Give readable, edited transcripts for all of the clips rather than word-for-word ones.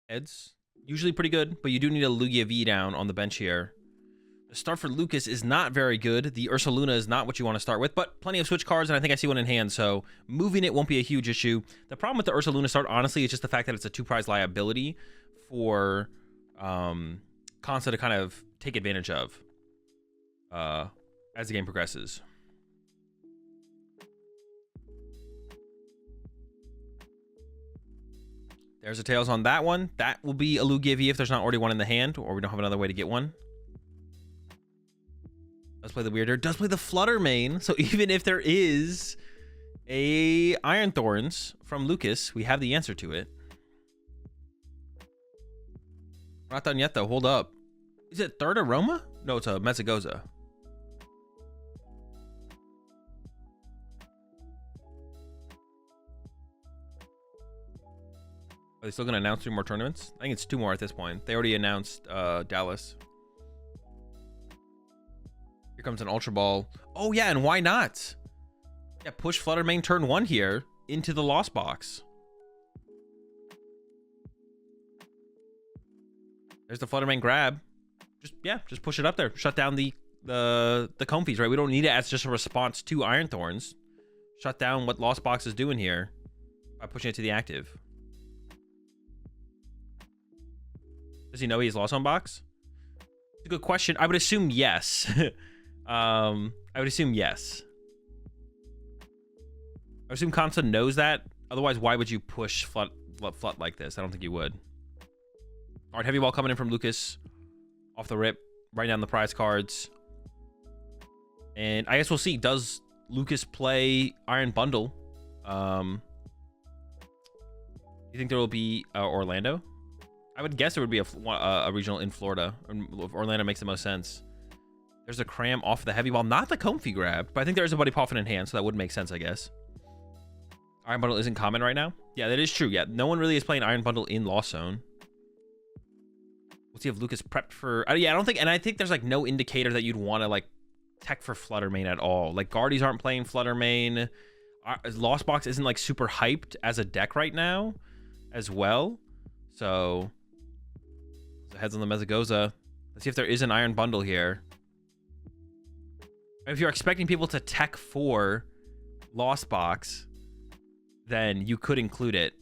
Heads, usually pretty good, but you do need a Lugia V down on the bench here. The start for Lucas is not very good. The Ursaluna is not what you want to start with, but plenty of switch cards, and I think I see one in hand, so moving it won't be a huge issue. The problem with the Ursaluna start, honestly, is just the fact that it's a 2-prize liability for Consta to kind of take advantage of as the game progresses. There's a Tails on that one. That will be a Lugia V if there's not already one in the hand, or we don't have another way to get one. Does play the Weirder. Does play the Flutter Mane. So even if there is a Iron Thorns from Lucas, we have the answer to it. We're not done yet, though. Hold up. Is it third Aroma? No, it's a Mezzagoza. Are they still going to announce 3 more tournaments? I think it's 2 more at this point. They already announced Dallas. Here comes an Ultra Ball. Oh, yeah, and why not? Yeah, push Flutter Mane turn 1 here into the Lost Box. There's the Flutter Mane grab. Just push it up there. Shut down the Comfies, right? We don't need it as just a response to Iron Thorns. Shut down what Lost Box is doing here by pushing it to the active. Does he know he's lost on box? It's a good question. I would assume yes. I would assume yes. I would assume Consta knows that. Otherwise, why would you push Flut like this? I don't think you would. All right, heavy ball coming in from Lucas. Off the rip. Right down the prize cards. And I guess we'll see. Does Lucas play Iron Bundle? You think there will be Orlando? I would guess there would be a regional in Florida. Orlando makes the most sense. There's a Cram off the heavy ball. Not the Comfy grab, but I think there's a Buddy Poffin in hand, so that would make sense, I guess. Iron Bundle isn't common right now. Yeah, that is true. Yeah, no one really is playing Iron Bundle in Lost Zone. We'll see if Lucas prepped for... yeah, I don't think... And I think there's, like, no indicator that you'd want to, like, tech for Flutter Mane at all. Like, Guardies aren't playing Flutter Mane. Lost Box isn't, like, super hyped as a deck right now as well. So... heads on the Mezzagoza. Let's see if there is an Iron Bundle here. If you're expecting people to tech for Lost Box, then you could include it.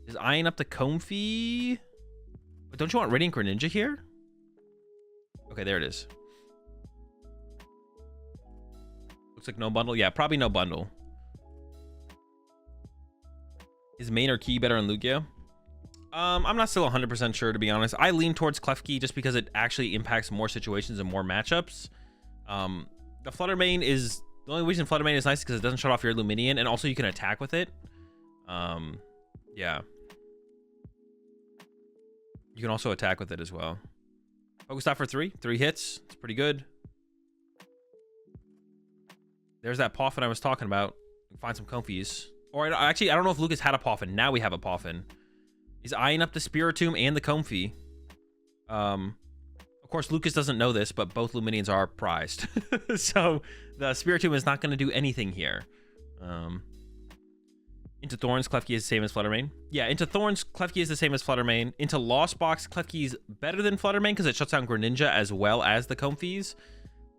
Is eyeing up the Comfy? But don't you want Radiant Greninja here? Okay, there it is. Looks like no bundle. Yeah, probably no bundle. Is main or key better on Lugia? I'm not still 100% sure, to be honest. I lean towards Klefki just because it actually impacts more situations and more matchups. The Flutter Mane is... the only reason Flutter Mane is nice is because it doesn't shut off your Luminian, and also you can attack with it. Yeah. You can also attack with it as well. Focus stop for 3. 3 hits. It's pretty good. There's that Poffin I was talking about. Find some Comfies. Or actually, I don't know if Lucas had a Poffin. Now we have a Poffin. He's eyeing up the Spiritomb and the Comfy. Of course, Lucas doesn't know this, but both Luminians are prized. So the Spiritomb is not going to do anything here. Into Thorns, Klefki is the same as Flutter Mane. Yeah, into Thorns, Klefki is the same as Flutter Mane. Into Lost Box, Klefki's better than Flutter Mane because it shuts down Greninja as well as the Comfies.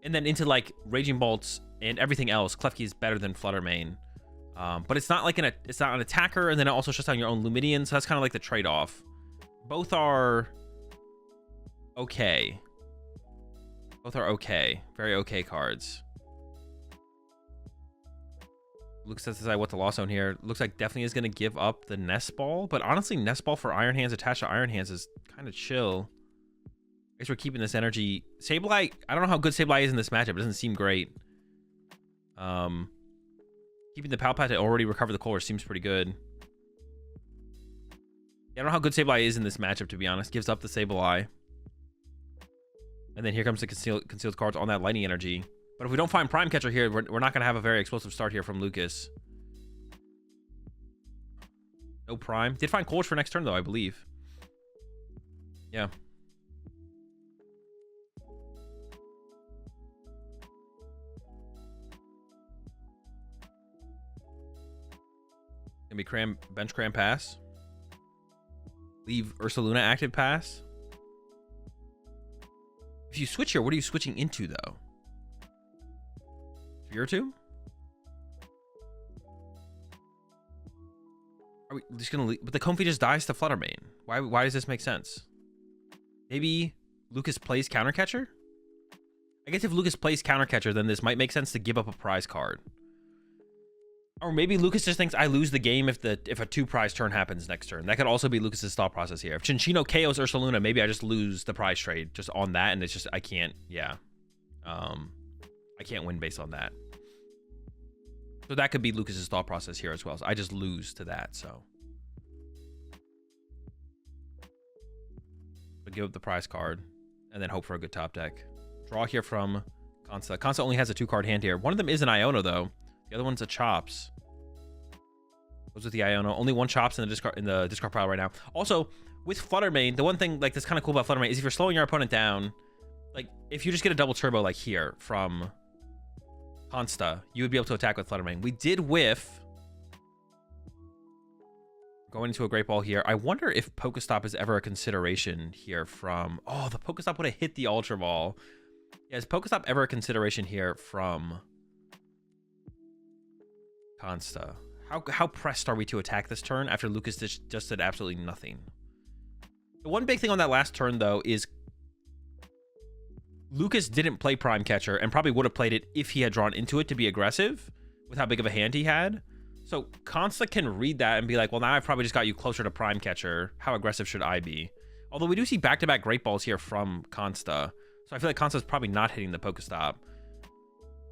And then into like Raging Bolts and everything else, Klefki is better than Flutter Mane. But it's not like it's not an attacker, and then it also shuts down your own Luminion, so that's kind of like the trade-off. Both are okay. Both are okay. Very okay cards. Looks to decide what to Lost Zone here. Looks like definitely is going to give up the Nest Ball, but honestly, Nest Ball for Iron Hands attached to Iron Hands is kind of chill. I guess we're keeping this energy. Sableye, I don't know how good Sableye is in this matchup. It doesn't seem great. Keeping the Palpat to already recover the Color seems pretty good. Yeah, I don't know how good Sableye is in this matchup, to be honest. Gives up the Sableye. And then here comes the concealed cards on that Lightning Energy. But if we don't find Prime Catcher here, we're not going to have a very explosive start here from Lucas. No Prime. Did find Colors for next turn, though, I believe. Yeah. Gonna be bench cram pass. Leave Ursaluna active pass. If you switch here, what are you switching into, though? Spiritomb? Are we just gonna leave? But the Comfey just dies to Flutter Mane. Why does this make sense? Maybe Lucas plays Countercatcher? I guess if Lucas plays Countercatcher, then this might make sense to give up a prize card. Or maybe Lucas just thinks I lose the game if a 2-prize turn happens next turn. That could also be Lucas's thought process here. If Chinchino KOs Ursaluna, maybe I just lose the prize trade just on that, and it's just I can't, yeah. I can't win based on that. So that could be Lucas's thought process here as well. So I just lose to that, so. But give up the prize card, and then hope for a good top deck. Draw here from Consta. Consta only has a 2-card hand here. One of them is an Iono, though. The other one's a Chops. Goes with the Iono. Only one Chops in the discard pile right now. Also, with Flutter Mane, the one thing like that's kind of cool about Flutter Mane is if you're slowing your opponent down, like if you just get a double turbo like here from Consta, you would be able to attack with Flutter Mane. We did whiff. Going into a Great Ball here. I wonder if Pokestop is ever a consideration here from... Oh, the Pokestop would have hit the Ultra Ball. Yeah, is Pokestop ever a consideration here from Consta? How pressed are we to attack this turn after Lucas just did absolutely nothing? The one big thing on that last turn, though, is Lucas didn't play Prime Catcher and probably would have played it if he had drawn into it to be aggressive with how big of a hand he had. So Consta can read that and be like, well, now I've probably just got you closer to Prime Catcher. How aggressive should I be? Although we do see back-to-back Great Balls here from Consta. So I feel like Consta's probably not hitting the Pokestop.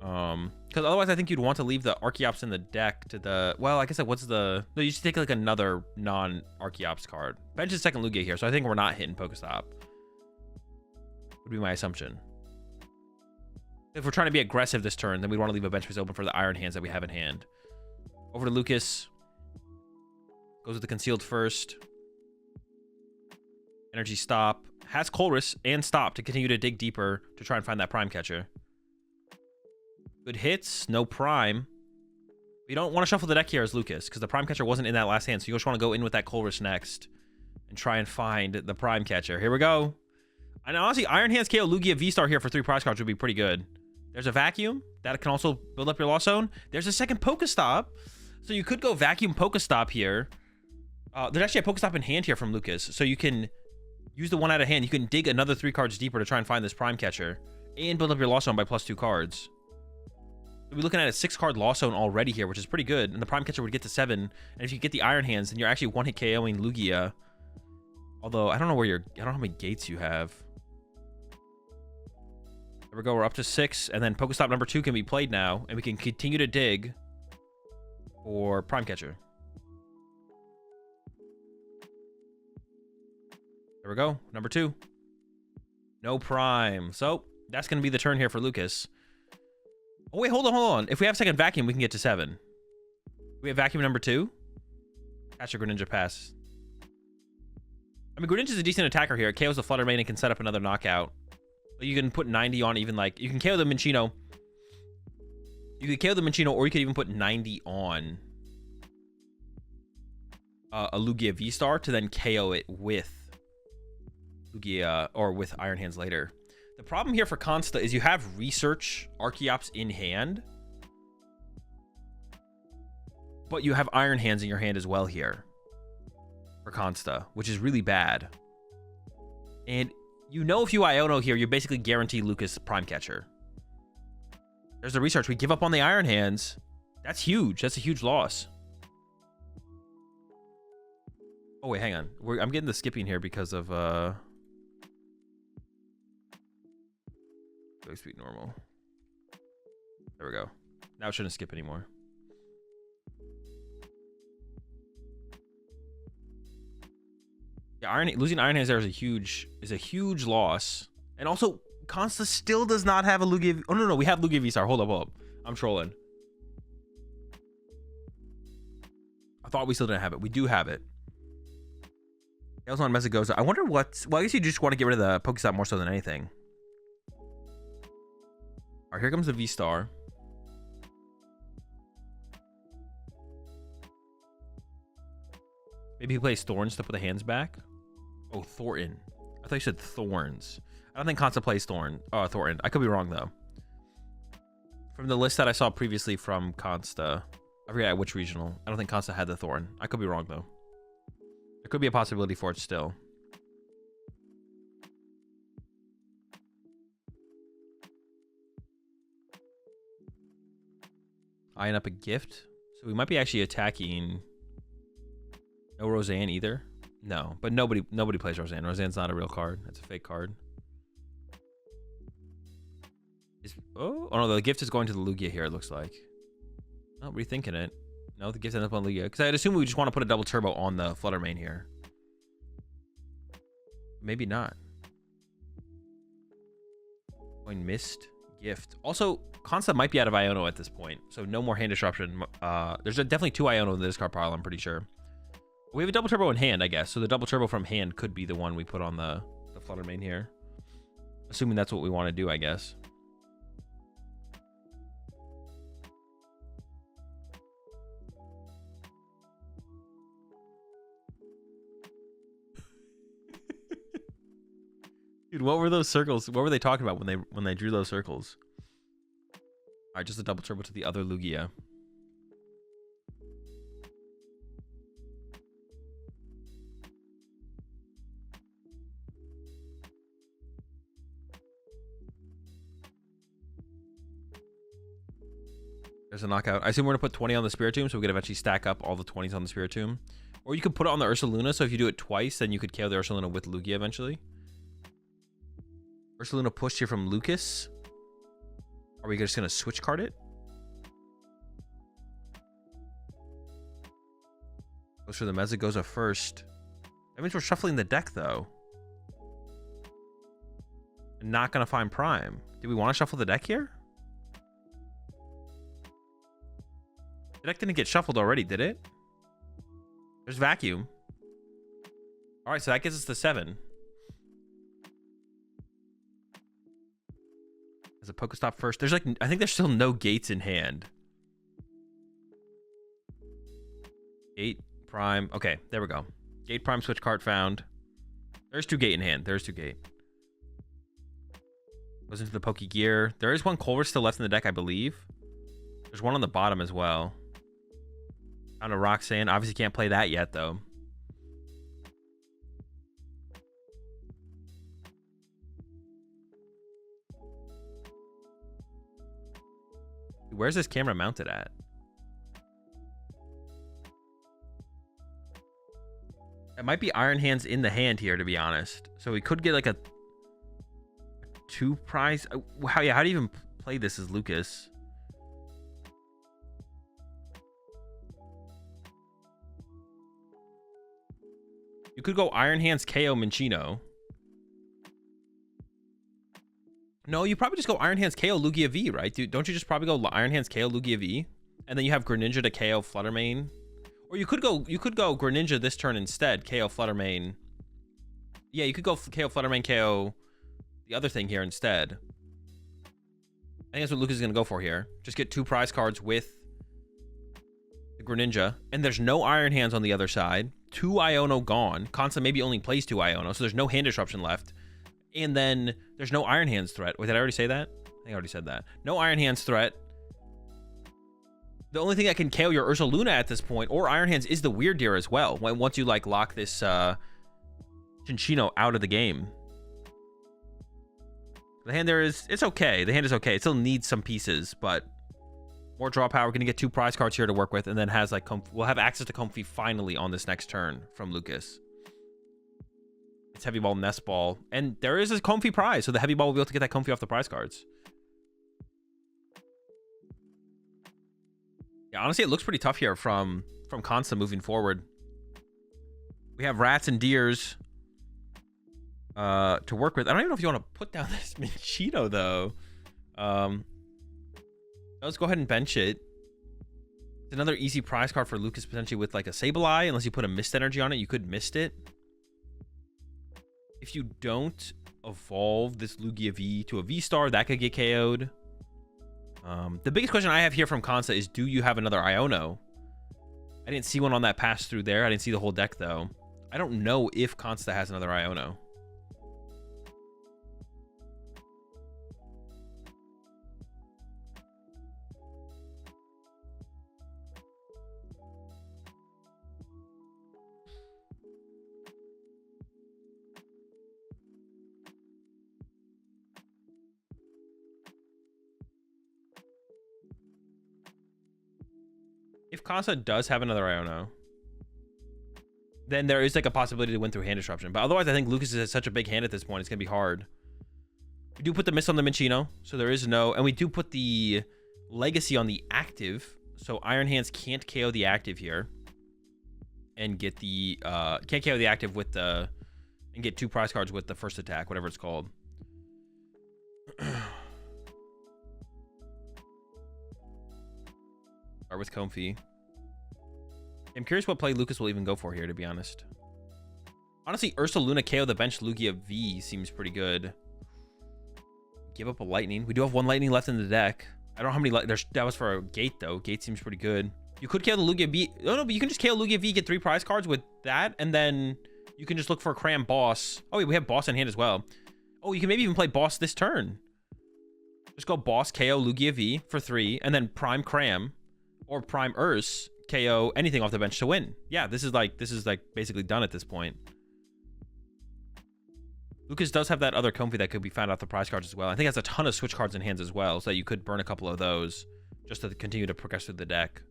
Because otherwise I think you'd want to leave the Archeops in the deck to the... Well, I guess what's the... No, you should take like another non-Archeops card. Bench is second Lugia here, so I think we're not hitting Pokestop. Would be my assumption. If we're trying to be aggressive this turn, then we'd want to leave a bench space open for the Iron Hands that we have in hand. Over to Lucas. Goes with the Concealed first. Energy Stop. Has Colress and Stop to continue to dig deeper to try and find that Prime Catcher. Good hits. No Prime. You don't want to shuffle the deck here as Lucas because the Prime Catcher wasn't in that last hand. So you just want to go in with that Colress next and try and find the Prime Catcher. Here we go. And honestly, Iron Hands KO Lugia V-Star here for 3 prize cards would be pretty good. There's a Vacuum. That can also build up your Lost Zone. There's a second Pokestop. So you could go Vacuum Pokestop here. There's actually a Pokestop in hand here from Lucas. So you can use the one out of hand. You can dig another 3 cards deeper to try and find this Prime Catcher. And build up your Lost Zone by +2 cards. So we're looking at a 6-card Lost Zone already here, which is pretty good. And the Prime Catcher would get to 7. And if you get the Iron Hands, then you're actually one-hit KOing Lugia. Although, I don't know how many gates you have. There we go, we're up to 6, and then Pokestop number 2 can be played now, and we can continue to dig for Prime Catcher. There we go, number 2. No Prime. So, that's going to be the turn here for Lucas. Oh, wait, hold on. If we have second Vacuum, we can get to 7. We have Vacuum number 2. Catcher Greninja pass. I mean, Greninja's a decent attacker here. It KOs the Flutter Mane and can set up another knockout. You can put 90 on even like... You can KO the Minccino. You could KO the Minccino, or you could even put 90 on a Lugia V-Star to then KO it with Lugia or with Iron Hands later. The problem here for Consta is you have Research Archeops in hand, but you have Iron Hands in your hand as well here for Consta, which is really bad. And you know if you Iono here, you basically guarantee Lucas Prime Catcher. There's the Research. We give up on the Iron Hands. That's huge. That's a huge loss. Oh, wait, hang on. I'm getting the skipping here because of... Speed normal. There we go. Now it shouldn't skip anymore. Yeah, losing Iron Hands there is a huge loss. And also, Consta still does not have a Lugia. Oh no, we have Lugia V-Star. Hold up. I'm trolling. I thought we still didn't have it. We do have it. Tails on Messagoza. I wonder what. Well, I guess you just want to get rid of the Pokestop more so than anything. All right, here comes the V-Star. Maybe he plays Thorns to put the hands back. Oh, Thornton. I thought you said Thorns. I don't think Consta plays Thornton. I could be wrong, though. From the list that I saw previously from Consta, I forget which regional. I don't think Consta had the Thorn. I could be wrong, though. There could be a possibility for it still. Eyeing up a gift. So we might be actually attacking... No Roseanne either? No, but nobody plays Roseanne. Roseanne's not a real card. It's a fake card. Oh no, the gift is going to the Lugia here, it looks like. Oh, rethinking it. No, the gift ends up on Lugia. Because I'd assume we just want to put a double turbo on the Flutter Mane here. Maybe not. Coin missed. Gift. Also, Concept might be out of Iono at this point. So no more hand disruption. There's definitely 2 Iono in this card pile, I'm pretty sure. We have a double turbo in hand, I guess. So the double turbo from hand could be the one we put on the Flutter Mane here. Assuming that's what we want to do, I guess. Dude, what were those circles? What were they talking about when they drew those circles? All right, just a double turbo to the other Lugia. There's a knockout. I assume we're gonna put 20 on the Spiritomb, so we could eventually stack up all the 20s on the Spiritomb. Or you could put it on the Ursaluna, so if you do it twice, then you could KO the Ursaluna with Lugia eventually. Ursaluna pushed here from Lucas. Are we just gonna switch card it? Goes for the Mezagoza first. That means we're shuffling the deck though. And not gonna find Prime. Do we want to shuffle the deck here? The deck didn't get shuffled already, did it? There's Vacuum. All right, so that gets us to 7. There's a Pokestop first. There's like, I think there's still no gates in hand. Gate, Prime. Okay, there we go. Gate, Prime, switch card found. There's 2 gate in hand. There's 2 gate. Goes into the Poke Gear. There is 1 Culver still left in the deck, I believe. There's 1 on the bottom as well. Found a Roxanne. Obviously can't play that yet, though. Where's this camera mounted at? It might be Iron Hands in the hand here, to be honest. So we could get like a 2 prize. How do you even play this as Lucas? You could go Iron Hands KO Minccino. No, you probably just go Iron Hands KO Lugia V, right? Don't you just probably go Iron Hands KO Lugia V, and then you have Greninja to KO Flutter Mane, or you could go Greninja this turn instead, KO Flutter Mane. Yeah, you could go KO Flutter Mane, KO the other thing here instead. I think that's what Lucas is gonna go for here. Just get 2 prize cards with the Greninja, and there's no Iron Hands on the other side. 2 Iono gone. Consta maybe only plays 2 Iono, so there's no hand disruption left. And then there's no Iron Hands threat. Wait, did I already say that? I think I already said that. No Iron Hands threat. The only thing that can KO your Ursaluna at this point, or Iron Hands, is the Weird Deer as well. Once you like lock this Cinccino out of the game. The hand there is, it's okay. The hand is okay. It still needs some pieces, but more draw power. We're gonna get 2 prize cards here to work with, and then has like we'll have access to Comfey finally on this next turn from Lucas. It's Heavy Ball, Nest Ball, and there is a Comfey prize, so the Heavy Ball will be able to get that Comfey off the prize cards. Yeah, honestly, it looks pretty tough here from Consta moving forward. We have Rats and Deers to work with. I don't even know if you want to put down this Minccino though. Let's go ahead and bench it. It's another easy prize card for Lucas potentially with like a Sableye, unless you put a Mist Energy on it. You could Mist it. If you don't evolve this Lugia V to a V-Star, that could get KO'd. The biggest question I have here from Consta is, do you have another Iono? I didn't see one on that pass through there. I didn't see the whole deck, though. I don't know if Consta has another Iono. If Consta does have another Iono, then there is like a possibility to win through hand disruption. But otherwise, I think Lucas is such a big hand at this point, it's gonna be hard. We do put the miss on the Minccino, so there is no, and we do put the legacy on the active, so Iron Hands can't KO the active here, and get the can't KO the active with the, and get 2 prize cards with the first attack, whatever it's called. Start with Comfy. I'm curious what play Lucas will even go for here, to be honest. Honestly, Ursaluna KO the bench Lugia V seems pretty good. Give up a lightning. We do have 1 lightning left in the deck. I don't know how many there's, that was for a gate though. Gate seems pretty good. You could KO the Lugia V. No, but you can just KO Lugia V, get 3 prize cards with that, and then you can just look for a Cram boss. Oh wait, we have boss in hand as well. Oh, you can maybe even play boss this turn. Just go boss KO Lugia V for 3, and then prime Cram or prime Urs KO anything off the bench to win. Yeah, this is like basically done at this point. Lucas does have that other Comfy that could be found off the prize cards as well. I think has a ton of switch cards in hands as well, so that you could burn a couple of those just to continue to progress through the deck.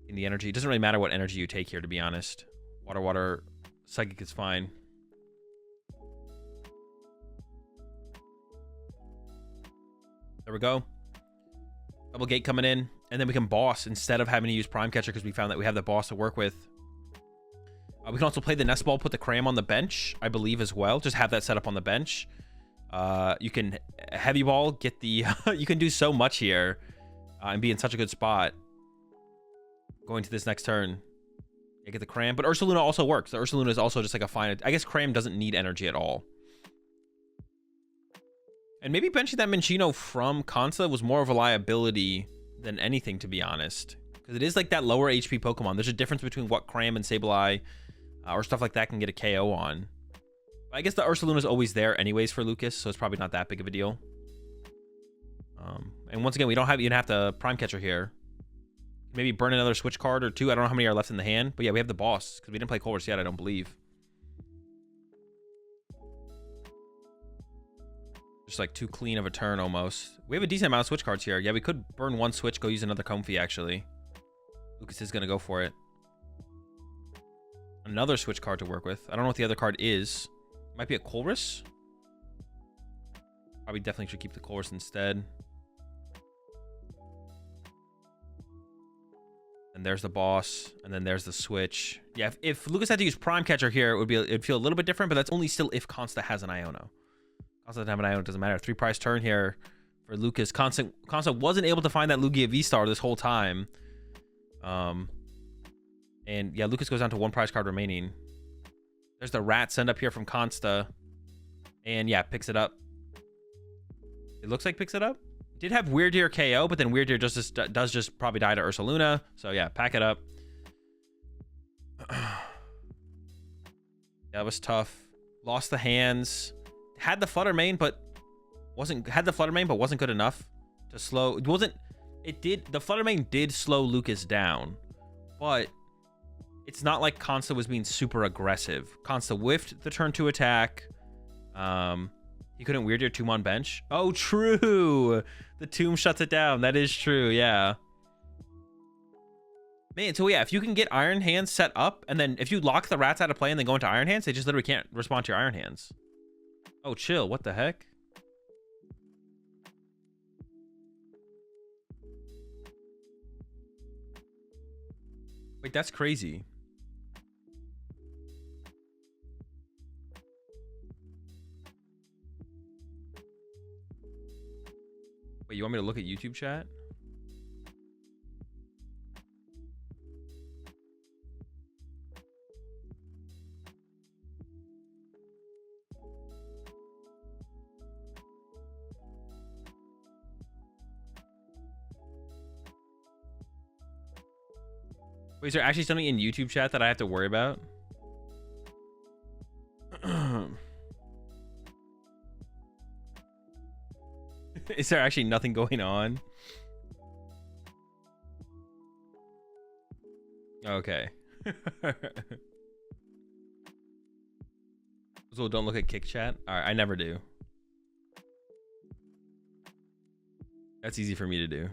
In the energy, it doesn't really matter what energy you take here, to be honest. Water, Psychic is fine. There we go. Double gate coming in, and then we can boss instead of having to use Prime Catcher because we found that we have the boss to work with. We can also play the Nest Ball, put the Cram on the bench, I believe, as well. Just have that set up on the bench. You can Heavy Ball, get the... you can do so much here and be in such a good spot going to this next turn. You get the Cram, but Ursaluna also works. The Ursaluna is also just like a fine... I guess Cram doesn't need energy at all. And maybe benching that Minccino from Consta was more of a liability than anything, to be honest. Because it is like that lower HP Pokemon. There's a difference between what Cram and Sableye or stuff like that can get a KO on. I guess the Ursaluna is always there anyways for Lucas, so it's probably not that big of a deal. And once again, we don't have even have the Prime Catcher here. Maybe burn another switch card or 2. I don't know how many are left in the hand. But yeah, we have the boss, because we didn't play Colress yet, I don't believe. Just like too clean of a turn almost. We have a decent amount of switch cards here. Yeah, we could burn 1 switch, go use another Comfy, actually. Lucas is going to go for it. Another switch card to work with. I don't know what the other card is. Might be a Colress. Probably definitely should keep the Colress instead. And there's the boss, and then there's the switch. Yeah, if Lucas had to use Prime Catcher here, it'd feel a little bit different, but that's only still if Consta has an Iono. Consta doesn't have an Iono, doesn't matter. 3 prize turn here for Lucas. Consta wasn't able to find that Lugia V-Star this whole time. And yeah, Lucas goes down to 1 prize card remaining. There's the rat send up here from Consta. And yeah, picks it up. It looks like picks it up. Did have Weird Deer KO, but then Weird Deer does just probably die to Ursaluna. So yeah, pack it up. Yeah, that was tough. Lost the hands. Had the Flutter Mane, but wasn't good enough to slow. The Flutter Mane did slow Lucas down, but it's not like Consta was being super aggressive. Consta whiffed the turn 2 attack. He couldn't Weird Deer Tomb on bench. Oh, true. The Tomb shuts it down. That is true. Yeah. Man, so yeah, if you can get Iron Hands set up, and then if you lock the rats out of play and then go into Iron Hands, they just literally can't respond to your Iron Hands. Oh, chill. What the heck? Wait, that's crazy. Wait, you want me to look at YouTube chat? Wait, is there actually something in YouTube chat that I have to worry about? Is there actually nothing going on? Okay. So don't look at kick chat. All right, I never do. That's easy for me to do.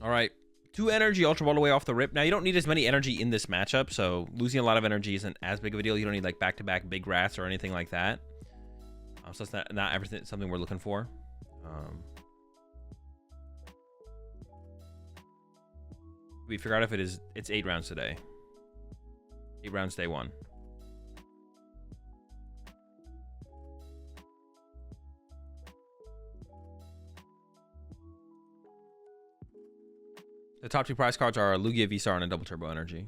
All right, 2 energy Ultra Ball away off the rip. Now, you don't need as many energy in this matchup, so losing a lot of energy isn't as big of a deal. You don't need like back-to-back big rats or anything like that. So that's not everything, something we're looking for. We figure out if it's 8 rounds today. 8 rounds day 1. The top 2 prize cards are Lugia V-Star and a Double Turbo Energy.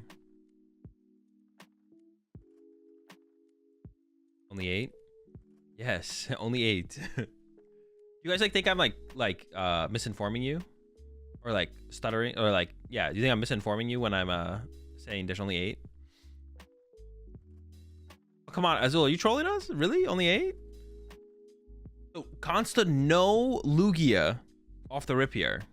Only 8? Yes, only 8. You guys like think I'm like misinforming you? Or like stuttering? Or like, yeah, do you think I'm misinforming you when I'm saying there's only 8? Oh, come on, Azul, are you trolling us? Really? Only 8? So, Consta no Lugia off the rip here.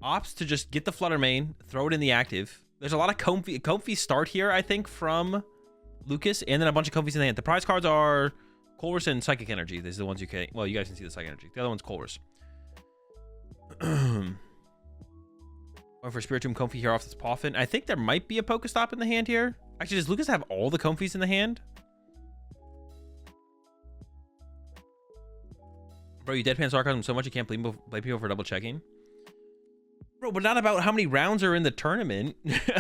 Opts to just get the Flutter Mane, throw it in the active. There's a lot of comfy start here, I think, from Lucas, and then a bunch of comfies in the hand. The prize cards are Colress and Psychic Energy. These are the ones you can... Well, you guys can see the Psychic Energy. The other one's Colress. Going for Spiritomb Comfy here off this Poffin. I think there might be a Pokestop in the hand here. Actually, does Lucas have all the comfies in the hand? Bro, you deadpan sarcasm so much you can't blame people for double checking. Bro, but not about how many rounds are in the tournament.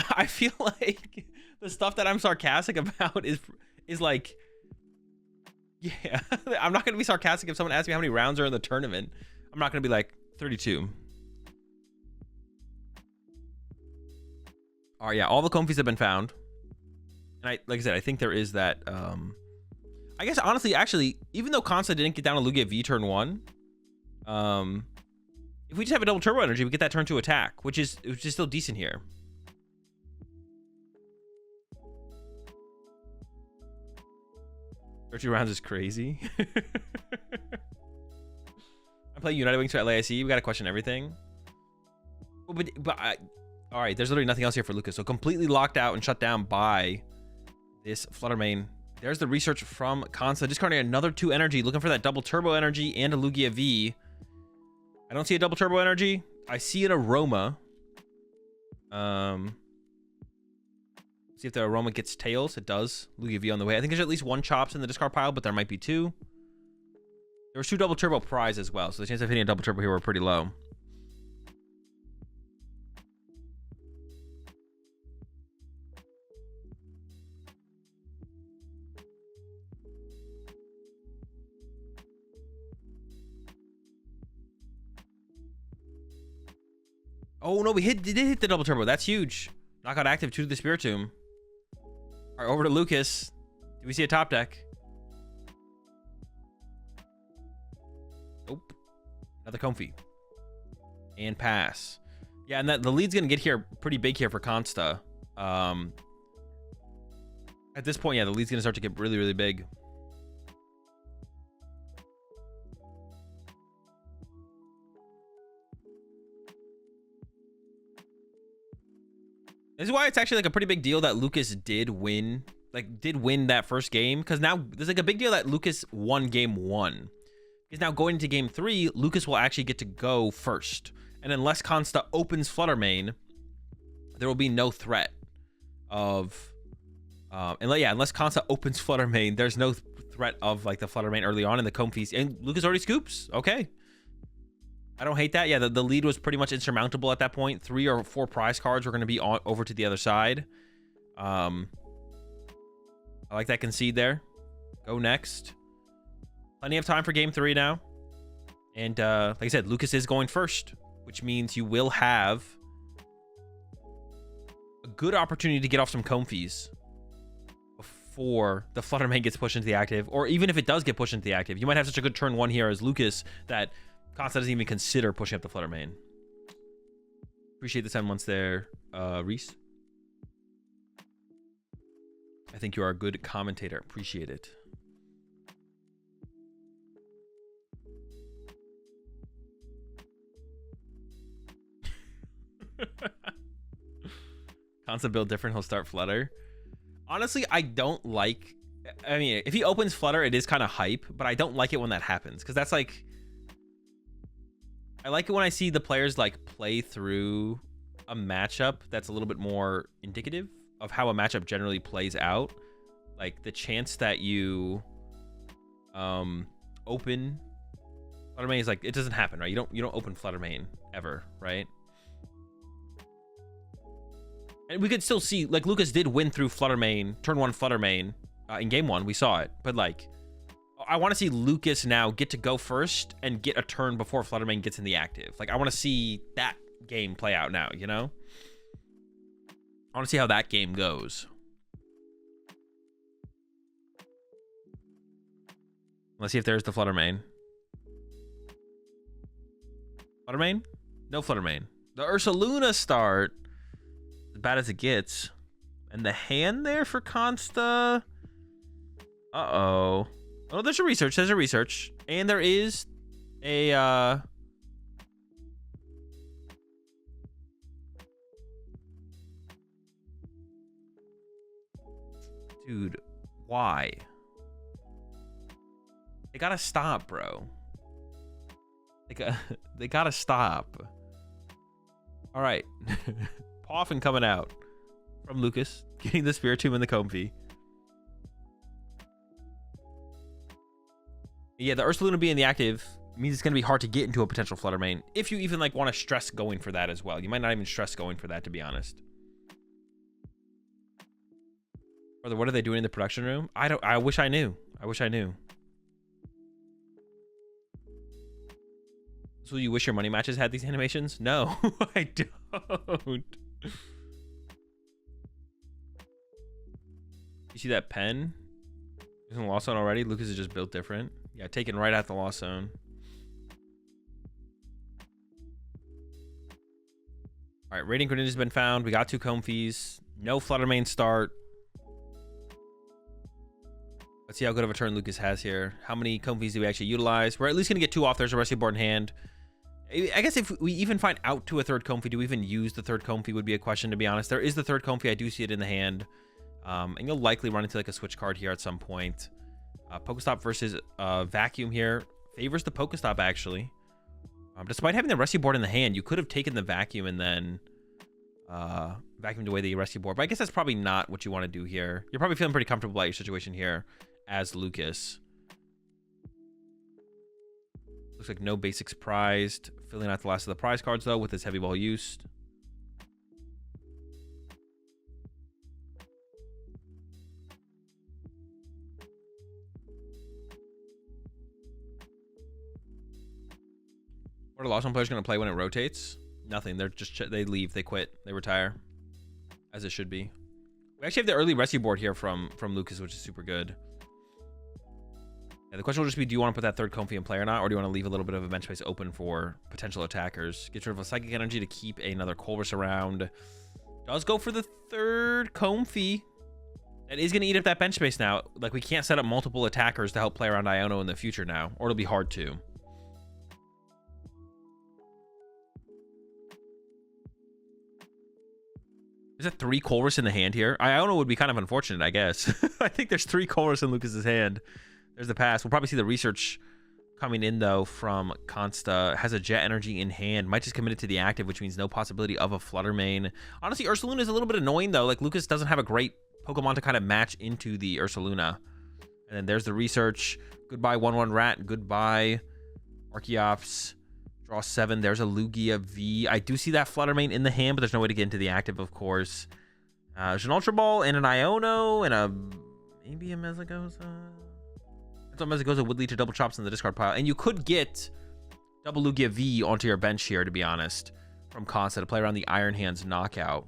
I feel like the stuff that I'm sarcastic about is like, yeah, I'm not going to be sarcastic if someone asks me how many rounds are in the tournament. I'm not going to be like 32. All right, yeah, all the comfies have been found. And like I said, I think there is that, I guess honestly, actually, even though Consta didn't get down to Lugia V turn 1, if we just have a double turbo energy, we get that turn to attack, which is still decent here. 30 rounds is crazy. I'm playing United Wings for LAIC. We gotta question everything. But all right, there's literally nothing else here for Lucas. So completely locked out and shut down by this Flutter Mane. There's the research from Consta. Discarding another 2 energy, looking for that double turbo energy and a Lugia V. I don't see a double turbo energy. I see an aroma. See if the aroma gets tails. It does. Lugia V on the way. I think there's at least 1 chops in the discard pile, but there might be 2. There was 2 double turbo prize as well, so the chance of hitting a double turbo here were pretty low. Oh no, we did hit the double turbo. That's huge. Knockout active 2 to the Spiritomb. All right, over to Lucas. Do we see a top deck? Nope. Another comfy. And pass. Yeah, and the lead's gonna get here pretty big here for Consta. At this point, yeah, the lead's gonna start to get really, really big. This is why it's actually like a pretty big deal that Lucas did win that first game, because now there's like a big deal that Lucas won game 1. Because now going into game 3, Lucas will actually get to go first. And unless Consta opens Flutter Mane, there will be no threat of unless Consta opens Flutter Mane, there's no threat of like the Flutter Mane early on in the comfies. And Lucas already scoops. Okay. I don't hate that. Yeah, the lead was pretty much insurmountable at that point. 3 or 4 prize cards were going to be over to the other side. I like that concede there. Go next. Plenty of time for game 3 now. And like I said, Lucas is going first. which means you will have a good opportunity to get off some Comfies before the Flutter Mane gets pushed into the active, or even if it does get pushed into the active. You might have such a good turn 1 here as Lucas that Consta doesn't even consider pushing up the Flutter Mane. Appreciate the 7 months there, Reese. I think you are a good commentator. Appreciate it. Concept build different, he'll start Flutter. Honestly, I don't like, I mean, if he opens Flutter, it is kind of hype, but I don't like it when that happens, because that's like, I like it when I see the players like play through a matchup that's a little bit more indicative of how a matchup generally plays out. Like the chance that you open Flutter Mane is like, it doesn't happen, right? You don't open Flutter Mane ever, right? And we could still see, like, Lucas did win through Flutter Mane, turn 1 Flutter Mane in game 1. We saw it. But, like, I want to see Lucas now get to go first and get a turn before Flutter Mane gets in the active. Like, I want to see that game play out now, you know? I want to see how that game goes. Let's see if there's the Flutter Mane. Flutter Mane? No Flutter Mane. The Ursaluna start. As bad as it gets. And the hand there for Consta. Uh-oh. Oh, there's a research. There's a research. And there is a dude, why? They gotta stop, bro. They gotta stop. All right. Poffin coming out from Lucas, getting the Spiritomb and the Comfy. Yeah, the Ursaluna being the active means it's going to be hard to get into a potential Flutter Mane if you even like want to stress going for that as well. You might not even stress going for that, to be honest. Brother, what are they doing in the production room? I wish I knew. I wish I knew. So you wish your money matches had these animations? No, I don't. You see that pen? He's in the Lost Zone already. Lucas is just built different. Yeah, taken right out the Lost Zone. All right, Raiding Grenade has been found. We got 2 Comfies. No Flutter Mane start. Let's see how good of a turn Lucas has here. How many Comfies do we actually utilize? We're at least going to get 2 off. There's a rescue board in hand. I guess if we even find out to a 3rd Comfy, do we even use the 3rd Comfy would be a question, to be honest. There is the 3rd Comfy. I do see it in the hand. And you'll likely run into like a switch card here at some point. Pokestop versus Vacuum here. Favors the Pokestop, actually. Despite having the rescue board in the hand, you could have taken the Vacuum and then vacuumed away the rescue board. But I guess that's probably not what you want to do here. You're probably feeling pretty comfortable about your situation here as Lucas. Looks like no basics prized. Filling out the last of the prize cards, though, with his heavy ball used. What are Lost Zone players going to play when it rotates? Nothing. They're just they leave. They quit. They retire. As it should be. We actually have the early rescue board here from Lucas, which is super good. Yeah, the question will just be, do you want to put that 3rd Comfy in play or not? Or do you want to leave a little bit of a bench space open for potential attackers? Get rid of a Psychic Energy to keep another Colress around. Does go for the 3rd Comfy. It is going to eat up that bench space now. Like, we can't set up multiple attackers to help play around Iono in the future now. Or it'll be hard to. Is that 3 Colress in the hand here? Iono would be kind of unfortunate, I guess. I think there's 3 Colress in Lucas's hand. There's the pass. We'll probably see the research coming in, though, from Consta. Has a Jet Energy in hand. Might just commit it to the active, which means no possibility of a Flutter Mane. Honestly, Ursaluna is a little bit annoying, though. Like, Lucas doesn't have a great Pokemon to kind of match into the Ursaluna. And then there's the research. Goodbye, 1/1 Rat. Goodbye, Archeops. Draw 7. There's a Lugia V. I do see that Flutter Mane in the hand, but there's no way to get into the active, of course. There's an Ultra Ball and an Iono and a... maybe a Mesagoza... So Mesagoza would lead to double chops in the discard pile. And you could get double Lugia V onto your bench here, to be honest, from Consta to play around the Iron Hands knockout.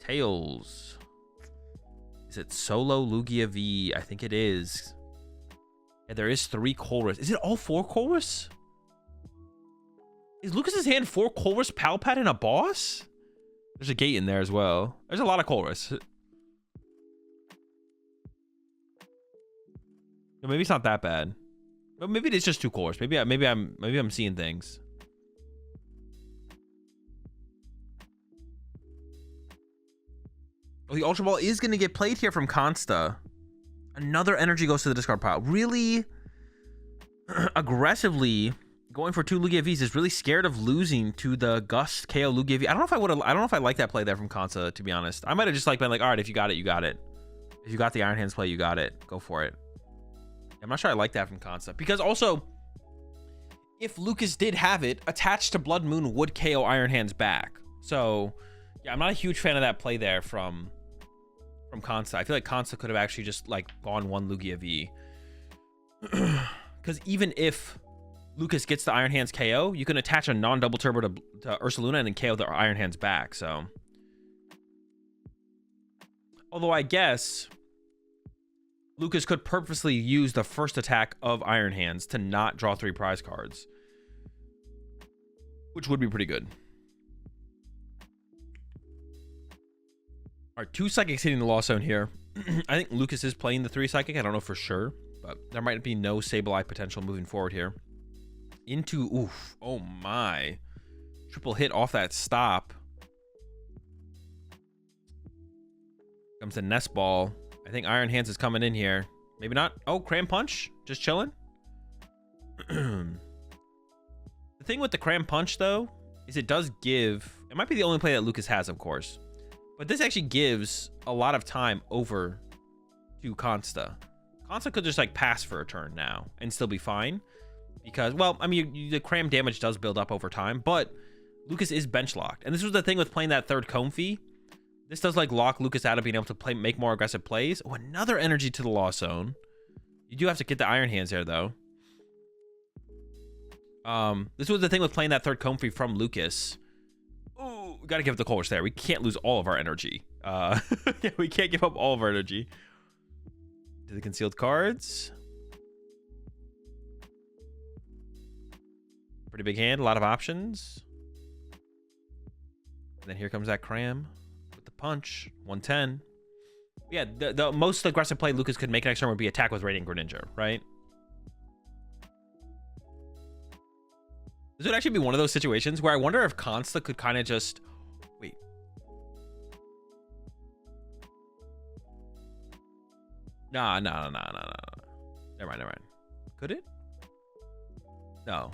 Tails. Is it solo Lugia V? I think it is. Yeah, there is 3 Colress. Is it all 4 Colress? Is Lucas's hand 4 Colress, Palpat, and a boss? There's a gate in there as well. There's a lot of Colress. Maybe it's not that bad. But maybe it's just 2 Colress. Maybe I'm seeing things. Oh, the Ultra Ball is going to get played here from Consta. Another energy goes to the discard pile. Really aggressively going for 2 Lugia Vs. Is really scared of losing to the Gust KO Lugia V. I don't know if I like that play there from Consta, to be honest. I might have just like been like, all right, if you got it, you got it. If you got the Iron Hands play, you got it. Go for it. I'm not sure I like that from Consta. Because also, if Lucas did have it, attached to Blood Moon would KO Iron Hands back. So, yeah, I'm not a huge fan of that play there from Consta. I feel like Consta could have actually just like gone 1 Lugia V. Because even if Lucas gets the Iron Hands KO, you can attach a non-double turbo to Ursaluna and then KO the Iron Hands back. So, although I guess Lucas could purposely use the first attack of Iron Hands to not draw 3 prize cards, which would be pretty good. All right, 2 Psychics hitting the Lost Zone here. I think Lucas is playing the 3 Psychic. I don't know for sure, but there might be no Sableye potential moving forward here. Into, oof, oh my. Triple hit off that stop. Comes the Nest Ball. I think Iron Hands is coming in here. Maybe not. Oh, Cram Punch. Just chilling. The thing with the Cram Punch, though, is it does give... It might be the only play that Lucas has, of course. But this actually gives a lot of time over to Consta. Consta could just, like, pass for a turn now and still be fine. Because, well, I mean, the Cram damage does build up over time. But Lucas is bench locked. And this was the thing with playing that 3rd Comfy. This does, like, lock Lucas out of being able to make more aggressive plays. Oh, another energy to the Lost Zone. You do have to get the Iron Hands there, though. This was the thing with playing that 3rd Comfy from Lucas. Oh, we got to give it the Colress there. We can't lose all of our energy. Yeah, we can't give up all of our energy. To the concealed cards. Pretty big hand. A lot of options. And then here comes that Cram. Punch 110. Yeah, the most aggressive play Lucas could make next turn would be attack with Radiant Greninja, right? This would actually be one of those situations where I wonder if Consta could kind of just wait. Nah. Never mind. Could it? No.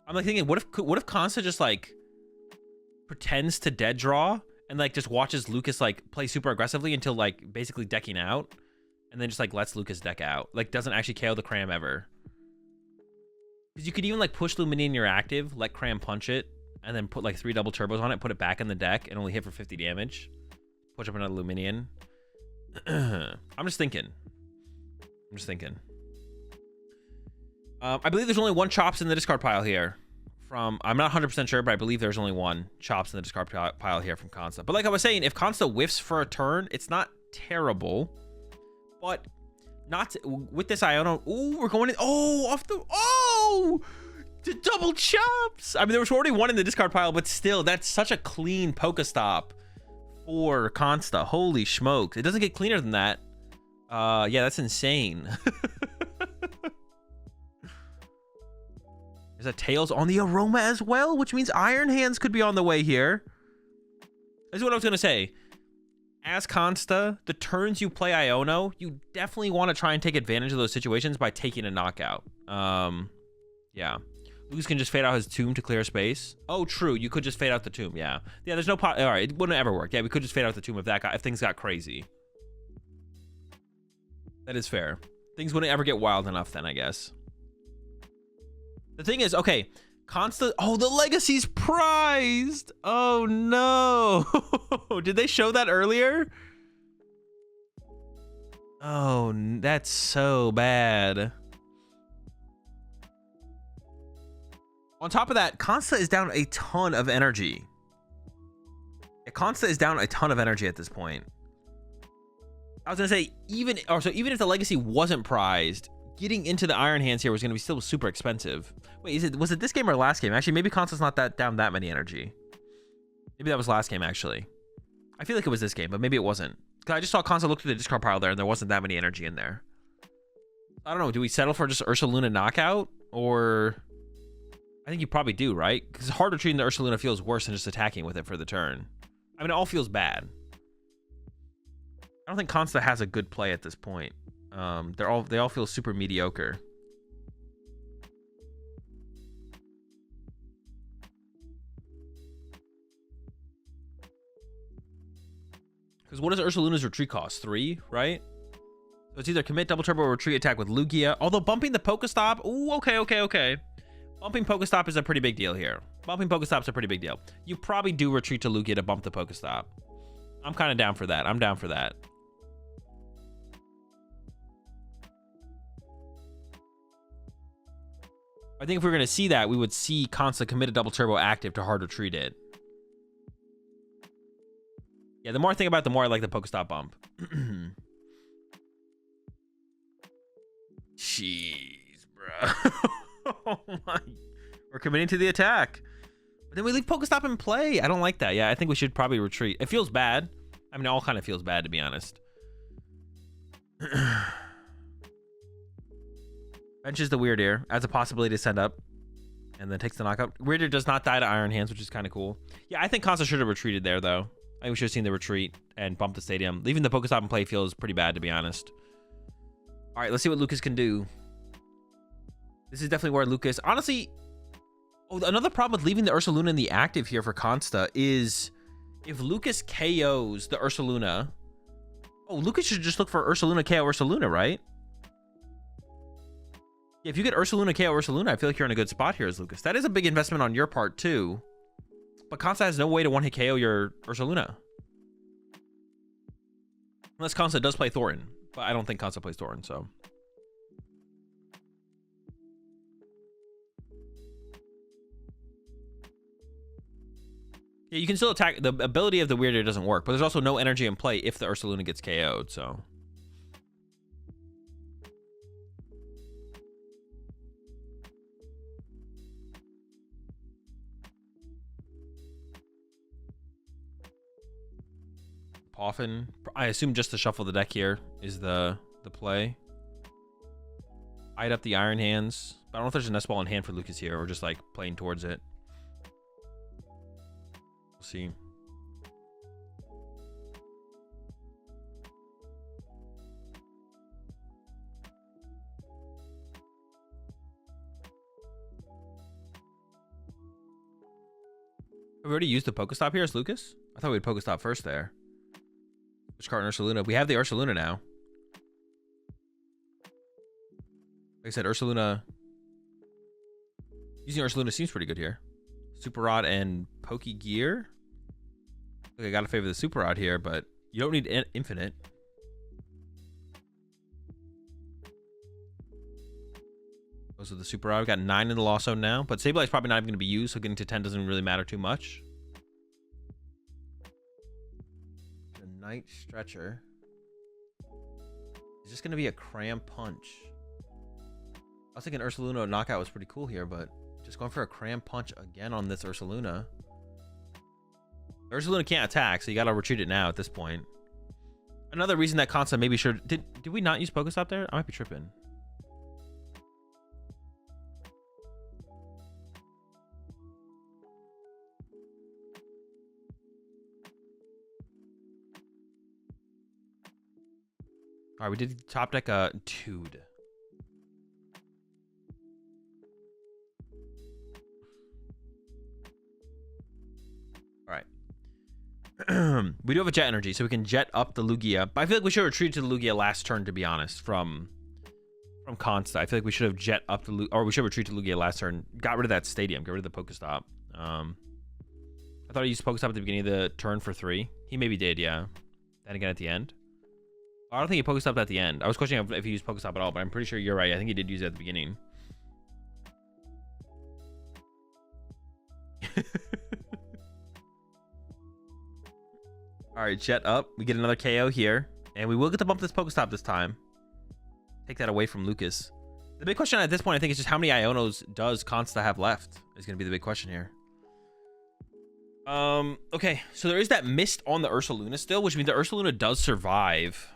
I'm like thinking, what if Consta just like pretends to dead draw? And, like, just watches Lucas, like, play super aggressively until, like, basically decking out. And then just, like, lets Lucas deck out. Like, doesn't actually KO the Cram ever. Because you could even, like, push Lumineon in your active, let Cram punch it, and then put, like, 3 double turbos on it, put it back in the deck, and only hit for 50 damage. Push up another Lumineon. I'm just thinking. I believe there's only 1 Chops in the discard pile here. I'm not 100% sure, but I believe there's only 1 Chops in the discard pile here from Consta. But like I was saying, if Consta whiffs for a turn, it's not terrible. But not with this Iono. Ooh, we're going in. Oh, off the. Oh, the double Chops. I mean, there was already 1 in the discard pile, but still, that's such a clean Pokestop for Consta. Holy smokes. It doesn't get cleaner than that. Yeah, that's insane. There's a Tails on the Aroma as well, which means Iron Hands could be on the way here. This is what I was going to say. As Consta, the turns you play Iono, you definitely want to try and take advantage of those situations by taking a knockout. Yeah. Lucas can just fade out his Tomb to clear space. Oh, true. You could just fade out the Tomb. Yeah. Yeah, there's no pot. All right. It wouldn't ever work. Yeah, we could just fade out the Tomb if things got crazy. That is fair. Things wouldn't ever get wild enough then, I guess. The thing is, okay, Consta. Oh, the Legacy's prized. Oh, no. Did they show that earlier? Oh, that's so bad. On top of that, Consta is down a ton of energy. Yeah, Consta is down a ton of energy at this point. I was gonna say, even if the legacy wasn't prized, getting into the Iron Hands here was gonna be still super expensive. Wait, was it this game or last game? Actually, maybe Consta's not down that many energy. Maybe that was last game, actually. I feel like it was this game, but maybe it wasn't. Because I just saw Consta look through the discard pile there, and there wasn't that many energy in there. I don't know. Do we settle for just Ursaluna knockout? Or... I think you probably do, right? Because hard retreating the Ursaluna feels worse than just attacking with it for the turn. I mean, it all feels bad. I don't think Consta has a good play at this point. They all feel super mediocre. Because what does Ursaluna's retreat cost? 3, right? So it's either commit, double turbo, or retreat attack with Lugia. Although bumping the Pokestop, ooh, okay. Bumping Pokestop is a pretty big deal here. Bumping Pokestop's a pretty big deal. You probably do retreat to Lugia to bump the Pokestop. I'm kind of down for that. I'm down for that. I think if we were going to see that, we would see Consta commit a double turbo active to hard retreat it. Yeah, the more I think about it, the more I like the Pokestop bump. Jeez, bro. Oh my. We're committing to the attack. But then we leave Pokestop in play. I don't like that. Yeah, I think we should probably retreat. It feels bad. I mean, it all kind of feels bad, to be honest. Benches the Weird Ear. Adds a possibility to send up. And then takes the knockout. Weird Ear does not die to Iron Hands, which is kind of cool. Yeah, I think Consta should have retreated there, though. I think we should have seen the retreat and bumped the stadium. Leaving the Pokestop in play feels pretty bad, to be honest. All right, let's see what Lucas can do. This is definitely where Lucas... Honestly... Oh, another problem with leaving the Ursaluna in the active here for Consta is... If Lucas KOs the Ursaluna... Oh, Lucas should just look for Ursaluna KO Ursaluna, right? Yeah, if you get Ursaluna KO Ursaluna, I feel like you're in a good spot here as Lucas. That is a big investment on your part, too. But Consta has no way to one-hit KO your Ursaluna. Unless Consta does play Thornton. But I don't think Consta plays Thornton, so... Yeah, you can still attack. The ability of the Weird Ear doesn't work, but there's also no energy in play if the Ursaluna gets KO'd, so... Poffin. I assume just to shuffle the deck here is the play. Hide up the Iron Hands. But I don't know if there's a Nest Ball in hand for Lucas here, or just like playing towards it. We'll see. Have we already used the Pokestop here as Lucas? I thought we'd Pokestop first there. Which card in Ursaluna? We have the Ursaluna now. Like I said, Ursaluna... Using Ursaluna seems pretty good here. Super Rod and Pokegear. Okay, I gotta favor the Super Rod here, but you don't need infinite. Those are the Super Rod. We got 9 in the Lost Zone now, but Sableye is probably not even gonna be used, so getting to 10 doesn't really matter too much. Night Stretcher. Is this going to be a Cram Punch? I was thinking Ursaluna knockout was pretty cool here, but just going for a Cram Punch again on this Ursaluna. Ursaluna can't attack, so you got to retreat it now at this point. Another reason that Consta maybe should... Did we not use Pokestop there? I might be tripping. All right, we did top deck Dude. All right. We do have a Jet Energy, so we can jet up the Lugia. But I feel like we should retreat to the Lugia last turn, to be honest, from Consta. I feel like we should have jet up the Lugia, or we should retreat to Lugia last turn. Got rid of that stadium, got rid of the Pokestop. I thought I used Pokestop at the beginning of the turn for 3. He maybe did, yeah. Then again at the end. I don't think he Pokestopped at the end. I was questioning if he used Pokestop at all, but I'm pretty sure you're right. I think he did use it at the beginning. All right, Jet up. We get another KO here. And we will get to bump this Pokestop this time. Take that away from Lucas. The big question at this point, I think, is just how many Ionos does Consta have left? Is going to be the big question here. Okay, so there is that mist on the Ursaluna still, which means the Ursaluna does survive.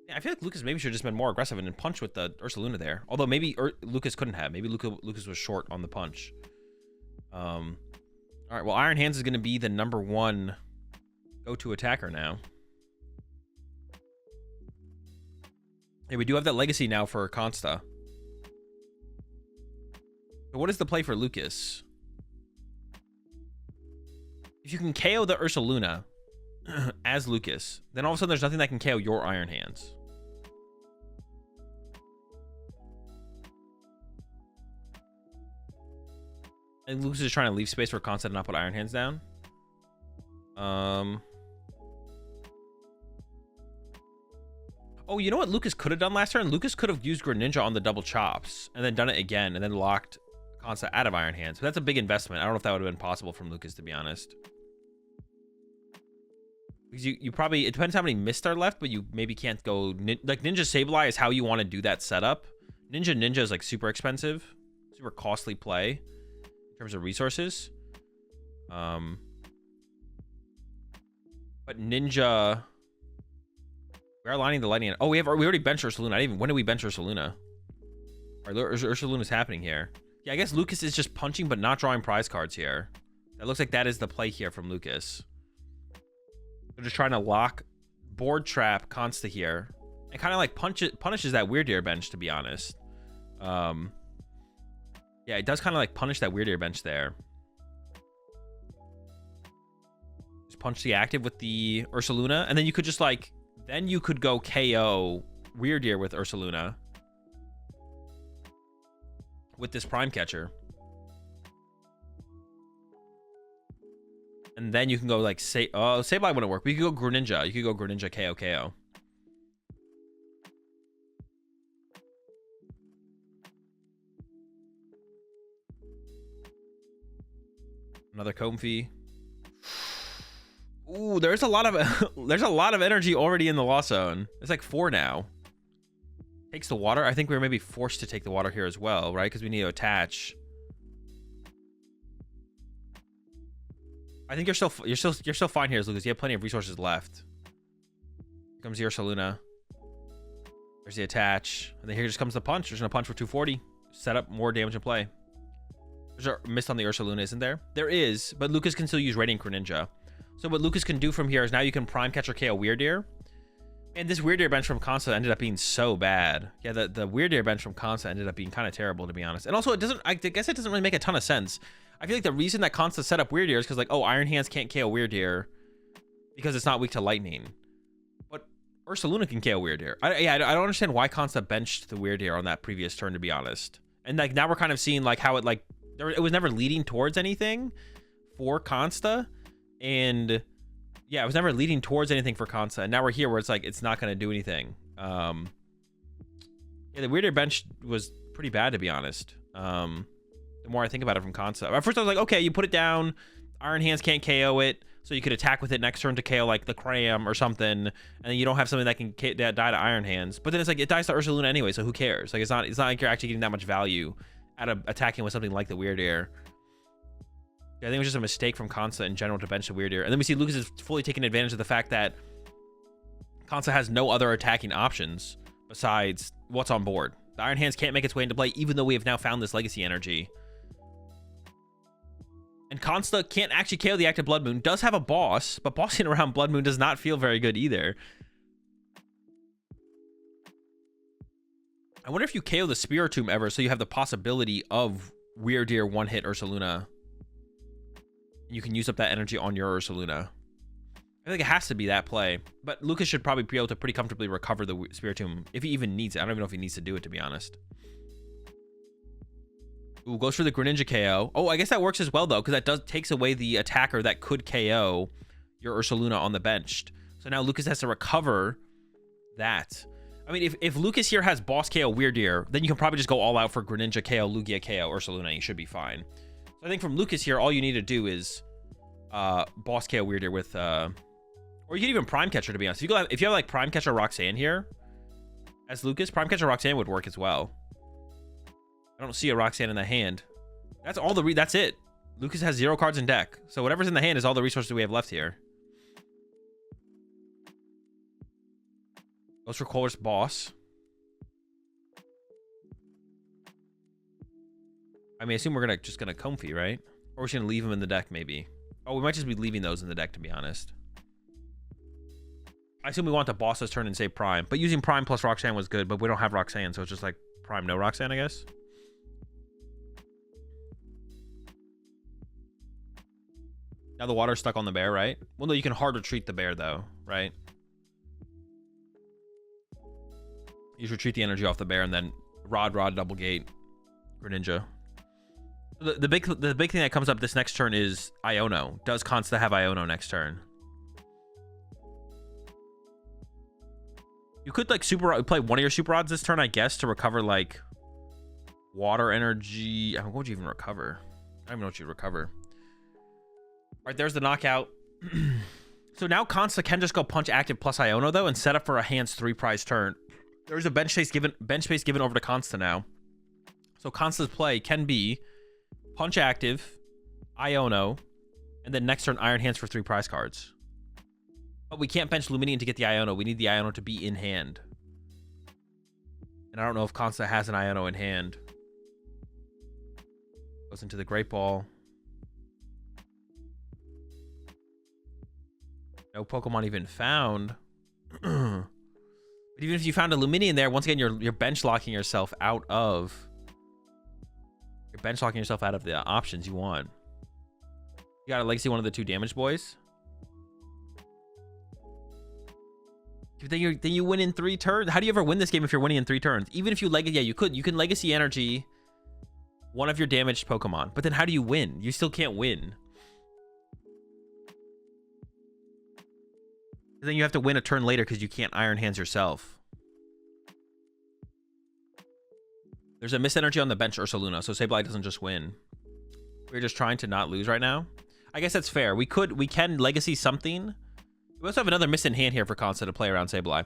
Yeah, I feel like Lucas maybe should have just been more aggressive and punch with the Ursaluna there. Although maybe Lucas couldn't have. Maybe Lucas was short on the punch. All right, well, Iron Hands is going to be the #1 go-to attacker now. Yeah, we do have that legacy now for Consta. So what is the play for Lucas? If you can KO the Ursaluna as Lucas, then all of a sudden there's nothing that can KO your Iron Hands. And Lucas is trying to leave space for Consta to not put Iron Hands down. Oh, you know what Lucas could have done last turn? Lucas could have used Greninja on the double chops and then done it again and then locked Consta out of Iron Hands. But that's a big investment. I don't know if that would have been possible from Lucas, to be honest. Because you probably, it depends how many Mist are left, but you maybe can't go, like Ninja Sableye is how you want to do that setup. Ninja is like super expensive, super costly play in terms of resources. But Ninja, we're aligning the lightning. Oh, we already benched Ursaluna. When did we bench Ursaluna? Ursaluna's happening here. Yeah, I guess Lucas is just punching but not drawing prize cards here. That looks like that is the play here from Lucas. They're just trying to lock board trap Consta here. And kind of like punishes that Weird Ear bench, to be honest. Yeah, it does kind of like punish that Weird Ear bench there. Just punch the active with the Ursaluna. And then you could just like, then you could go KO Weird Ear with Ursaluna. With this Prime Catcher. And then you can go like, Sableye wouldn't work. We could go Greninja. You could go Greninja KO. Another Comfey. Ooh, there's a lot of energy already in the Lost Zone. It's like 4 now. Takes the water. I think we're maybe forced to take the water here as well, right? Because we need to attach. I think you're still fine here, Lucas. You have plenty of resources left. Here comes the Ursaluna. There's the attach, and then here just comes the punch. There's no punch for 240. Set up more damage in play. There's a mist on the Ursaluna, isn't there? There is, but Lucas can still use Radiant Greninja. So what Lucas can do from here is now you can Prime Catcher KO Weird Ear. And this Weird Ear bench from Consta ended up being so bad. Yeah, the Weird Ear bench from Consta ended up being kind of terrible, to be honest. And also, I guess it doesn't really make a ton of sense. I feel like the reason that Consta set up Weird Ear is because, like, oh, Iron Hands can't KO Weird Ear because it's not weak to Lightning. But Ursaluna can KO Weird Ear. I don't understand why Consta benched the Weird Ear on that previous turn, to be honest. And, like, now we're kind of seeing, like, how it, like, it was never leading towards anything for Consta. And yeah, it was never leading towards anything for Consta, and now we're here where it's like it's not going to do anything. Yeah, the Weird Ear bench was pretty bad, to be honest. The more I think about it from Consta, at first I was like, okay, you put it down, Iron Hands can't KO it, so you could attack with it next turn to KO like the Cram or something, and then you don't have something that can die to Iron Hands. But then it's like it dies to Ursaluna anyway, so who cares? Like it's not like you're actually getting that much value out of attacking with something like the Weird Ear. I think it was just a mistake from Consta in general to bench the Weird Ear. And then we see Lucas is fully taking advantage of the fact that Consta has no other attacking options besides what's on board. The Iron Hands can't make its way into play, even though we have now found this Legacy energy. And Consta can't actually KO the active Blood Moon. Does have a boss, but bossing around Blood Moon does not feel very good either. I wonder if you KO the Spiritomb ever, so you have the possibility of Weird Ear one-hit Ursaluna. You can use up that energy on your Ursaluna. I think it has to be that play. But Lucas should probably be able to pretty comfortably recover the Spiritomb if he even needs it. I don't even know if he needs to do it, to be honest. Ooh, goes for the Greninja KO. Oh, I guess that works as well, though, because that takes away the attacker that could KO your Ursaluna on the bench. So now Lucas has to recover that. I mean, if Lucas here has boss KO Weird Ear, then you can probably just go all out for Greninja KO, Lugia KO, Ursaluna, and you should be fine. So I think from Lucas here, all you need to do is boss KO Weird Ear with... or Or you can even Prime Catcher, to be honest. If you have like Prime Catcher Roxanne here as Lucas, Prime Catcher Roxanne would work as well. I don't see a Roxanne in the hand. That's all that's it. Lucas has 0 cards in deck. So whatever's in the hand is all the resources we have left here. Goes for Color's Boss. I mean, I assume we're just gonna Comfy, right? Or we're just gonna leave them in the deck, maybe. Oh, we might just be leaving those in the deck, to be honest. I assume we want the boss's turn and save Prime. But using Prime plus Roxanne was good, but we don't have Roxanne, so it's just like Prime, no Roxanne, I guess. Now the water's stuck on the bear, right? Well, no, you can hard retreat the bear, though, right? You just retreat the energy off the bear and then Rod, double gate, Greninja. The big thing that comes up this next turn is Iono. Does Consta have Iono next turn? You could like play one of your Super Rods this turn, I guess, to recover like water energy. I mean, what would you even recover? I don't even know what you'd recover. All right, there's the knockout. So now Consta can just go punch active plus Iono though and set up for a hand's 3 prize turn. There's a bench space given over to Consta now. So Consta's play can be punch active, Iono, and then next turn Iron Hands for 3 prize cards. But we can't bench Luminion to get the Iono. We need the Iono to be in hand. And I don't know if Consta has an Iono in hand. Goes into the Great Ball. No Pokemon even found. But even if you found a Luminion there, once again, you're bench locking yourself out of... You're bench locking yourself out of the options you want. You got a Legacy one of the 2 damage boys. Then you win in 3 turns. How do you ever win this game if you're winning in 3 turns? Even if you Legacy... Yeah, you can Legacy Energy one of your damaged Pokemon. But then how do you win? You still can't win. Then you have to win a turn later because you can't Iron Hands yourself. There's a Miss Energy on the bench, Ursaluna, so Sableye doesn't just win. We're just trying to not lose right now. I guess that's fair. We can Legacy something. We also have another Miss in hand here for Consta to play around Sableye.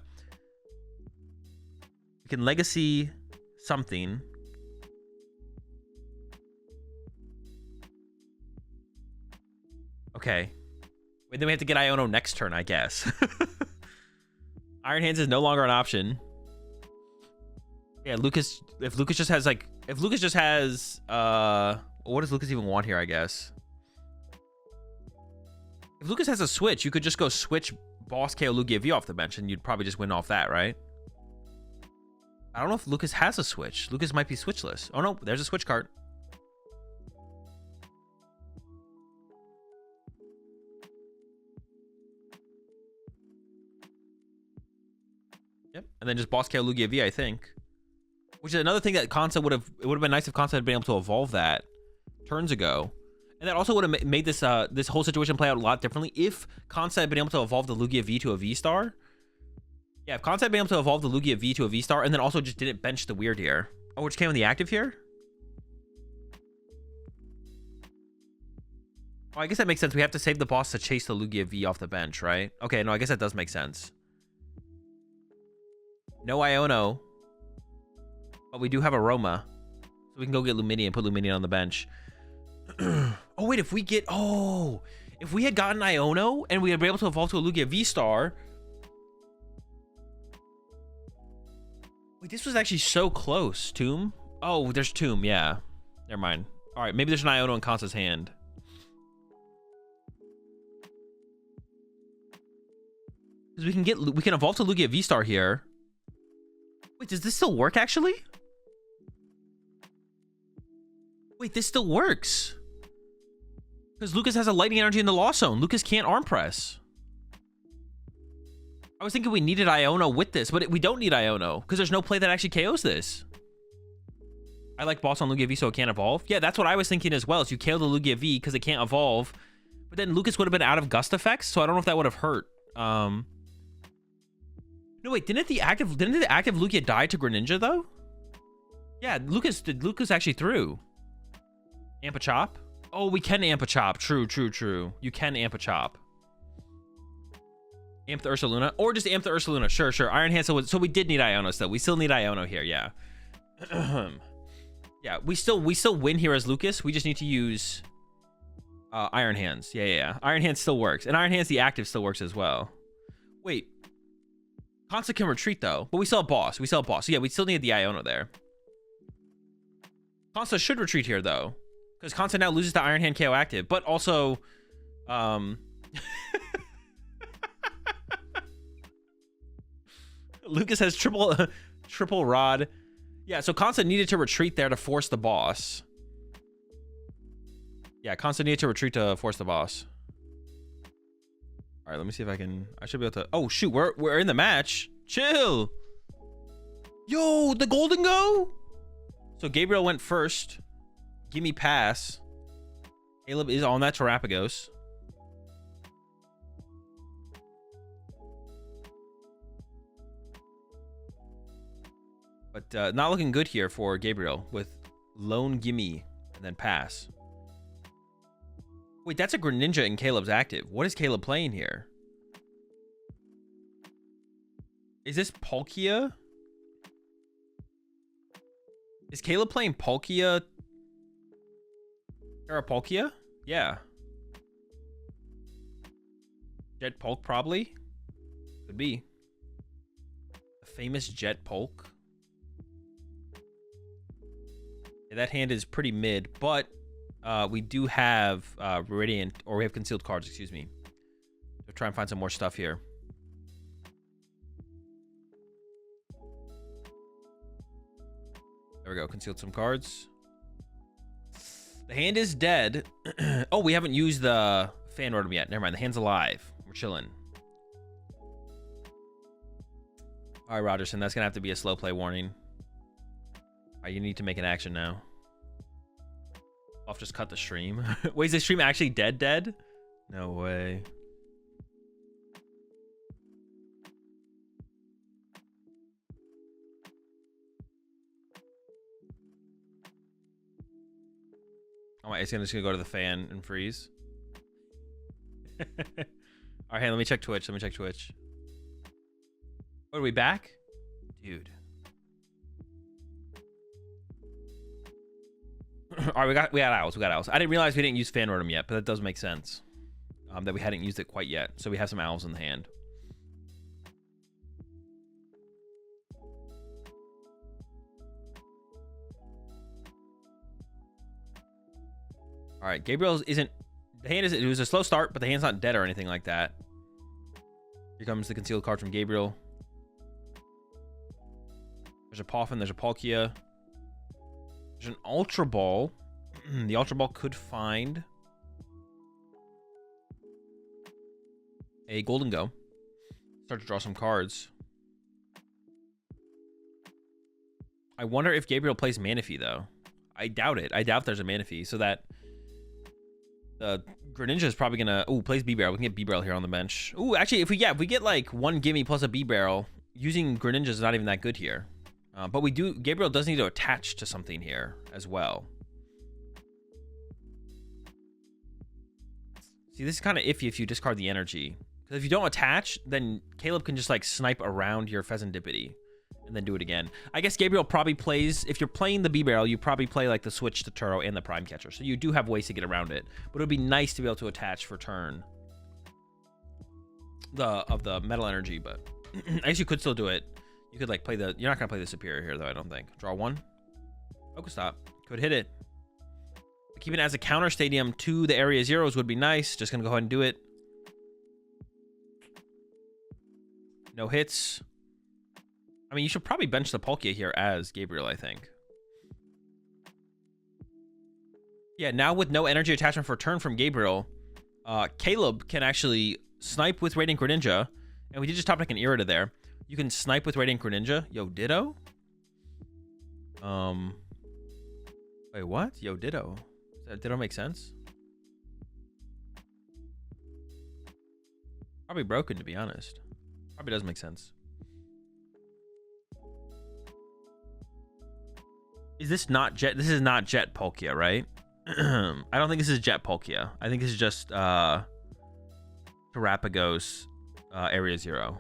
We can Legacy something. Okay. Then we have to get Iono next turn, I guess. Iron Hands is no longer an option. Yeah, Lucas. If Lucas just has what does Lucas even want here, I guess? If Lucas has a switch, you could just go switch Boss KO Lugia V off the bench and you'd probably just win off that, right? I don't know if Lucas has a switch. Lucas might be switchless. Oh no, there's a switch card. Yep, and then just Boss KO Lugia V, I think. Which is another thing that Consta would have... It would have been nice if Consta had been able to evolve that turns ago. And that also would have made this this whole situation play out a lot differently if Consta had been able to evolve the Lugia V to a V-Star. Yeah, if Consta had been able to evolve the Lugia V to a V-Star and then also just didn't bench the Weird here. Oh, which came in the active here? Oh, I guess that makes sense. We have to save the boss to chase the Lugia V off the bench, right? Okay, no, I guess that does make sense. No Iono. But we do have a Roma. So we can go get Luminion and put Luminion on the bench. Oh, wait, if we get... Oh, if we had gotten Iono and we had been able to evolve to a Lugia V-Star... Wait, this was actually so close. Tomb? Oh, there's Tomb, yeah. Never mind. All right, maybe there's an Iono in Consta's hand. Because we can evolve to Lugia V-Star here. Wait, does this still work, actually? Wait, this still works. Because Lucas has a Lightning Energy in the Lost Zone. Lucas can't Arm Press. I was thinking we needed Iono with this, but we don't need Iono. Because there's no play that actually KOs this. I like Boss on Lugia V so it can't evolve. Yeah, that's what I was thinking as well. Is you KO the Lugia V because it can't evolve. But then Lucas would have been out of Gust effects, so I don't know if that would have hurt. No, wait, didn't the active Lugia die to Greninja though? Yeah, Lucas actually threw. Amp a Chop? Oh, we can Amp a Chop. True. You can Amp a Chop. Amp the Ursaluna, or just amp the Ursaluna. Sure, sure. Iron Hand. So we did need Iono still. We still need Iono here. Yeah. Yeah. We still win here as Lucas. We just need to use Iron Hands. Yeah. Iron Hands still works, and Iron Hands the active still works as well. Wait. Consta can retreat though, but we still have boss. So yeah, we still need the Iono there. Consta should retreat here though, because Consta now loses the Iron Hand KO active, but also, Lucas has triple rod. Yeah, so Consta needed to retreat there to force the boss. Yeah, Consta needed to retreat to force the boss. All right, let me see if I should be able to. Oh shoot, we're in the match. Chill. Yo, the golden go. So Gabriel went first. Gimme pass. Caleb is on that Terrapagos. But not looking good here for Gabriel with lone gimme and then pass. Wait, that's a Greninja in Caleb's active. What is Caleb playing here? Is this Palkia? Is Caleb playing Palkia? Palkia? Yeah. Jet Polk probably? Could be. The famous Jet Polk. Yeah, that hand is pretty mid, but we do have Radiant, or we have concealed cards, excuse me. We'll try and find some more stuff here. There we go, concealed some cards. The hand is dead. Oh, we haven't used the fan rotom yet. Never mind, the hand's alive. We're chilling. All right, Rogerson, that's gonna have to be a slow play warning. All right, you need to make an action now. I'll just cut the stream. Wait, is the stream actually dead? No way. Oh, it's just gonna go to the fan and freeze. All right, hey, let me check Twitch. What, are we back? Dude. All right, we got owls. I didn't realize we didn't use fan rotom yet, but that does make sense. That we hadn't used it quite yet, so we have some owls in the hand. All right, Gabriel's isn't. The hand is. It was a slow start, but the hand's not dead or anything like that. Here comes the concealed card from Gabriel. There's a Poffin. There's a Palkia. There's an Ultra Ball. The Ultra Ball could find a Golden Go. Start to draw some cards. I wonder if Gabriel plays Manaphy, though. I doubt it. I doubt there's a Manaphy, so that Greninja is probably gonna. Oh, plays B-Barrel. We can get B-Barrel here on the bench. Oh, actually, if we get like one gimme plus a B-Barrel, using Greninja is not even that good here. But Gabriel does need to attach to something here as well. See, this is kind of iffy if you discard the energy. Because if you don't attach, then Caleb can just like snipe around your Pheasantipity and then do it again. I guess Gabriel probably plays, if you're playing the B-Barrel, you probably play like the switch to Turo and the Prime Catcher. So you do have ways to get around it. But it would be nice to be able to attach for turn of the Metal Energy, but I guess you could still do it. You could like play the, you're not gonna play the Superior here though, I don't think. Draw one. Pokestop. Could hit it. Keeping it as a counter stadium to the area zeros would be nice. Just gonna go ahead and do it. No hits. I mean, you should probably bench the Palkia here as Gabriel, I think. Yeah, now with no energy attachment for turn from Gabriel, Caleb can actually snipe with Radiant Greninja. And we did just top deck an Irida there. You can snipe with Radiant Greninja. Yo, Ditto? Wait, what? Yo, Ditto. Does that Ditto make sense? Probably broken, to be honest. Probably does make sense. Is this not Jet? This is not Jet Palkia, right? I don't think this is Jet Palkia. I think this is just Terrapagos Area 0.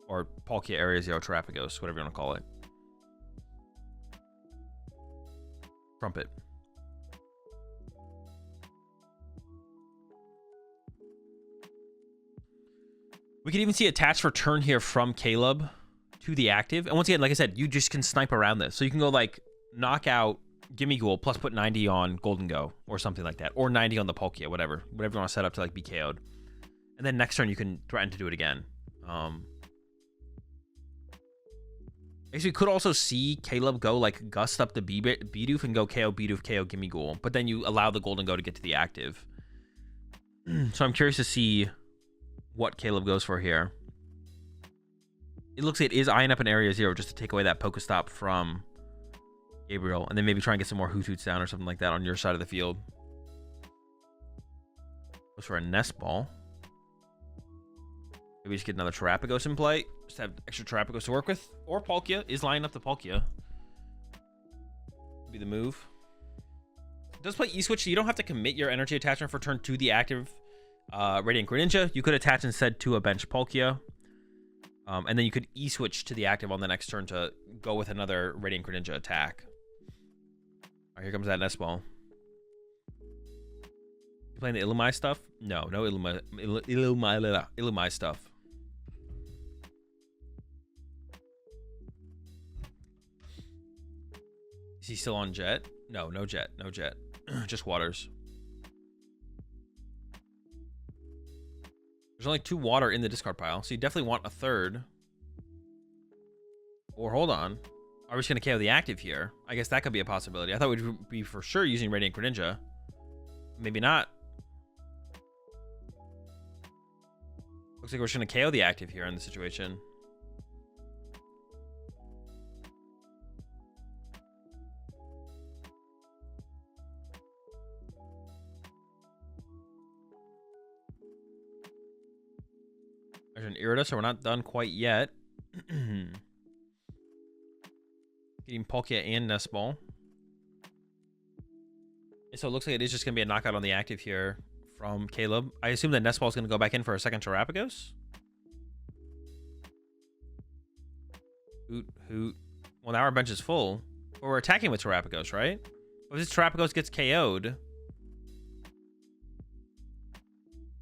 Or Palkia Area 0 Terapagos, whatever you want to call it. Trumpet. We could even see attach for turn here from Caleb to the active. And once again, like I said, you just can snipe around this. So you can go like knock out Gimme Ghoul plus put 90 on Golden Go or something like that. Or 90 on the Palkia, whatever. Whatever you want to set up to like be KO'd. And then next turn you can threaten to do it again. I guess we could also see Caleb go like gust up the Bidoof and go KO Bidoof, KO Gimme Ghoul. But then you allow the Golden Go to get to the active. So I'm curious to see what Caleb goes for here. It looks like it is eyeing up an Area 0 just to take away that Pokestop from Gabriel. And then maybe try and get some more Hootoots down or something like that on your side of the field. Goes for a Nest Ball. Maybe just get another Terapagos in play. Just have extra Terapagos to work with. Or Palkia is lining up the Palkia. Be the move. It does play E-Switch, so you don't have to commit your energy attachment for turn to the active Radiant Greninja. You could attach instead to a bench Palkia. And then you could E-Switch to the active on the next turn to go with another Radiant Greninja attack. All right, here comes that Nest Ball. You playing the Illumai stuff? No Illumai stuff. Is he still on Jet? No Jet. Just Waters. There's only 2 water in the discard pile, so you definitely want a third. Or hold on. Are we just going to KO the active here? I guess that could be a possibility. I thought we'd be for sure using Radiant Greninja. Maybe not. Looks like we're just going to KO the active here in the situation. There's an Irida, so we're not done quite yet. Getting Palkia and Nest Ball. And so it looks like it is just going to be a knockout on the active here from Caleb. I assume that Nest Ball is going to go back in for a second Terapagos. Hoot. Well, now our bench is full. But we're attacking with Terapagos, right? If this Terapagos gets KO'd,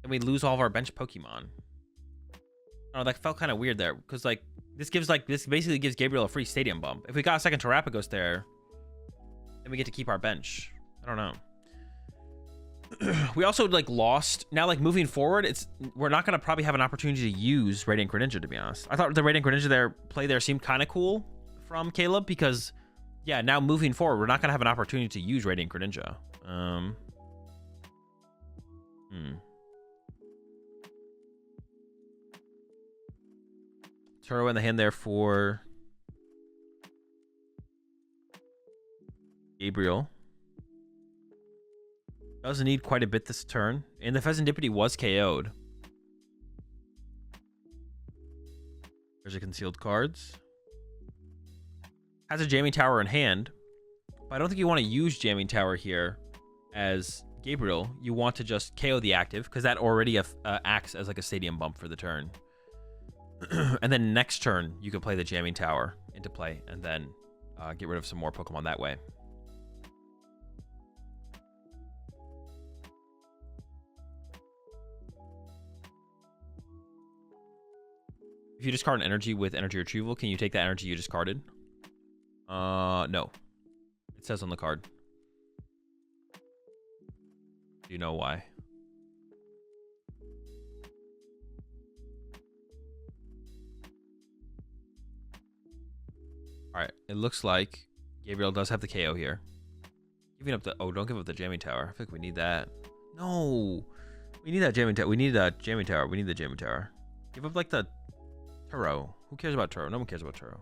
then we lose all of our bench Pokemon. Oh, that felt kind of weird there, because like this basically gives Gabriel a free stadium bump. If we got a second Terapagos there, then we get to keep our bench. I don't know. We also like lost. Now like moving forward, we're not gonna probably have an opportunity to use Radiant Greninja, to be honest. I thought the Radiant Greninja play there seemed kind of cool from Caleb, because yeah, now moving forward, we're not gonna have an opportunity to use Radiant Greninja. Turo in the hand there for Gabriel. Does need quite a bit this turn. And the Pheasantipity was KO'd. There's a concealed cards. Has a Jamming Tower in hand. But I don't think you want to use Jamming Tower here as Gabriel. You want to just KO the active, because that already acts as like a stadium bump for the turn. And then next turn, you can play the Jamming Tower into play and then get rid of some more Pokemon that way. If you discard an energy with energy retrieval, can you take that energy you discarded? No. It says on the card. Do you know why? Alright, it looks like Gabriel does have the KO here. Giving up the... Oh, don't give up the Jamming Tower. I think we need that. No! We need that Jamming Tower. We need that Jamming Tower. We need the Jamming Tower. Give up, like, the Turo. Who cares about Turo? No one cares about Turo.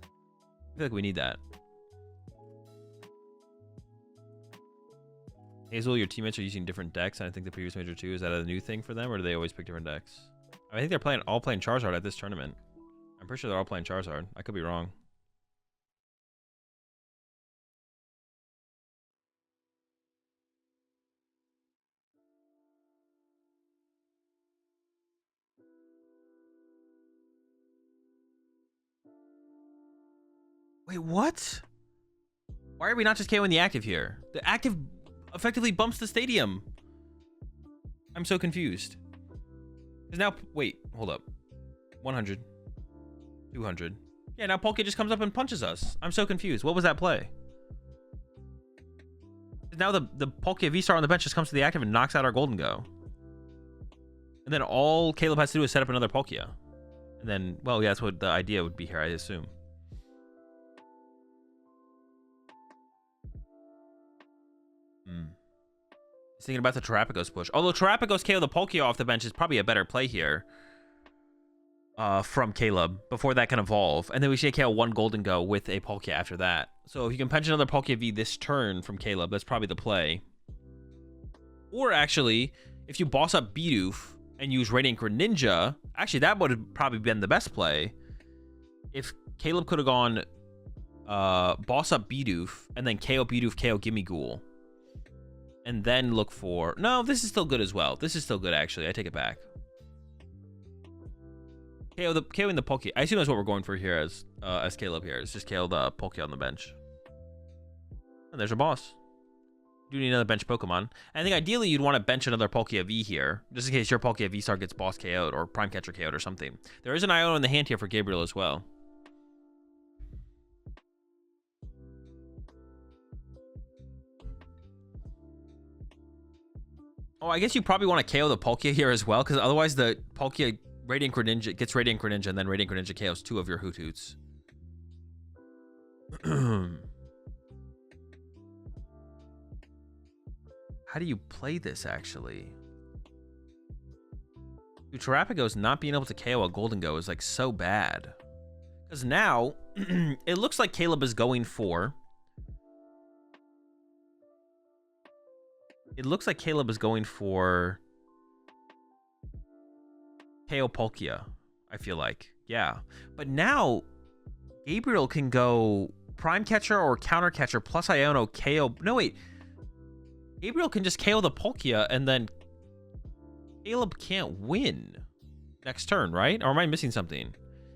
I feel like we need that. Azul, your teammates are using different decks, and I think the previous Major 2, is that a new thing for them, or do they always pick different decks? I think they're all playing Charizard at this tournament. I'm pretty sure they're all playing Charizard. I could be wrong. Wait, what? Why are we not just KOing the active here? The active effectively bumps the stadium. I'm so confused. Because now, wait, hold up. 100. 200. Yeah, now Poke just comes up and punches us. I'm so confused. What was that play? Now the Poke V-Star on the bench just comes to the active and knocks out our Golden Go. And then all Caleb has to do is set up another Palkia. And then, well, yeah, that's what the idea would be here, I assume. He's thinking about the Terrapagos push. Although Terrapagos KO the Palkia off the bench is probably a better play here. From Caleb before that can evolve. And then we should KO one Golden Go with a Palkia after that. So if you can punch another Palkia V this turn from Caleb, that's probably the play. Or actually, if you boss up Bidoof and use Radiant Greninja, actually that would have probably been the best play. If Caleb could have gone boss up Bidoof and then KO Bidoof, KO Gimmighoul. And then look for... No, this is still good as well. This is still good, actually. I take it back. KOing the Poke. I assume that's what we're going for here as Caleb here. It's just KO the Poke on the bench. And there's your boss. You do need another bench Pokemon. I think ideally you'd want to bench another Palkia V here, just in case your Palkia V-Star gets boss KO'd or Prime Catcher KO'd or something. There is an Iono in the hand here for Gabriel as well. Oh, I guess you probably want to KO the Palkia here as well, because otherwise the Palkia Radiant Greninja gets Radiant Greninja, and then Radiant Greninja KOs two of your Hoothoots. How do you play this, actually? Dude, Terrapagos not being able to KO a Golden Go is, like, so bad. Because now, it looks like Caleb is going for... It looks like Caleb is going for... KO Palkia, I feel like. Yeah. But now, Gabriel can go Prime Catcher or Counter Catcher plus Iono KO... No, wait. Gabriel can just KO the Palkia, and then Caleb can't win next turn, right? Or am I missing something?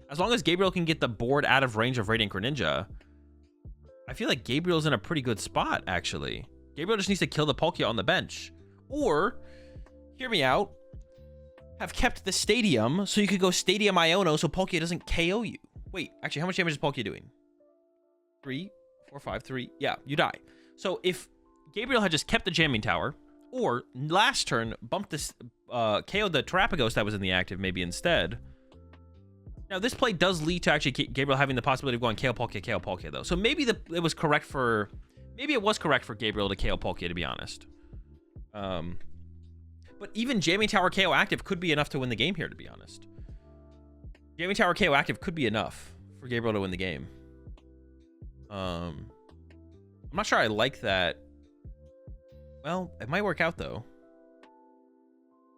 As long as Gabriel can get the board out of range of Radiant Greninja, I feel like Gabriel's in a pretty good spot, actually. Gabriel just needs to kill the Palkia on the bench. Or, hear me out, have kept the Stadium so you could go Stadium Iono so Palkia doesn't KO you. Wait, actually, how much damage is Palkia doing? 3, 4, 5, 3. Yeah, you die. So if Gabriel had just kept the Jamming Tower, or last turn bumped this, KO'd the Terrapagos that was in the active maybe instead. Now this play does lead to actually Gabriel having the possibility of going KO Palkia though. So maybe it was correct for Gabriel to KO Palkia, to be honest. But even Jamming Tower KO active could be enough to win the game here, to be honest. Jamming Tower KO active could be enough for Gabriel to win the game. I'm not sure I like that. Well, it might work out, though.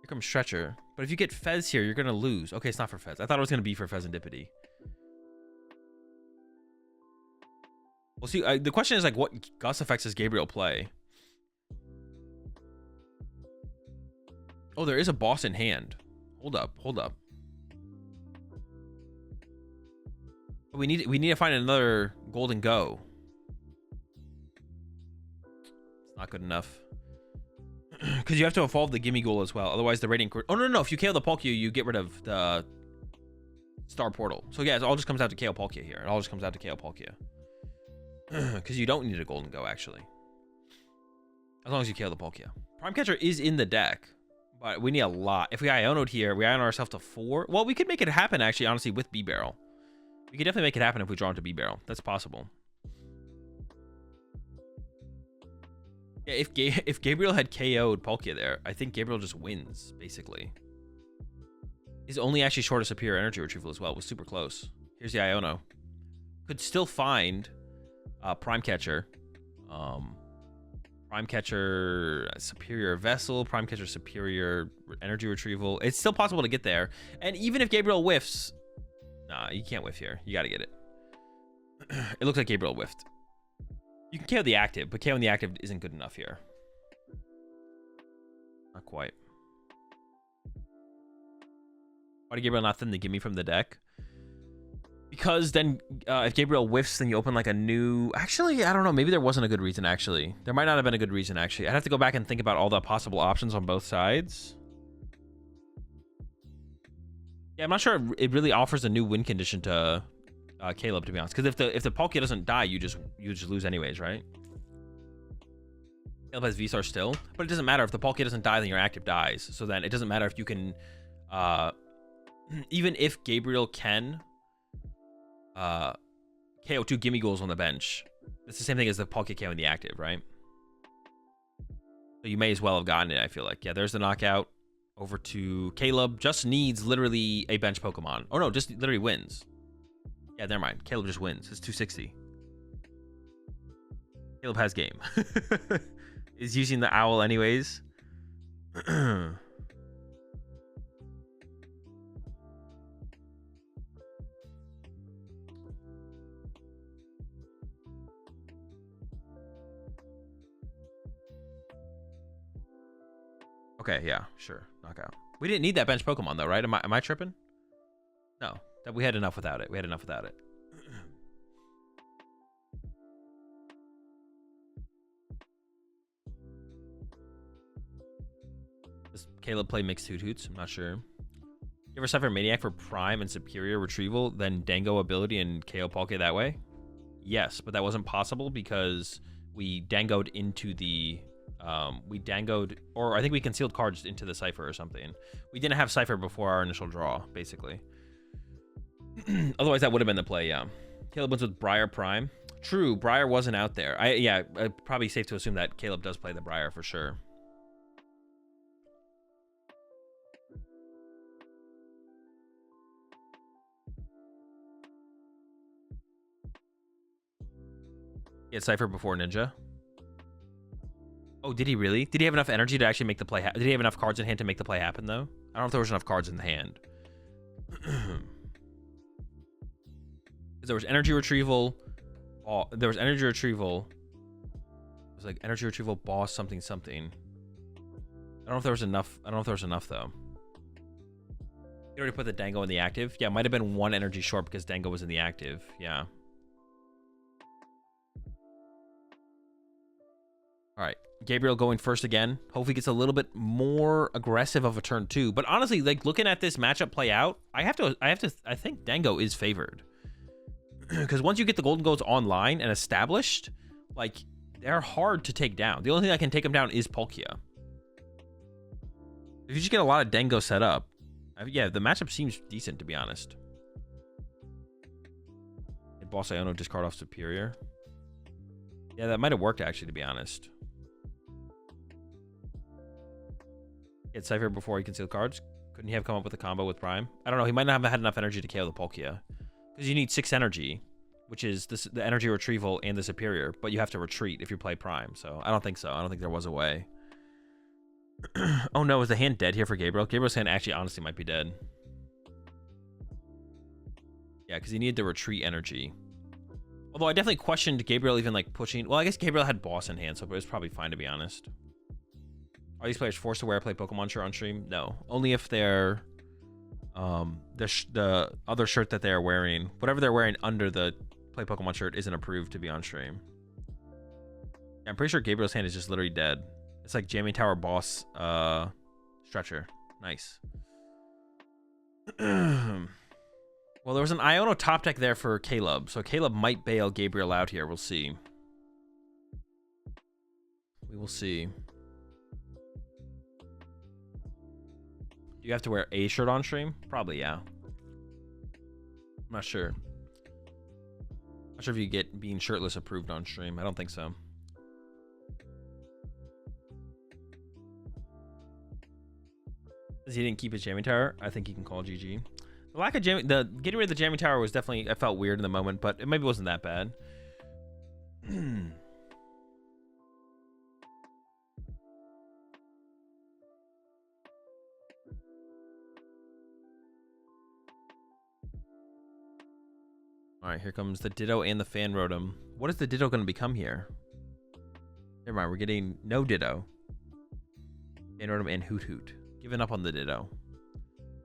Here comes Stretcher. But if you get Fez here, you're going to lose. Okay, it's not for Fez. I thought it was going to be for Fezandipity. Well, see, the question is, like, what Gust effects does Gabriel play? Oh, there is a boss in hand. Hold up. We need to find another Golden Go. It's not good enough. Because you have to evolve the Gimmighoul as well. Otherwise, the Radiant... Oh, no. If you KO the Palkia, you get rid of the Star Portal. So, yeah, it all just comes out to KO Palkia here. It all just comes out to KO Palkia. Because you don't need a Golden Go, actually. As long as you KO the Palkia. Prime Catcher is in the deck. But we need a lot. If we Iono'd here, we Iono ourselves to 4. Well, we could make it happen, actually, honestly, with B-Barrel. We could definitely make it happen if we draw into B-Barrel. That's possible. Yeah, if Gabriel had KO'd Palkia there, I think Gabriel just wins, basically. He's only actually short of Superior Energy Retrieval as well. It was super close. Here's the Iono. Could still find Prime Catcher. Prime Catcher Superior Vessel. Prime Catcher Superior Energy Retrieval. It's still possible to get there. And even if Gabriel whiffs... Nah, you can't whiff here. You got to get it. It looks like Gabriel whiffed. You can KO the active, but KOing the active isn't good enough here. Not quite. Why did Gabriel not thin the gimme from the deck? Because then if Gabriel whiffs, then you open like a new... Actually, I don't know. Maybe there wasn't a good reason, actually. There might not have been a good reason, actually. I'd have to go back and think about all the possible options on both sides. Yeah, I'm not sure it really offers a new win condition to Caleb, to be honest. Because if the Palkia doesn't die, you just lose anyways, right? Caleb has V-Star still. But it doesn't matter. If the Palkia doesn't die, then your active dies. So then it doesn't matter if you can... even if Gabriel can... KO 2 gimme goals on the bench. It's the same thing as the Palkia KO in the active, right? So you may as well have gotten it, I feel like. Yeah, there's the knockout. Over to Caleb. Just needs literally a bench Pokemon. Oh no, just literally wins. Yeah, never mind. Caleb just wins. It's 260. Caleb has game. Is using the owl anyways. Okay, yeah, sure. Knockout. We didn't need that bench Pokemon though, right? Am I tripping? No. That we had enough without it. We had enough without it. Does Caleb play mixed Hoot Hoots? I'm not sure. You ever suffer Maniac for Prime and Superior Retrieval, then Dango ability and KO Palkia that way? Yes, but that wasn't possible because we dangoed into the... we dangoed, or I think we concealed cards into the Cypher or something. We didn't have Cypher before our initial draw, basically. Otherwise, that would have been the play, yeah. Caleb wins with Briar Prime. True, Briar wasn't out there. Yeah, probably safe to assume that Caleb does play the Briar for sure. He had Cypher before Ninja. Oh, did he really? Did he have enough energy to actually make the play happen? Did he have enough cards in hand to make the play happen, though? I don't know if there was enough cards in the hand. There was energy retrieval. There was energy retrieval. It was like energy retrieval, boss, something, something. I don't know if there was enough. I don't know if there was enough, though. You already put the Dango in the active? Yeah, it might have been one energy short because Dango was in the active. Yeah. All right. Gabriel going first again. Hopefully gets a little bit more aggressive of a turn 2. But honestly, like looking at this matchup play out, I think Dango is favored. Because once you get the Golden Goats online and established, like, they're hard to take down. The only thing that can take them down is Palkia. If you just get a lot of Dango set up, yeah, the matchup seems decent, to be honest. Did Boss Iono discard off Superior? Yeah, that might have worked, actually, to be honest. He had Cypher before he concealed cards. Couldn't he have come up with a combo with Prime? I don't know. He might not have had enough energy to KO the Palkia. Because you need 6 energy, which is the energy retrieval and the Superior, but you have to retreat if you play Prime. So I don't think so. I don't think there was a way. Oh no, is the hand dead here for Gabriel? Gabriel's hand actually honestly might be dead. Yeah, because he needed the retreat energy. Although I definitely questioned Gabriel even like pushing. Well, I guess Gabriel had boss in hand, so it was probably fine, to be honest. Are these players forced to wear a Play Pokemon shirt on stream? No, only if they're the other shirt that they're wearing, whatever they're wearing under the Play Pokemon shirt, isn't approved to be on stream. Yeah, I'm pretty sure Gabriel's hand is just literally dead. It's like Jamming Tower boss stretcher. Nice. Well, there was an Iono top deck there for Caleb, so Caleb might bail Gabriel out here. We'll see. We will see. Do you have to wear a shirt on stream? Probably, yeah. I'm not sure. Not sure if you get being shirtless approved on stream. I don't think so. Because he didn't keep his jamming tower, I think he can call GG. The lack of getting rid of the jamming tower was definitely, I felt weird in the moment, but it maybe wasn't that bad. All right, here comes the Ditto and the Fan Rotom. What is the Ditto going to become here? Never mind, we're getting no Ditto. Fan Rotom and Hoot Hoot. Giving up on the Ditto.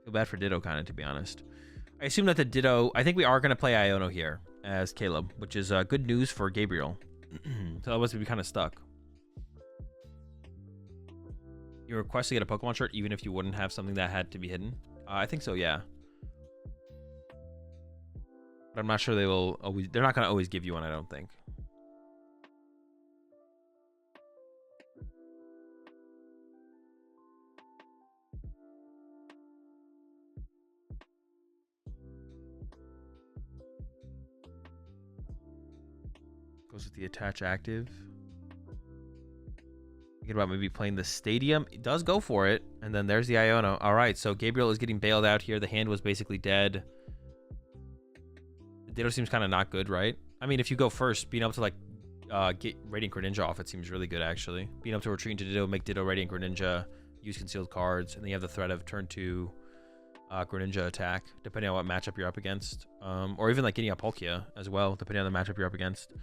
Feel bad for Ditto, kind of, to be honest. I assume that the Ditto... I think we are going to play Iono here as Caleb, which is good news for Gabriel. So otherwise we'd be kind of stuck. You request to get a Pokemon shirt even if you wouldn't have something that had to be hidden? I think so, yeah. But I'm not sure they will always... They're not going to always give you one, I don't think. Goes with the attach active. Thinking about maybe playing the stadium. It does go for it. And then there's the Iono. All right, so Gabriel is getting bailed out here. The hand was basically dead. The Ditto seems kind of not good, right? I mean, if you go first, being able to like get Radiant Greninja off, it seems really good, actually. Being able to retreat into Ditto, make Ditto Radiant Greninja, use concealed cards, and then you have the threat of turn 2 Greninja attack, depending on what matchup you're up against. Or even like getting a Palkia as well, depending on the matchup you're up against.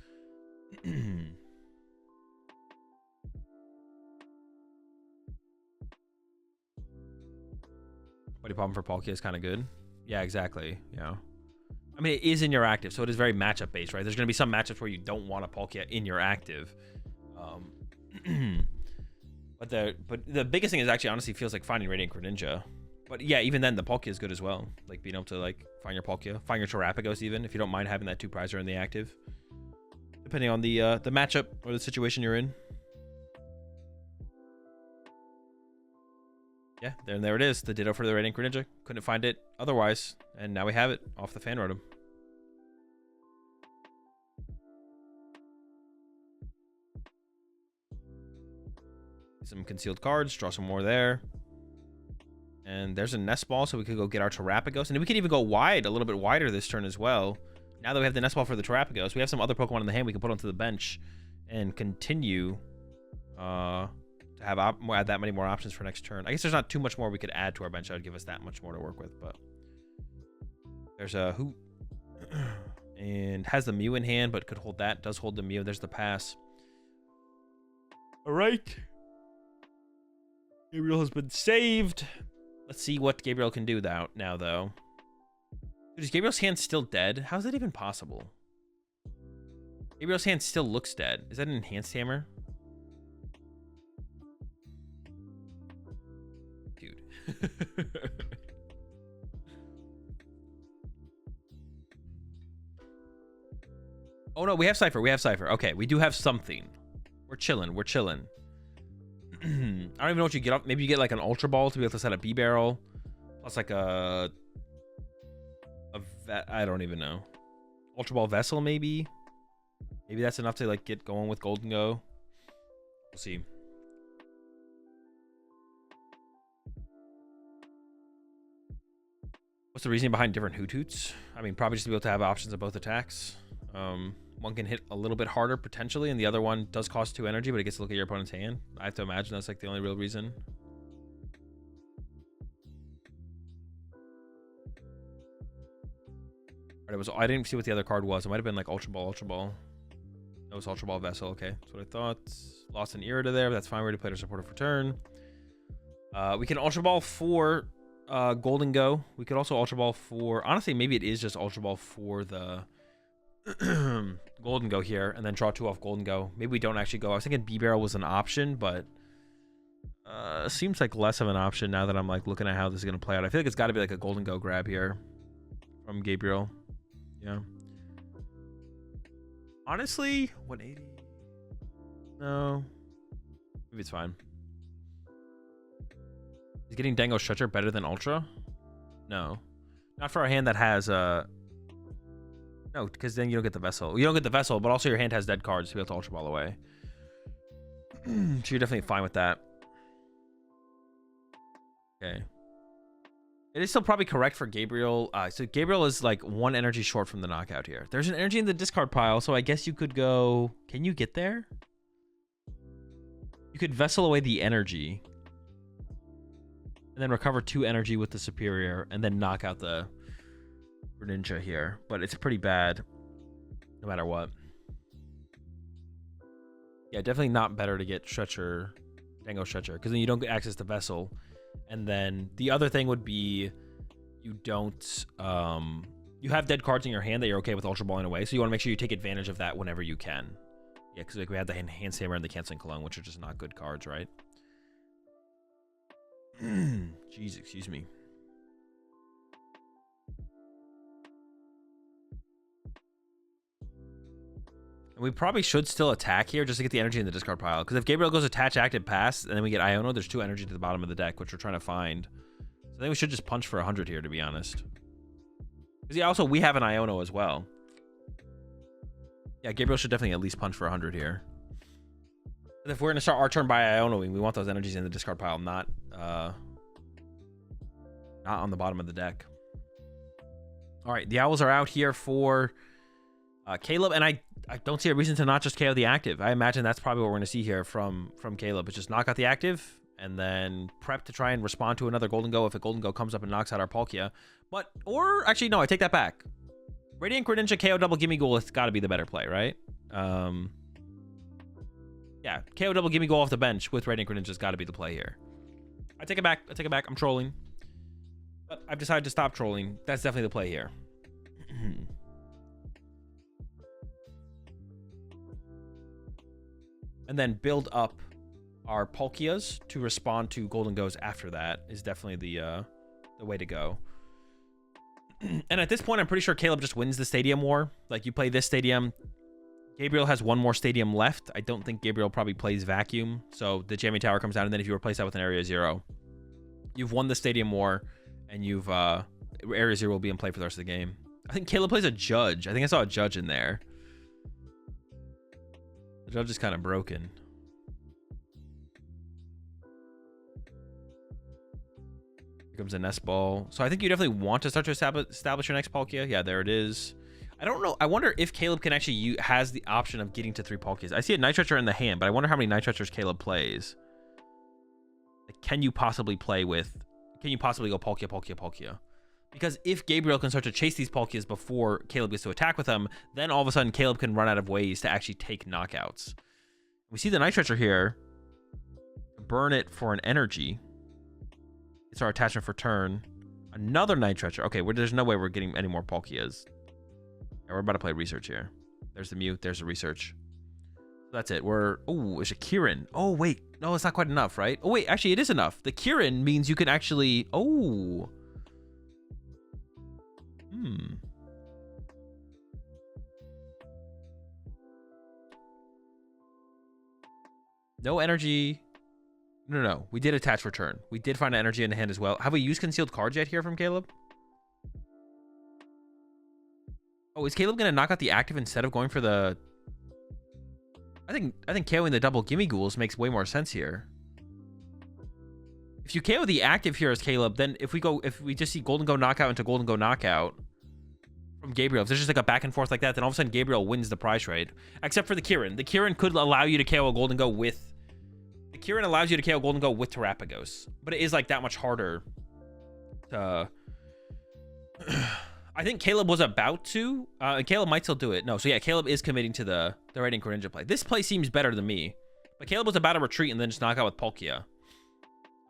Buddy problem for Palkia is kind of good. Yeah, exactly. Yeah. I mean, it is in your active, so it is very matchup based, right? There's going to be some matchups where you don't want a Palkia in your active. But the biggest thing is actually honestly feels like finding Radiant Greninja. But yeah, even then the Palkia is good as well. Like being able to like find your Palkia, find your Terrapagos even, if you don't mind having that 2 prizer in the active. Depending on the matchup or the situation you're in. Yeah, there it is. The Ditto for the Radiant Greninja. Couldn't find it otherwise. And now we have it off the fan rotom. Some concealed cards. Draw some more there. And there's a Nest Ball, so we could go get our Terrapagos. And we could even go wide, a little bit wider this turn as well. Now that we have the Nest Ball for the Terrapagos, we have some other Pokemon in the hand we can put onto the bench and continue to have add that many more options for next turn. I guess there's not too much more we could add to our bench that would give us that much more to work with, but there's a Hoot and has the Mew in hand, but could hold that. Does hold the Mew. There's the pass. All right. Gabriel has been saved. Let's see what Gabriel can do now, though. Dude, is Gabriel's hand still dead? How is that even possible? Gabriel's hand still looks dead. Is that an enhanced hammer? Dude. Oh no, we have Cypher. We have Cypher. Okay, we do have something. We're chilling. We're chilling. I don't even know what you get up. Maybe you get like an Ultra Ball to be able to set a B-Barrel. Plus like I don't even know. Ultra Ball Vessel maybe. Maybe that's enough to like get going with Golden Go. We'll see. What's the reasoning behind different Hoot-Hoots? I mean, probably just to be able to have options of both attacks. One can hit a little bit harder potentially, and the other one does cost 2 energy, but it gets to look at your opponent's hand. I have to imagine that's like the only real reason. I didn't see what the other card was. It might have been like Ultra Ball, Ultra Ball. That was Ultra Ball Vessel. Okay, that's what I thought. Lost an Irida there, but that's fine. We're ready to play our supporter for turn. We can Ultra Ball for Golden Go. We could also Ultra Ball for... Honestly, maybe it is just Ultra Ball for the Golden Go here, and then draw 2 off Golden Go. Maybe we don't actually go. I was thinking B-Barrel was an option, but seems like less of an option now that I'm like looking at how this is going to play out. I feel like it's got to be like a Golden Go grab here from Gabriel. Yeah. Honestly, 180. No. Maybe it's fine. Is getting Dango Stretcher better than Ultra? No. Not for a hand that has no, because then you don't get the Vessel. You don't get the Vessel, but also your hand has dead cards to be able to Ultra Ball away. So you're definitely fine with that. Okay. It is still probably correct for Gabriel. So Gabriel is like 1 energy short from the knockout here. There's an energy in the discard pile, so I guess you could go... Can you get there? You could Vessel away the energy. And then recover 2 energy with the Superior, and then knock out the Greninja here. But it's pretty bad, no matter what. Yeah, definitely not better to get Stretcher, Dango Stretcher, because then you don't get access to Vessel. And then the other thing would be you don't you have dead cards in your hand that you're okay with Ultra Balling away, so you want to make sure you take advantage of that whenever you can. Yeah, because like we had the Hand Hammer and the Canceling Cologne, which are just not good cards, right? Jeez, excuse me. And we probably should still attack here just to get the energy in the discard pile. Because if Gabriel goes attach, active, pass, and then we get Iono, there's 2 energy to the bottom of the deck, which we're trying to find. So I think we should just punch for 100 here, to be honest. Because yeah, also we have an Iono as well. Yeah, Gabriel should definitely at least punch for 100 here. But if we're going to start our turn by Ionoing, we want those energies in the discard pile, not on the bottom of the deck. All right, the Owls are out here for Caleb, and I don't see a reason to not just KO the active. I imagine that's probably what we're going to see here from Caleb. It's just knock out the active and then prep to try and respond to another Golden Go if a Golden Go comes up and knocks out our Palkia. Or actually, no, I take that back. Radiant Greninja KO double Gimme Ghoul has got to be the better play, right? Yeah, KO double Gimme Ghoul off the bench with Radiant Greninja's got to be the play here. I take it back. I'm trolling. But I've decided to stop trolling. That's definitely the play here. And then build up our Palkias to respond to Golden Goes after that is definitely the way to go. And at this point, I'm pretty sure Caleb just wins the Stadium War. Like, you play this Stadium. Gabriel has 1 more Stadium left. I don't think Gabriel probably plays Vacuum. So the Jamming Tower comes down, and then if you replace that with an Area 0, you've won the Stadium War, and you've Area 0 will be in play for the rest of the game. I think Caleb plays a Judge. I think I saw a Judge in there. The Judge is kind of broken. Here comes a Nest Ball. So I think you definitely want to start to establish your next Palkia. Yeah, there it is. I don't know. I wonder if Caleb can actually has the option of getting to 3 Palkias. I see a Night Stretcher in the hand, but I wonder how many Night Stretchers Caleb plays. Like, can you possibly go Palkia? Because if Gabriel can start to chase these Palkias before Caleb gets to attack with them, then all of a sudden Caleb can run out of ways to actually take knockouts. We see the Night Stretcher here. Burn it for an energy. It's our attachment for turn. Another Night Stretcher. Okay, there's no way we're getting any more Palkias. Yeah, we're about to play research here. There's the mute. There's the research. That's it. It's a Kirin. Oh, wait. No, it's not quite enough, right? Oh, wait. Actually, it is enough. The Kirin means you can actually... No energy. No. We did attach for turn. We did find an energy in the hand as well. Have we used concealed cards yet here from Caleb? Oh, is Caleb gonna knock out the active instead of going for the... I think KOing the double Gimme Ghouls makes way more sense here. If you KO the active here as Caleb, then if we just see Golden Go knockout into Golden Go knockout from Gabriel, if there's just like a back and forth like that, then all of a sudden Gabriel wins the prize trade. Except for the Kirin. The Kirin could allow you to KO a Golden Go with... The Kirin allows you to KO Golden Go with Terapagos. But it is like that much harder to... I think Caleb was about to. And Caleb might still do it. No, so yeah, Caleb is committing to the Radiant Greninja play. This play seems better than me. But Caleb was about to retreat and then just knock out with Palkia.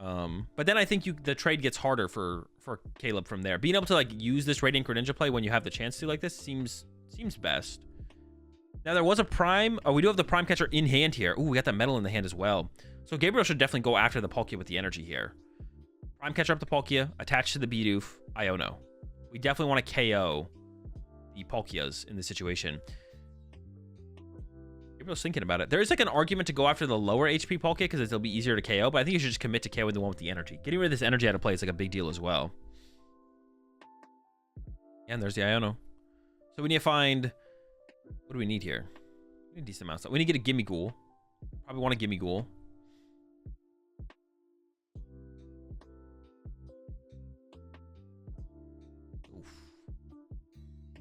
But then I think the trade gets harder for Caleb from there. Being able to like use this Radiant Greninja play when you have the chance to like this seems best. Now there was a Prime. Oh, we do have the Prime Catcher in hand here. Ooh, we got the Metal in the hand as well. So Gabriel should definitely go after the Palkia with the energy here. Prime Catcher up the Palkia, attached to the Bidoof, Iono. We definitely want to KO the Palkias in this situation. Gabriel's thinking about it. There is like an argument to go after the lower HP Palkia because it'll be easier to KO, but I think you should just commit to KOing the one with the energy. Getting rid of this energy out of play is like a big deal as well. And there's the Iono. So we need to find... What do we need here? We need a decent amount of stuff. We need to get a Gimme Ghoul. Probably want a Gimme Ghoul.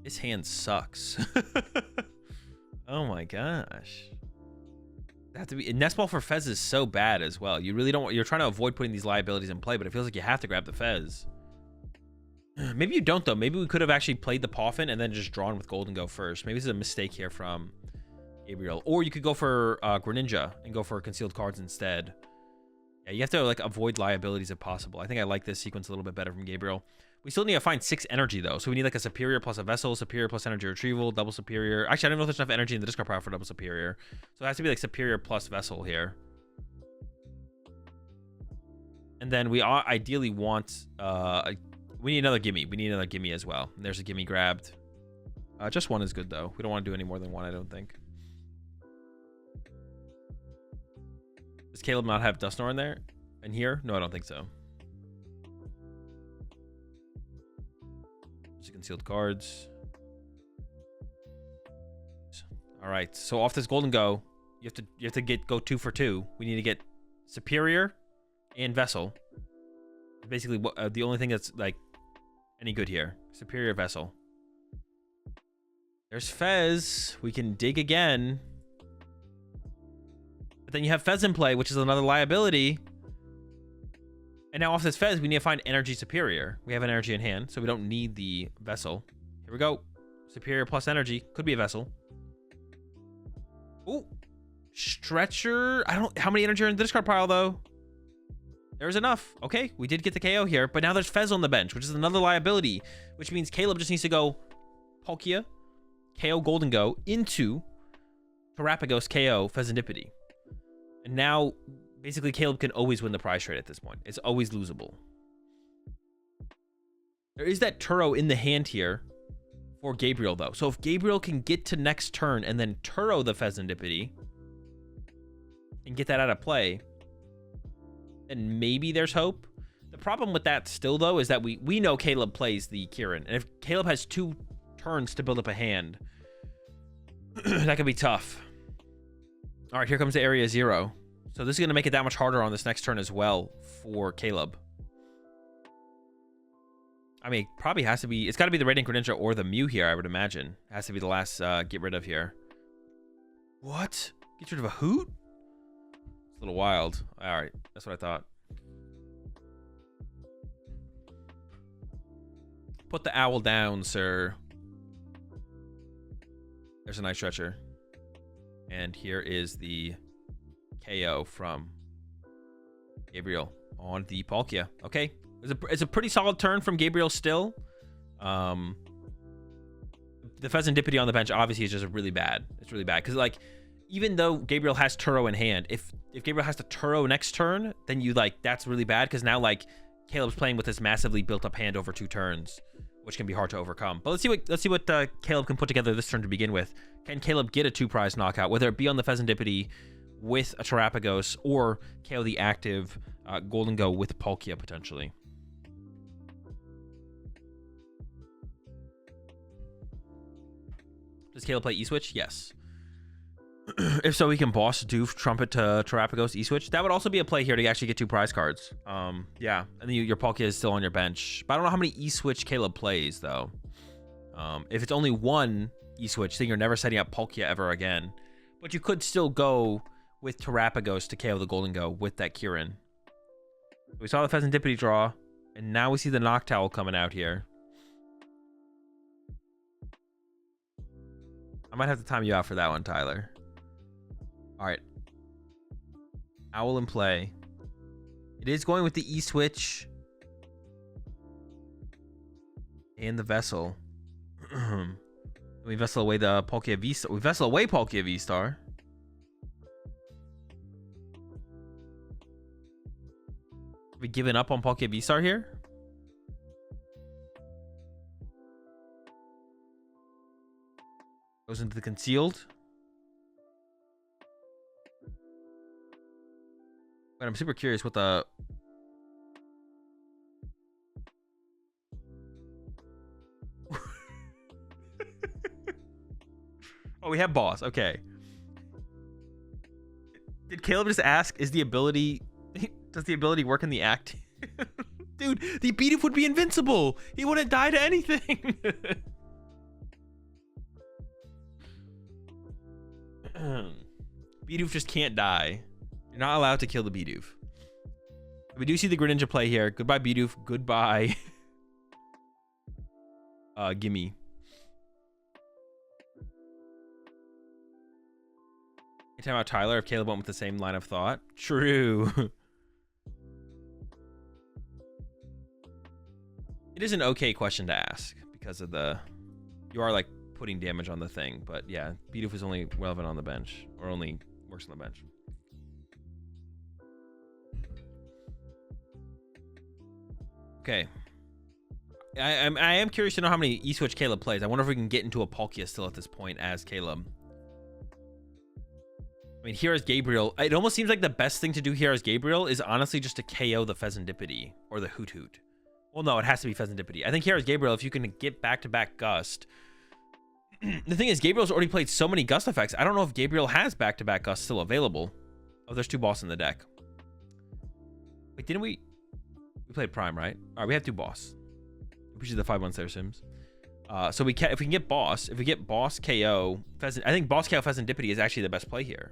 This hand sucks. Oh my gosh. Have to be Nest Ball for Fez is so bad as well. You really don't. You're trying to avoid putting these liabilities in play, but it feels like you have to grab the Fez. Maybe you don't though. Maybe we could have actually played the Poffin and then just drawn with Golden Go first. Maybe this is a mistake here from Gabriel. Or you could go for Greninja and go for concealed cards instead. Yeah, you have to like avoid liabilities if possible. I think I like this sequence a little bit better from Gabriel. We still need to find 6 energy, though. So we need like a superior plus a vessel, superior plus energy retrieval, double superior. Actually, I don't know if there's enough energy in the discard pile for double superior. So it has to be like superior plus vessel here. And then we ideally want... we need another gimme. We need another gimme as well. And there's a gimme grabbed. Just 1 is good, though. We don't want to do any more than 1, I don't think. Does Caleb not have Dusknoir in there? In here? No, I don't think so. Just concealed cards. All right. So off this golden go, you have to go 2 for 2. We need to get superior and vessel. Basically, the only thing that's like any good here. Superior vessel. There's Fez. We can dig again. But then you have Fez in play, which is another liability. And now off this Fez, we need to find energy superior. We have an energy in hand, so we don't need the vessel. Here we go. Superior plus energy. Could be a vessel. Ooh. Stretcher. How many energy are in the discard pile, though? There's enough. Okay, we did get the KO here, but now there's Fez on the bench, which is another liability, which means Caleb just needs to go Palkia, KO Golden Go, into Terapagos, KO Fezandipity. And now, basically, Caleb can always win the prize trade at this point. It's always losable. There is that Turo in the hand here for Gabriel, though. So if Gabriel can get to next turn and then Turo the Fezandipity and get that out of play, then maybe there's hope. The problem with that still, though, is that we know Caleb plays the Kieran. And if Caleb has 2 turns to build up a hand, that could be tough. All right, here comes the Area 0. So this is going to make it that much harder on this next turn as well for Caleb. I mean, it probably has to be... It's got to be the Radiant Greninja or the Mew here, I would imagine. It has to be the last get rid of here. What? Get rid of a Hoot? It's a little wild. All right, that's what I thought. Put the owl down, sir. There's a nice stretcher. And here is the KO from Gabriel on the Palkia. Okay. It's a pretty solid turn from Gabriel still. The Fezandipity on the bench obviously is just really bad. It's really bad. Because, like, even though Gabriel has Turo in hand, if Gabriel has to Turo next turn, then that's really bad. Because now, like, Caleb's playing with this massively built-up hand over 2 turns, which can be hard to overcome. But let's see what Caleb can put together this turn to begin with. Can Caleb get a 2-prize knockout, whether it be on the Fezandipity with a Terapagos or KO the active Golden Go with Palkia potentially? Does Caleb play E-Switch? Yes. If so, he can boss Doof, Trumpet to Terapagos, E-Switch. That would also be a play here to actually get 2 prize cards. Yeah, and then your Palkia is still on your bench. But I don't know how many E-Switch Caleb plays, though. If it's only 1 E-Switch, then you're never setting up Palkia ever again. But you could still go with Terapagos to KO the Golden Go with that Kieran. We saw the Fezandipity draw, and now we see the Noctowl coming out here. I might have to time you out for that one, Tyler. All right. Owl in play. It is going with the E-Switch. And the Vessel. We Vessel away the Palkia V-Star. We Vessel away Palkia V-Star. Have we given up on Palkia V-Star here? Goes into the concealed. But I'm super curious what the... Oh, we have boss. Okay. Did Caleb just ask, does the ability work in the act? Dude, the Bidoof would be invincible. He wouldn't die to anything. Bidoof just can't die. You're not allowed to kill the Bidoof. We do see the Greninja play here. Goodbye, Bidoof. Goodbye. Gimme. You talking about Tyler if Caleb went with the same line of thought? True. It is an okay question to ask because of you are like putting damage on the thing, but yeah, Bidoof is only relevant on the bench, or only works on the bench. Okay. I am curious to know how many E-Switch Caleb plays. I wonder if we can get into a Palkia still at this point as Caleb. I mean, here as Gabriel, it almost seems like the best thing to do here as Gabriel is honestly just to KO the Pheasantipity or the Hoot Hoot. Well, no, it has to be Pheasantipity. I think here as Gabriel, if you can get back-to-back Gust. The thing is, Gabriel's already played so many Gust effects. I don't know if Gabriel has back-to-back Gust still available. Oh, there's 2 boss in the deck. Wait, didn't we? We played Prime, right? All right, we have 2 boss. Which is the 5-1 Slayer Sims. So if we can get boss, if we get boss KO Pheasant, I think boss KO Pheasantipity is actually the best play here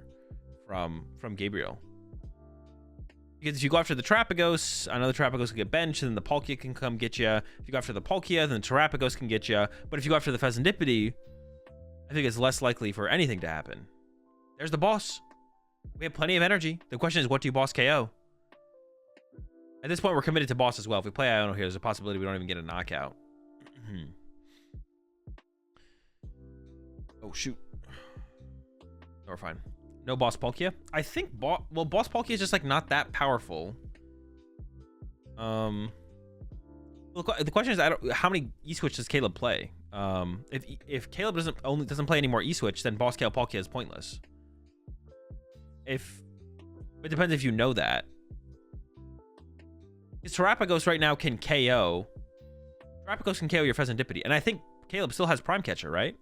from Gabriel. Because if you go after the Terapagos, another Terapagos can get benched, and then the Palkia can come get you. If you go after the Palkia, then the Terapagos can get you. But if you go after the Pheasantipity, I think it's less likely for anything to happen. There's the boss. We have plenty of energy. The question is, what do you boss KO? At this point, we're committed to boss as well. If we play Iono here, there's a possibility we don't even get a knockout. Oh, shoot. No, we're fine. No boss Palkia. I think, well, boss Palkia is just, like, not that powerful. Well, the question is, how many E-Switch does Caleb play? If Caleb doesn't play any more E-Switch, then boss KO Palkia is pointless. It depends if you know that. Because Terapagos right now can KO. Terapagos can KO your Pheasantipity. And I think Caleb still has Prime Catcher, right?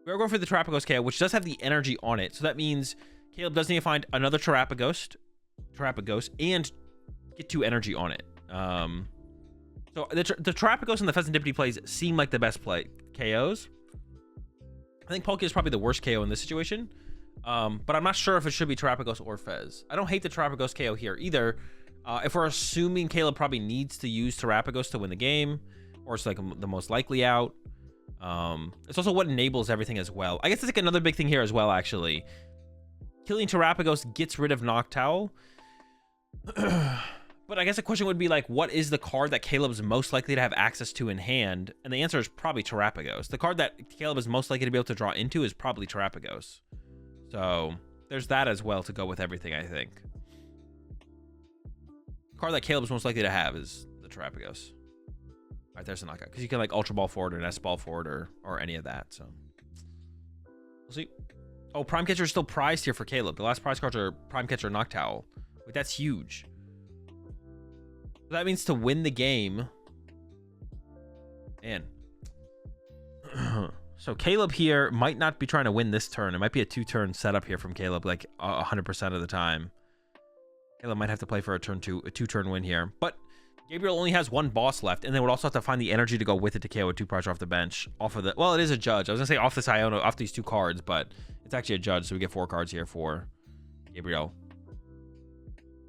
We're going for the Terapagos KO, which does have the energy on it. So that means Caleb does need to find another Terapagos and get 2 energy on it. So the Terapagos and the Pheasantipity plays seem like the best play KOs. I think Palkia is probably the worst KO in this situation. But I'm not sure if it should be Terapagos or Fez. I don't hate the Terapagos KO here either. If we're assuming Caleb probably needs to use Terapagos to win the game, or it's like the most likely out. It's also what enables everything as well. I guess it's like another big thing here as well, actually. Killing Terapagos gets rid of Noctowl. But I guess the question would be like, what is the card that Caleb's most likely to have access to in hand? And the answer is probably Terapagos. The card that Caleb is most likely to be able to draw into is probably Terapagos. So there's that as well to go with everything, I think. The card that Caleb's most likely to have is the Terapagos. All right, there's a knockout. Because you can like Ultra Ball forward or S Ball forward or any of that. So we'll see. Oh, Prime Catcher is still prized here for Caleb. The last prize cards are Prime Catcher Noctowl. Wait, that's huge. So that means to win the game. Man. So Caleb here might not be trying to win this turn. It might be a 2-turn setup here from Caleb, like 100% of the time. Caleb might have to play for a 2-turn win here. But Gabriel only has 1 boss left, and then would also have to find the energy to go with it to KO a 2-pressure off the bench. Well, it is a judge. I was gonna say off this Iono, off these 2 cards, but it's actually a judge, so we get 4 cards here for Gabriel.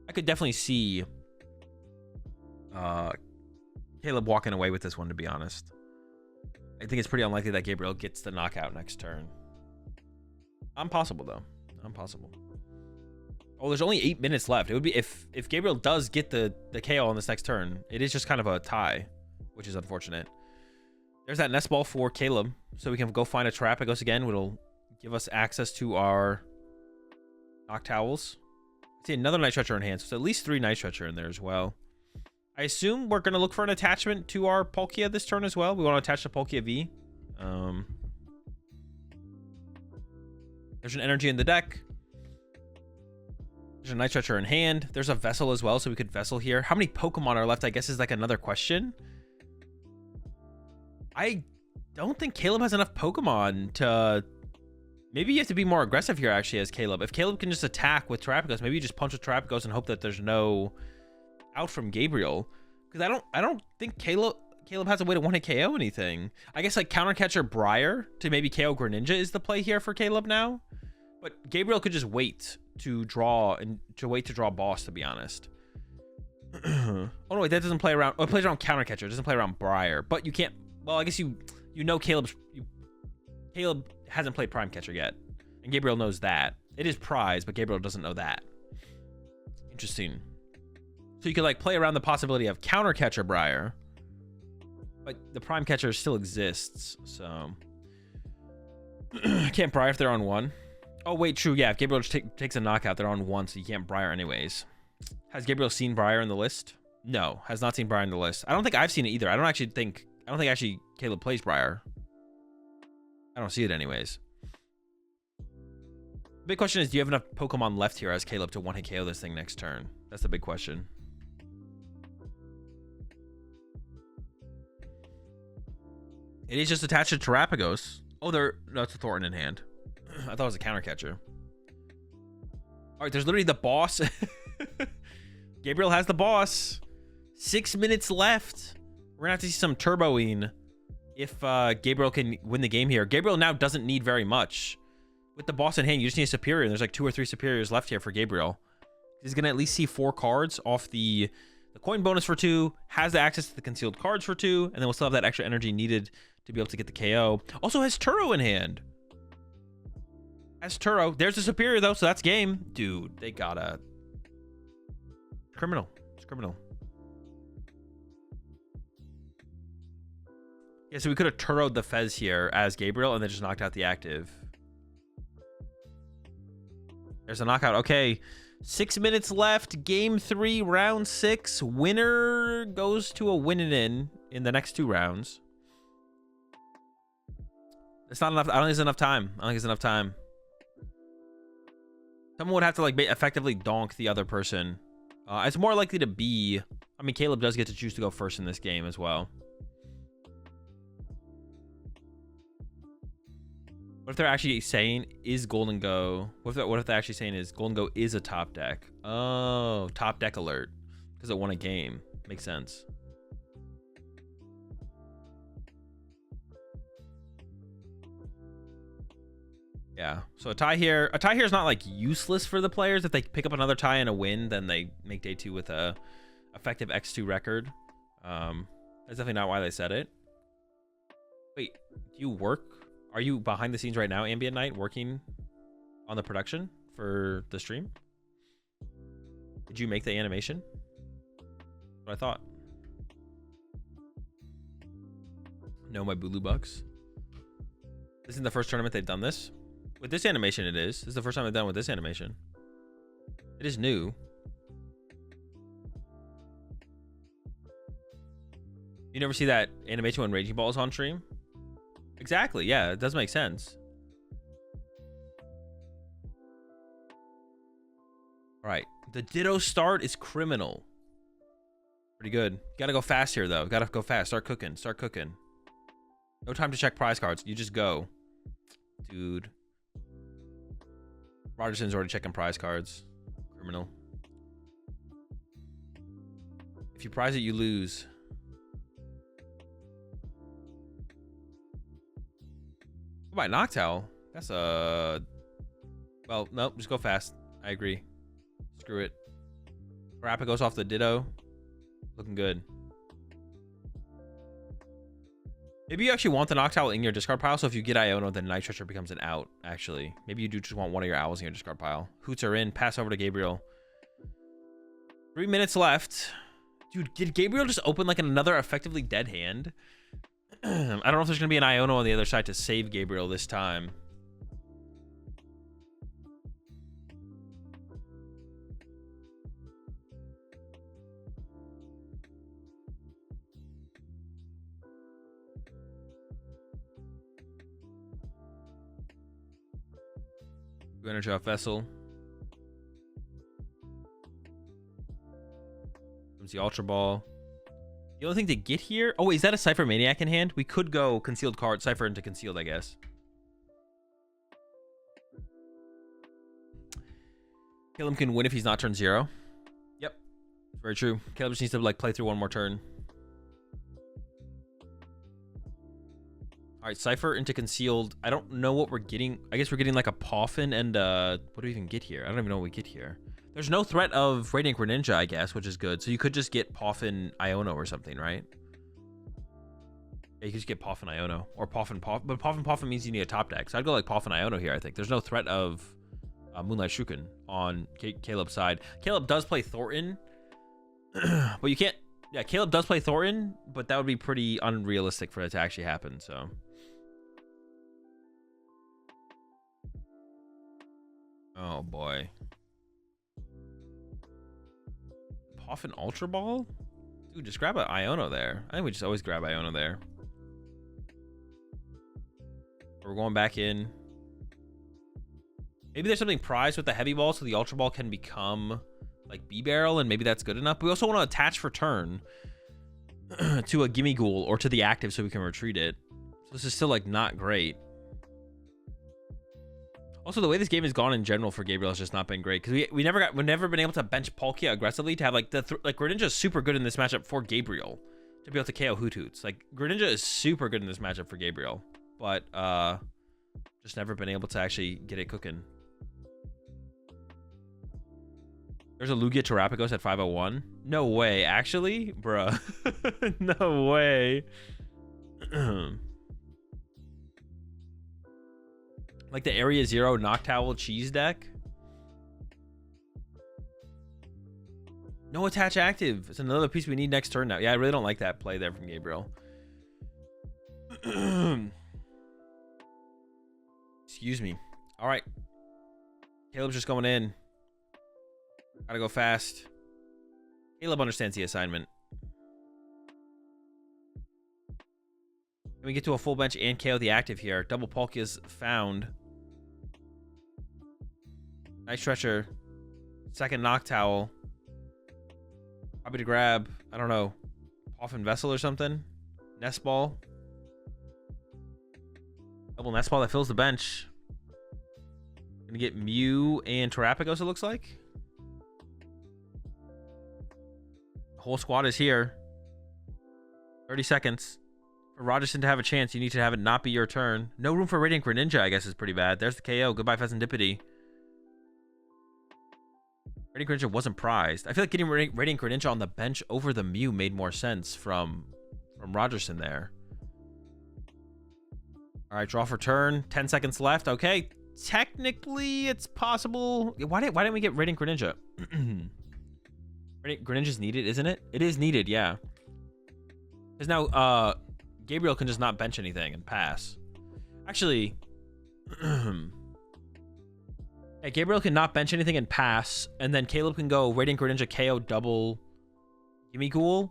I could definitely see Caleb walking away with this one, to be honest. I think it's pretty unlikely that Gabriel gets the knockout next turn. I'm possible, though. I'm possible. Oh, there's only 8 minutes left. It would be if Gabriel does get the KO on this next turn, it is just kind of a tie, which is unfortunate. There's that Nest Ball for Caleb, so we can go find a Terapagos again, which will give us access to our Noctowls. I see another Night Stretcher in hand, so it's at least 3 Night Stretcher in there as well. I assume we're going to look for an attachment to our Palkia this turn as well. We want to attach the Palkia V. There's an energy in the deck. There's a Night Stretcher in hand. There's a Vessel as well, so we could Vessel here. How many Pokemon are left, I guess, is like another question. I don't think Caleb has enough Pokemon to... Maybe you have to be more aggressive here, actually, as Caleb. If Caleb can just attack with Terapagos, maybe you just punch with Terapagos and hope that there's no out from Gabriel. Because I don't think Caleb has a way to one-hit KO anything. I guess like Counter Catcher Briar to maybe KO Greninja is the play here for Caleb now. But Gabriel could just wait to draw boss, to be honest. Oh no, wait, that doesn't play around. Oh, it plays around Counter Catcher. It doesn't play around Briar. But you can't. Well, I guess you know Caleb hasn't played Prime Catcher yet, and Gabriel knows that. It is prize, but Gabriel doesn't know that. Interesting. So you could like play around the possibility of counter catcher Briar, but the prime catcher still exists. So can't Briar if they're on 1. Oh wait, true. Yeah, if Gabriel just takes a knockout, they're on 1, so you can't Briar anyways. Has Gabriel seen Briar in the list? No, has not seen Briar in the list. I don't think I've seen it either. I don't think actually Caleb plays Briar. I don't see it anyways. The big question is, do you have enough Pokemon left here as Caleb to one-hit KO this thing next turn? That's the big question. It is just attached to Terapagos. Oh, no, it's a Thornton in hand. I thought it was a counter catcher. All right, there's literally the boss. Gabriel has the boss. 6 minutes left. We're gonna have to see some turboing if Gabriel can win the game here. Gabriel now doesn't need very much. With the boss in hand, you just need a superior. And there's like 2 or 3 superiors left here for Gabriel. He's gonna at least see 4 cards off the coin bonus for 2, has the access to the concealed cards for 2, and then we'll still have that extra energy needed to be able to get the KO. Also has Turo in hand. Has Turo. There's the superior though, so that's game. Dude, they gotta... Criminal. It's criminal. Yeah, so we could have Turo'd the Fez here as Gabriel and then just knocked out the active. There's a knockout. Okay, 6 minutes left. Game 3, round 6. Winner goes to a win-in the next 2 rounds. It's not enough. I don't think it's enough time. I don't think it's enough time. Someone would have to like effectively donk the other person. It's more likely to be... I mean, Caleb does get to choose to go first in this game as well. What if they're actually saying is Golden Go? What if they're actually saying is Golden Go is a top deck? Oh, top deck alert because it won a game. Makes sense. Yeah. So a tie here is not like useless for the players. If they pick up another tie and a win, then they make day 2 with a effective X2 record. That's definitely not why they said it. Wait, do you work? Are you behind the scenes right now, Ambient Night, working on the production for the stream? Did you make the animation? That's what I thought. No, my Bulu Bucks. This isn't the first tournament they've done this. With this animation, it is. This is the first time I've done with this animation. It is new. You never see that animation when Raging Ball is on stream? Exactly, yeah, it does make sense. All right, the Ditto start is criminal. Pretty good. Gotta go fast here, though. Gotta go fast. Start cooking. Start cooking. No time to check prize cards. You just go. Dude. Rogerson's already checking prize cards. Criminal. If you prize it, you lose. By Noctowl. That's a... Well, nope. Just go fast. I agree. Screw it. Rappa goes off the Ditto. Looking good. Maybe you actually want the Noctowl in your discard pile, so if you get Iono, then Night Stretcher becomes an out, actually. Maybe you do just want one of your owls in your discard pile. Hoots are in. Pass over to Gabriel. 3 minutes left. Dude, did Gabriel just open like another effectively dead hand? I don't know if there's going to be an Iono on the other side to save Gabriel this time. Energy off Vessel. Comes the Ultra Ball. The only thing to get here... Oh, is that a Cypher Maniac in hand? We could go concealed card, Cypher into concealed, I guess. Caleb can win if he's not turn 0. Yep. Very true. Caleb just needs to like play through one more turn. All right, Cypher into concealed. I don't know what we're getting. I guess we're getting like a Poffin and what do we even get here? I don't even know what we get here. There's no threat of Radiant Greninja, I guess, which is good. So you could just get Poffin Iono or something, right? Yeah, you could just get Poffin Iono or Poffin Poffin. But Poffin Poffin means you need a top deck. So I'd go like Poffin Iono here, I think. There's no threat of Moonlight Shuriken on Caleb's side. Caleb does play Thornton, but you can't. Yeah, Caleb does play Thornton, but that would be pretty unrealistic for it to actually happen. So. Oh boy. Poffin Ultra Ball? Dude, just grab an Iono there. I think we just always grab Iono there. We're going back in. Maybe there's something prized with the heavy ball so the Ultra Ball can become like B-Barrel, and maybe that's good enough. But we also want to attach for turn to a Gimme Ghoul or to the active so we can retreat it. So this is still like not great. Also, the way this game has gone in general for Gabriel has just not been great, because we've never been able to bench Palkia aggressively to have like Greninja is super good in this matchup for Gabriel to be able to KO Hoothoots. Like Greninja is super good in this matchup for Gabriel, but just never been able to actually get it cooking. There's a Lugia Terapagos at 501. No way, actually, bruh. No way. Like the Area Zero Noctowl cheese deck. No attach active. It's another piece we need next turn now. Yeah, I really don't like that play there from Gabriel. Excuse me. All right. Caleb's just going in. Gotta go fast. Caleb understands the assignment. Can we get to a full bench and KO the active here? Double Palkia's found. Nice stretcher. Second Noctowl. Probably to grab, I don't know, Poffin Vessel or something. Nest Ball. Double Nest Ball that fills the bench. Gonna get Mew and Terapagos, it looks like. The whole squad is here. 30 seconds. For Rogerson to have a chance, you need to have it not be your turn. No room for Radiant Greninja, I guess, is pretty bad. There's the KO. Goodbye, Pheasantipity. Radiant Greninja wasn't prized. I feel like getting Radiant Greninja on the bench over the Mew made more sense from Rogerson there. All right, draw for turn. 10 seconds left. Okay, technically it's possible. Why didn't we get Radiant Greninja? Radiant Greninja's needed, isn't it? It is needed, yeah. Because now Gabriel can just not bench anything and pass. Actually, yeah, Gabriel can not bench anything and pass, and then Caleb can go Radiant Greninja KO double Gimme Ghoul,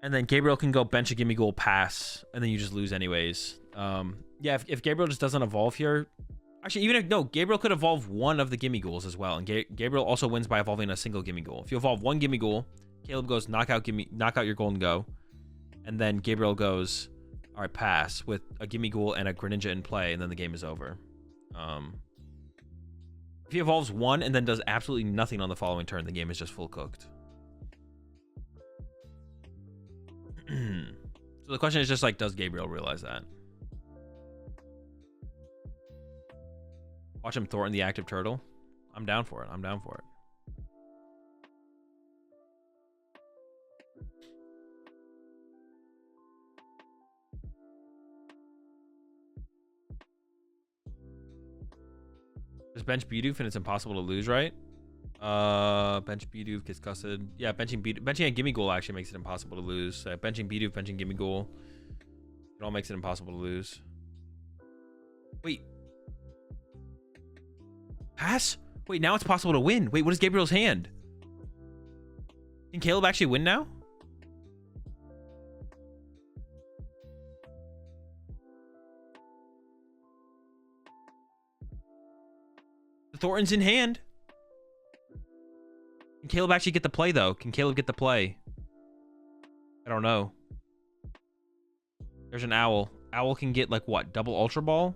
and then Gabriel can go bench a Gimme Ghoul pass, and then you just lose anyways. Yeah, if Gabriel just doesn't evolve here, actually, even if no, Gabriel could evolve one of the Gimme Ghouls as well, and Gabriel also wins by evolving a single Gimme Ghoul. If you evolve one Gimme Ghoul, Caleb goes knock out your Golden Go, and then Gabriel goes, all right, pass with a Gimme Ghoul and a Greninja in play, and then the game is over. If he evolves one and then does absolutely nothing on the following turn, the game is just full cooked. So the question is just like, does Gabriel realize that? Watch him Thornton the active turtle. I'm down for it. I'm down for it. Just bench Bidoof and it's impossible to lose, right? Bench Bidoof gets custed. Yeah, benching a Gimme Ghoul actually makes it impossible to lose. Benching Bidoof, benching Gimme Ghoul. It all makes it impossible to lose. Wait. Pass? Wait, now it's possible to win. Wait, what is Gabriel's hand? Can Caleb actually win now? Thornton's in hand. Can Caleb actually get the play, though? Can Caleb get the play? I don't know. There's an Owl. Owl can get, like, what? Double Ultra Ball?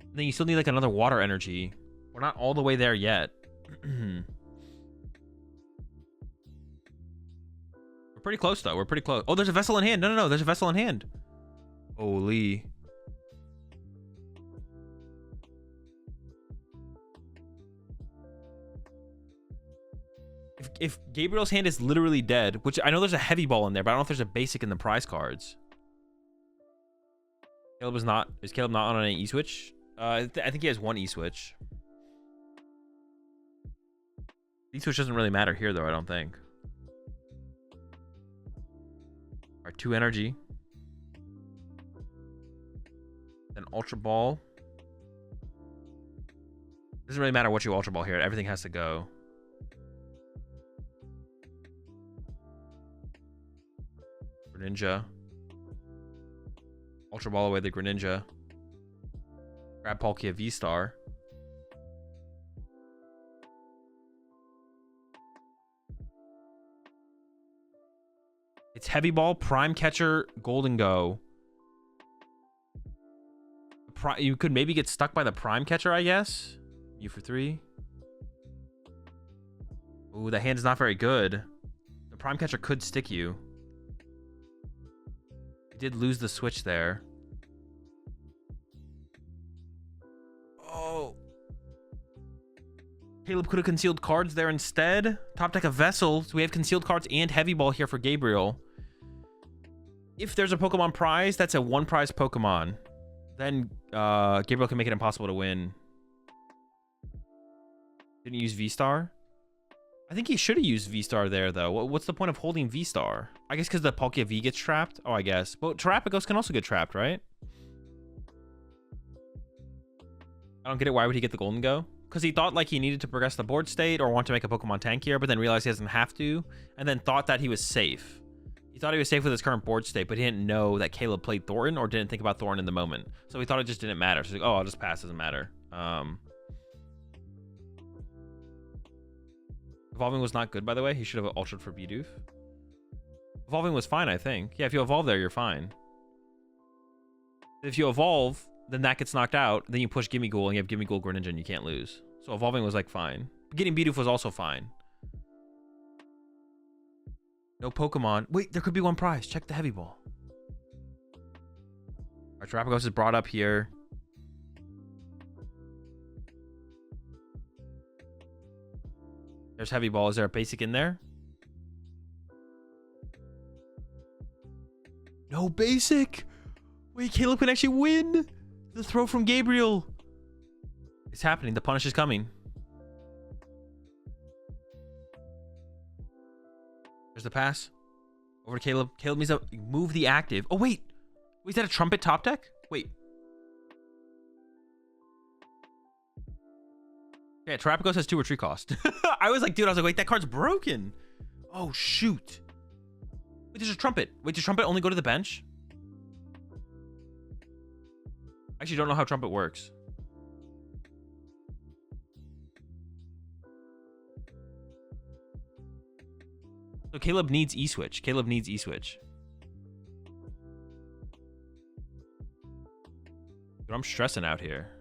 And then you still need, like, another Water Energy. We're not all the way there yet. We're pretty close, though. We're pretty close. Oh, there's a Vessel in hand. No. There's a Vessel in hand. Holy. If Gabriel's hand is literally dead, which I know there's a heavy ball in there, but I don't know if there's a basic in the prize cards. Caleb is not. Is Caleb not on an E-switch? I think he has one E-switch. E-switch doesn't really matter here, though, I don't think. All right, 2 energy. Then Ultra Ball. Doesn't really matter what you Ultra Ball here. Everything has to go. Greninja. Ultra Ball away the Greninja. Grab Palkia V-Star. It's Heavy Ball, Prime Catcher, Golden Go. You could maybe get stuck by the Prime Catcher, I guess. U for 3. Ooh, the hand is not very good. The Prime Catcher could stick you. You did lose the switch there. Oh. Caleb could have concealed cards there instead. Top deck a Vessel. So we have concealed cards and Heavy Ball here for Gabriel. If there's a Pokemon prize, that's a 1 prize Pokemon. Then Gabriel can make it impossible to win. Didn't use V-Star? I think he should have used V-Star there, though. What's the point of holding V-Star? I guess because the Palkia V gets trapped? Oh, I guess. But Terrapagos can also get trapped, right? I don't get it. Why would he get the Golden Go? Because he thought like he needed to progress the board state or want to make a Pokemon tankier, but then realized he doesn't have to, and then thought that he was safe. He thought he was safe with his current board state, but he didn't know that Caleb played Thornton or didn't think about Thornton in the moment. So he thought it just didn't matter. So he's like, oh, I'll just pass. Doesn't matter. Evolving was not good, by the way. He should have ultraed for Bidoof. Evolving was fine, I think. Yeah, if you evolve there, you're fine. If you evolve, then that gets knocked out. Then you push Gimme Ghoul, and you have Gimme Ghoul Greninja, and you can't lose. So evolving was, like, fine. Getting Bidoof was also fine. No Pokemon. Wait, there could be 1 prize. Check the Heavy Ball. Our Terrapagos is brought up here. There's Heavy Ball. Is there a basic in there? No basic. Wait, Caleb can actually win. The throw from Gabriel. It's happening. The punish is coming. There's the pass. Over to Caleb. Caleb needs to move the active. Oh, wait. Is that a Trumpet top deck? Wait. Yeah, Terrapagos has 2 retreat cost. I was like, dude, wait, that card's broken. Oh, shoot. Wait, there's a Trumpet. Wait, does Trumpet only go to the bench? I actually don't know how Trumpet works. So Caleb needs E-Switch. Caleb needs E-Switch. Dude, I'm stressing out here.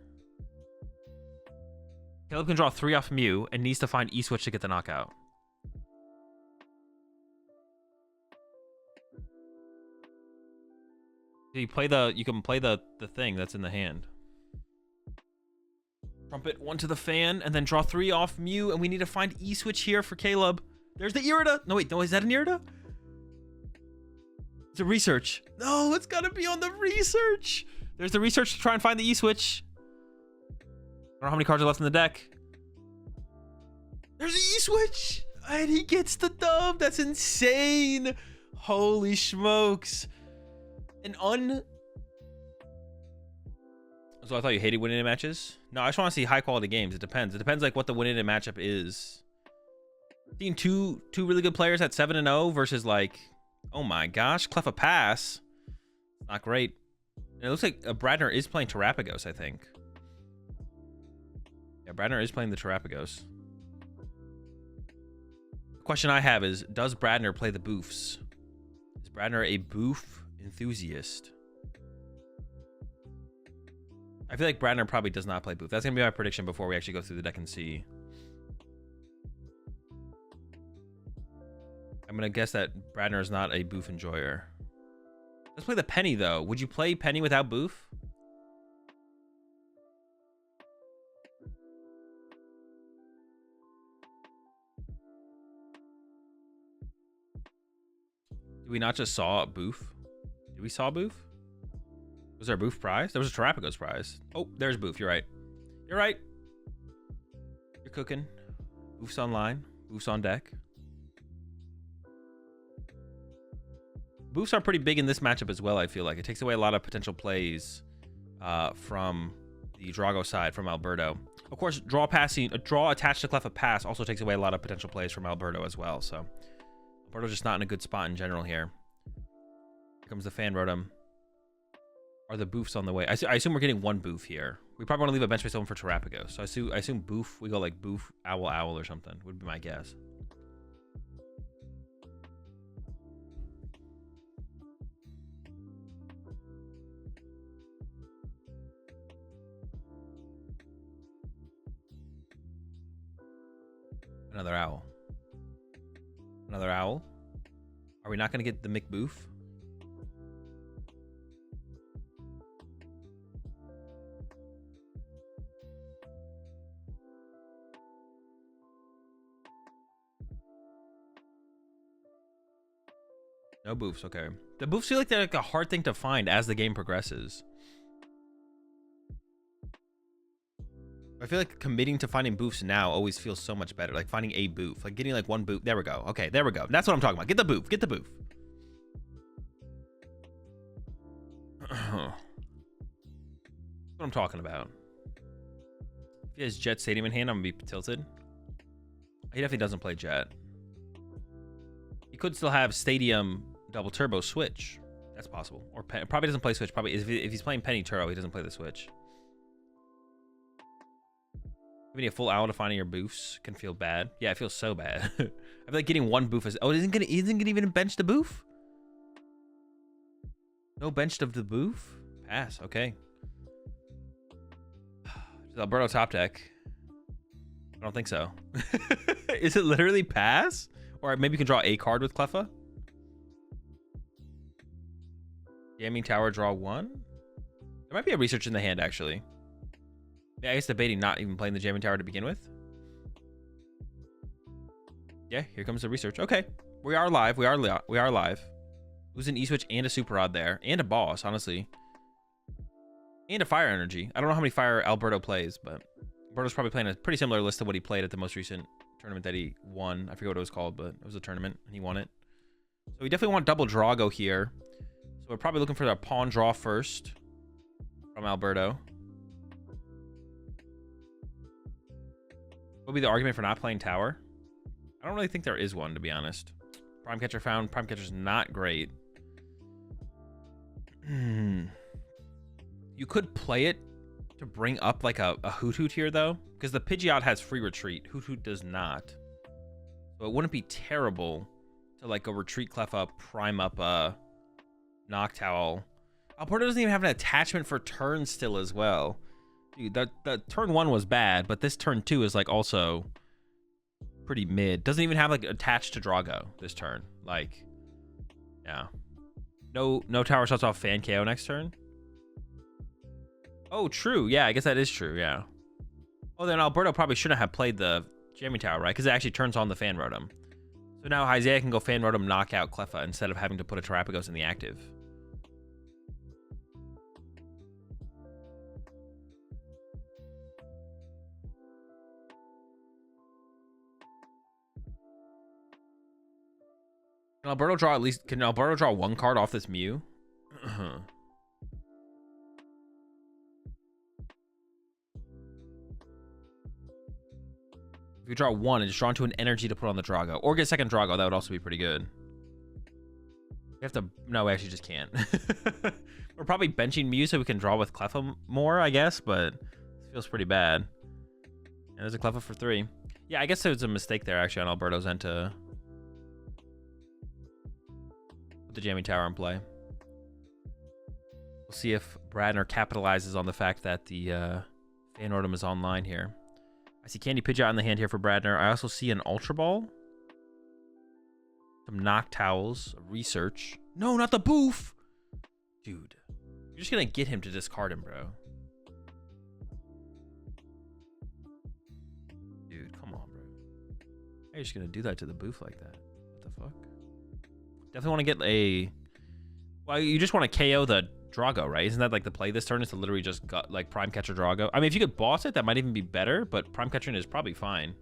Caleb can draw 3 off Mew and needs to find E-Switch to get the knockout. You can play the thing that's in the hand. Trumpet 1 to the fan and then draw 3 off Mew, and we need to find E-Switch here for Caleb. There's the Irida. No, wait, no, is that an Irida? It's a research. No, it's gotta be on the research. There's the research to try and find the E-Switch. I don't know how many cards are left in the deck. There's the E-Switch, and he gets the dub. That's insane. Holy smokes. So I thought you hated winning in matches? No, I just want to see high quality games. It depends. It depends like what the winning in matchup is. Seeing two really good players at 7-0 versus like, oh my gosh, Cleffa pass. Not great. And it looks like Bradner is playing Terrapagos, I think. Yeah, Bradner is playing the Terrapagos. The question I have is, does Bradner play the boofs? Is Bradner a boof enthusiast? I feel like Bradner probably does not play boof. That's going to be my prediction before we actually go through the deck and see. I'm going to guess that Bradner is not a boof enjoyer. Let's play the Penny, though. Would you play Penny without boof? Did we not just saw boof? Did we saw boof? Was there a Boof prize? There was a Terrapagos prize. Oh, there's Boof. You're right. You're right. You're cooking. Boof's online. Boof's on deck. Boofs are pretty big in this matchup as well, I feel like. It takes away a lot of potential plays from the Drago side from Alberto. Of course, draw attached to Cleffa pass also takes away a lot of potential plays from Alberto as well. So Alberto's just not in a good spot in general here. Here comes the Fan Rotom. Are the Boofs on the way? I assume we're getting one Boof here. We probably want to leave a bench space open for Terrapagos. So I assume Boof, we go like Boof, Owl, or something, would be my guess. Another Owl. Another Owl. Are we not going to get the McBoof? No Boofs, okay. The Boofs feel like they're like a hard thing to find as the game progresses. I feel like committing to finding Boofs now always feels so much better. Like finding a Boof. Like getting like one Boof. There we go. Okay, there we go. That's what I'm talking about. Get the Boof. Get the Boof. That's what I'm talking about. If he has Jet Stadium in hand, I'm going to be tilted. He definitely doesn't play Jet. He could still have Stadium Double Turbo Switch. That's possible. Or probably doesn't play Switch. Probably if he's playing Penny Turo, he doesn't play the Switch. Having a full owl to finding your Boofs can feel bad. Yeah, it feels so bad. I feel like getting one Boof is... Oh, isn't gonna even bench the Boof? No bench of the Boof? Pass, okay. Is Alberto top deck? I don't think so. Is it literally pass? Or maybe you can draw a card with Cleffa? Jamming Tower, draw one? There might be a research in the hand, actually. Yeah, I guess debating not even playing the Jamming Tower to begin with. Yeah, here comes the research. Okay, we are live. We are live. Who's an E-Switch and a Super Rod there. And a Boss, honestly. And a Fire Energy. I don't know how many Fire Alberto plays, but Alberto's probably playing a pretty similar list to what he played at the most recent tournament that he won. I forget what it was called, but it was a tournament, and he won it. So we definitely want double Drago here. So we're probably looking for the pawn draw first from Alberto. What would be the argument for not playing Tower? I don't really think there is one, to be honest. Prime Catcher found. Prime Catcher's not great. You could play it to bring up like a Hoot Hoot here, though. Because the Pidgeot has free retreat. Hoot Hoot does not. So it wouldn't be terrible to like go retreat Cleffa, prime up a Noctowl. Alberto doesn't even have an attachment for turn still as well. Dude, the turn 1 was bad, but this turn 2 is like also pretty mid. Doesn't even have like attached to Drago this turn. Like, yeah. No Tower shuts off Fan KO next turn. Oh, true. Yeah, I guess that is true. Yeah. Oh, then Alberto probably shouldn't have played the Jamming Tower, right? Because it actually turns on the Fan Rotom. So now Isaiah can go Fan Rotom, knock out Cleffa instead of having to put a Terrapagos in the active. Can Alberto draw one card off this Mew? If you draw one and just draw into an energy to put on the Drago, or get a second Drago, that would also be pretty good. We have to... No, we actually just can't. We're probably benching Mew so we can draw with Cleffa more, I guess, but it feels pretty bad. And there's a Cleffa for 3. Yeah, I guess there was a mistake there, actually, on Alberto's end to put the Jamming Tower in play. We'll see if Bradner capitalizes on the fact that the Fan Rotom is online here. I see Candy Pidgeot in the hand here for Bradner. I also see an Ultra Ball. Some Noctowls. Research. No, not the Boof! Dude. You're just gonna get him to discard him, bro. Dude, come on, bro. You're just gonna do that to the Boof like that. What the fuck? Definitely want to get a... Well, you just want to KO the Drago, right? Isn't that like the play this turn is to literally just gut like Prime Catcher Drago? I mean, if you could boss it, that might even be better, but Prime Catching is probably fine.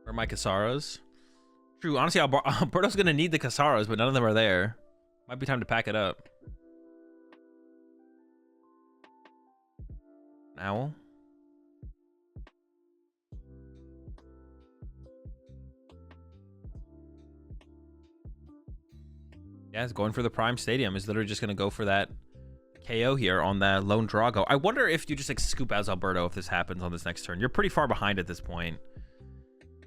Or my Casaras. True, honestly, Alberto's gonna need the Casaras, but none of them are there. Might be time to pack it up. Owl. Yeah, it's going for the Prime Stadium. Is literally just going to go for that KO here on that lone Drago. I wonder if you just like scoop out Alberto if this happens on this next turn. You're pretty far behind at this point.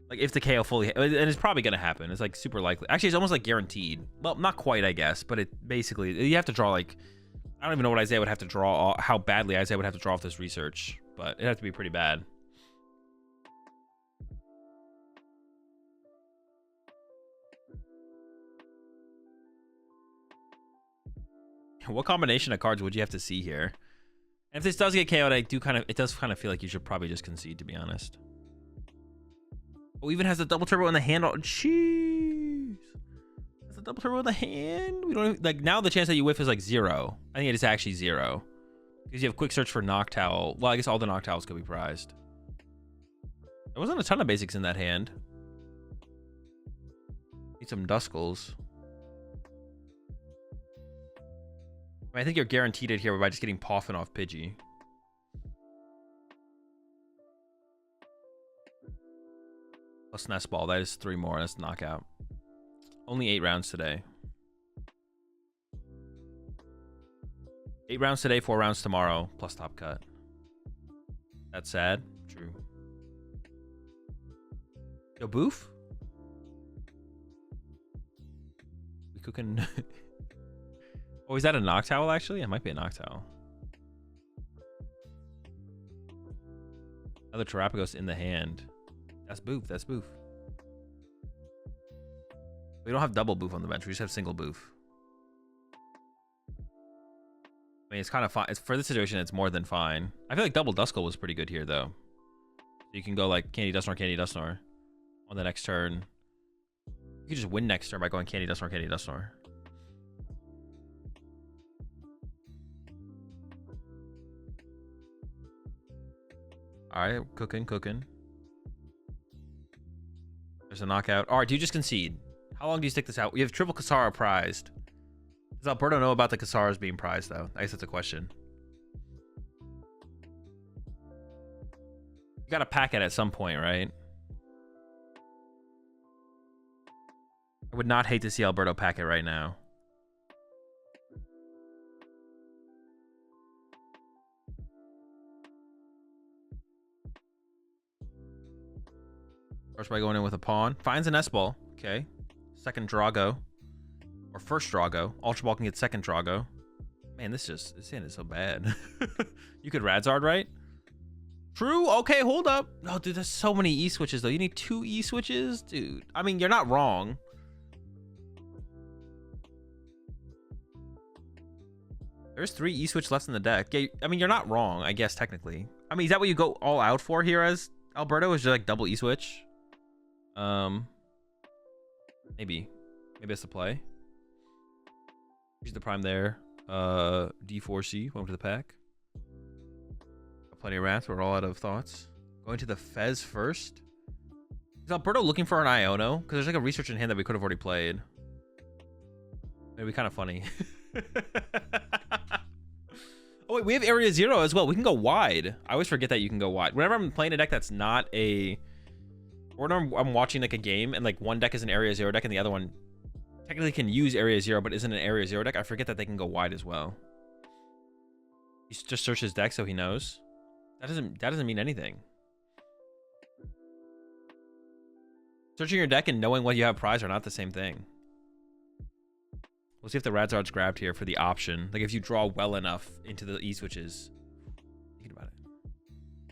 Like if the KO fully, and it's probably going to happen. It's like super likely. Actually, it's almost like guaranteed. Well, not quite, I guess, but it basically, you have to draw like, I don't even know what Isaiah would have to draw, how badly Isaiah would have to draw off this research, but it'd have to be pretty bad. What combination of cards would you have to see here? And if this does get KO'd, it does kind of feel like you should probably just concede, to be honest. Oh, even has the double turbo in the hand. Oh, jeez. Has a double turbo in the hand. We don't even, like, now the chance that you whiff is like 0. I think it is actually 0. Because you have quick search for Noctowl. Well, I guess all the Noctowls could be prized. There wasn't a ton of basics in that hand. Need some Duskulls. I think you're guaranteed it here by just getting Poffin off Pidgey. Plus Nest Ball. That is 3 more. That's knockout. Only 8 rounds today. 8 rounds today, 4 rounds tomorrow. Plus Top Cut. That's sad. True. Yo, Boof? We cooking... Oh, is that a Noctowl, actually? It might be a Noctowl. Another Terapagos in the hand. That's Boof. That's Boof. We don't have double Boof on the bench. We just have single Boof. I mean, it's kind of fine. For this situation, it's more than fine. I feel like double Duskull was pretty good here, though. You can go like Candy Dusknoir on the next turn. You can just win next turn by going Candy Dusknoir. All right, cooking. There's a knockout. All right, do you just concede? How long do you stick this out? We have triple Kasara prized. Does Alberto know about the Kasaras being prized, though? I guess that's a question. You got to pack it at some point, right? I would not hate to see Alberto pack it right now. First by going in with a pawn. Finds an S-Ball. Okay. Second Drago. Or first Drago. Ultra Ball can get second Drago. Man, this hand is so bad. You could Radzard, right? True. Okay, hold up. No, dude, there's so many E-switches, though. You need 2 E-switches? Dude, I mean, you're not wrong. There's 3 E-switch left in the deck. Yeah, I mean, you're not wrong, I guess, technically. I mean, is that what you go all out for here as Alberto? Is just like double E-switch? Maybe that's the play. Use the Prime there. D4C, welcome to the pack. Got plenty of rats, we're all out of thoughts. Going to the Fez first. Is Alberto looking for an Iono? Because there's like a research in hand that we could have already played. It'd be kind of funny. Oh wait, we have Area 0 as well. We can go wide. I always forget that you can go wide. Whenever I'm playing a deck that's not a... Or whenever I'm watching like a game and like one deck is an Area 0 deck and the other one technically can use Area 0 but isn't an Area 0 deck, I forget that they can go wide as well. He just search his deck so he knows. That doesn't mean anything. Searching your deck and knowing what you have prized are not the same thing. We'll see if the Radzard's grabbed here for the option. Like if you draw well enough into the E-switches. Thinking about it.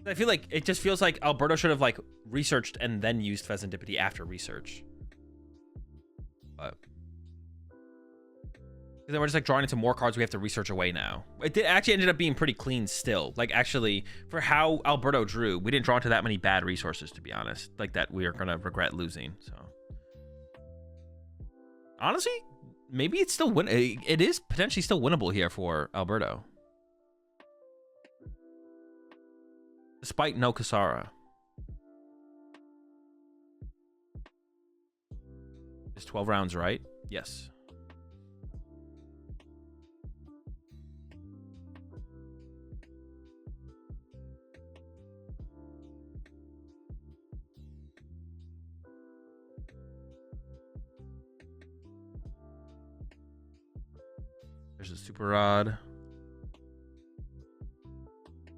I feel like it just feels like Alberto should have like researched and then used Pheasantipity after research. But then we're just like drawing into more cards we have to research away now. It actually ended up being pretty clean still. Like actually for how Alberto drew, we didn't draw into that many bad resources, to be honest. Like that we are gonna regret losing. So Honestly, maybe it's still it is potentially still winnable here for Alberto. Despite no Kasara. Is 12 rounds right? Yes. There's a Super Rod.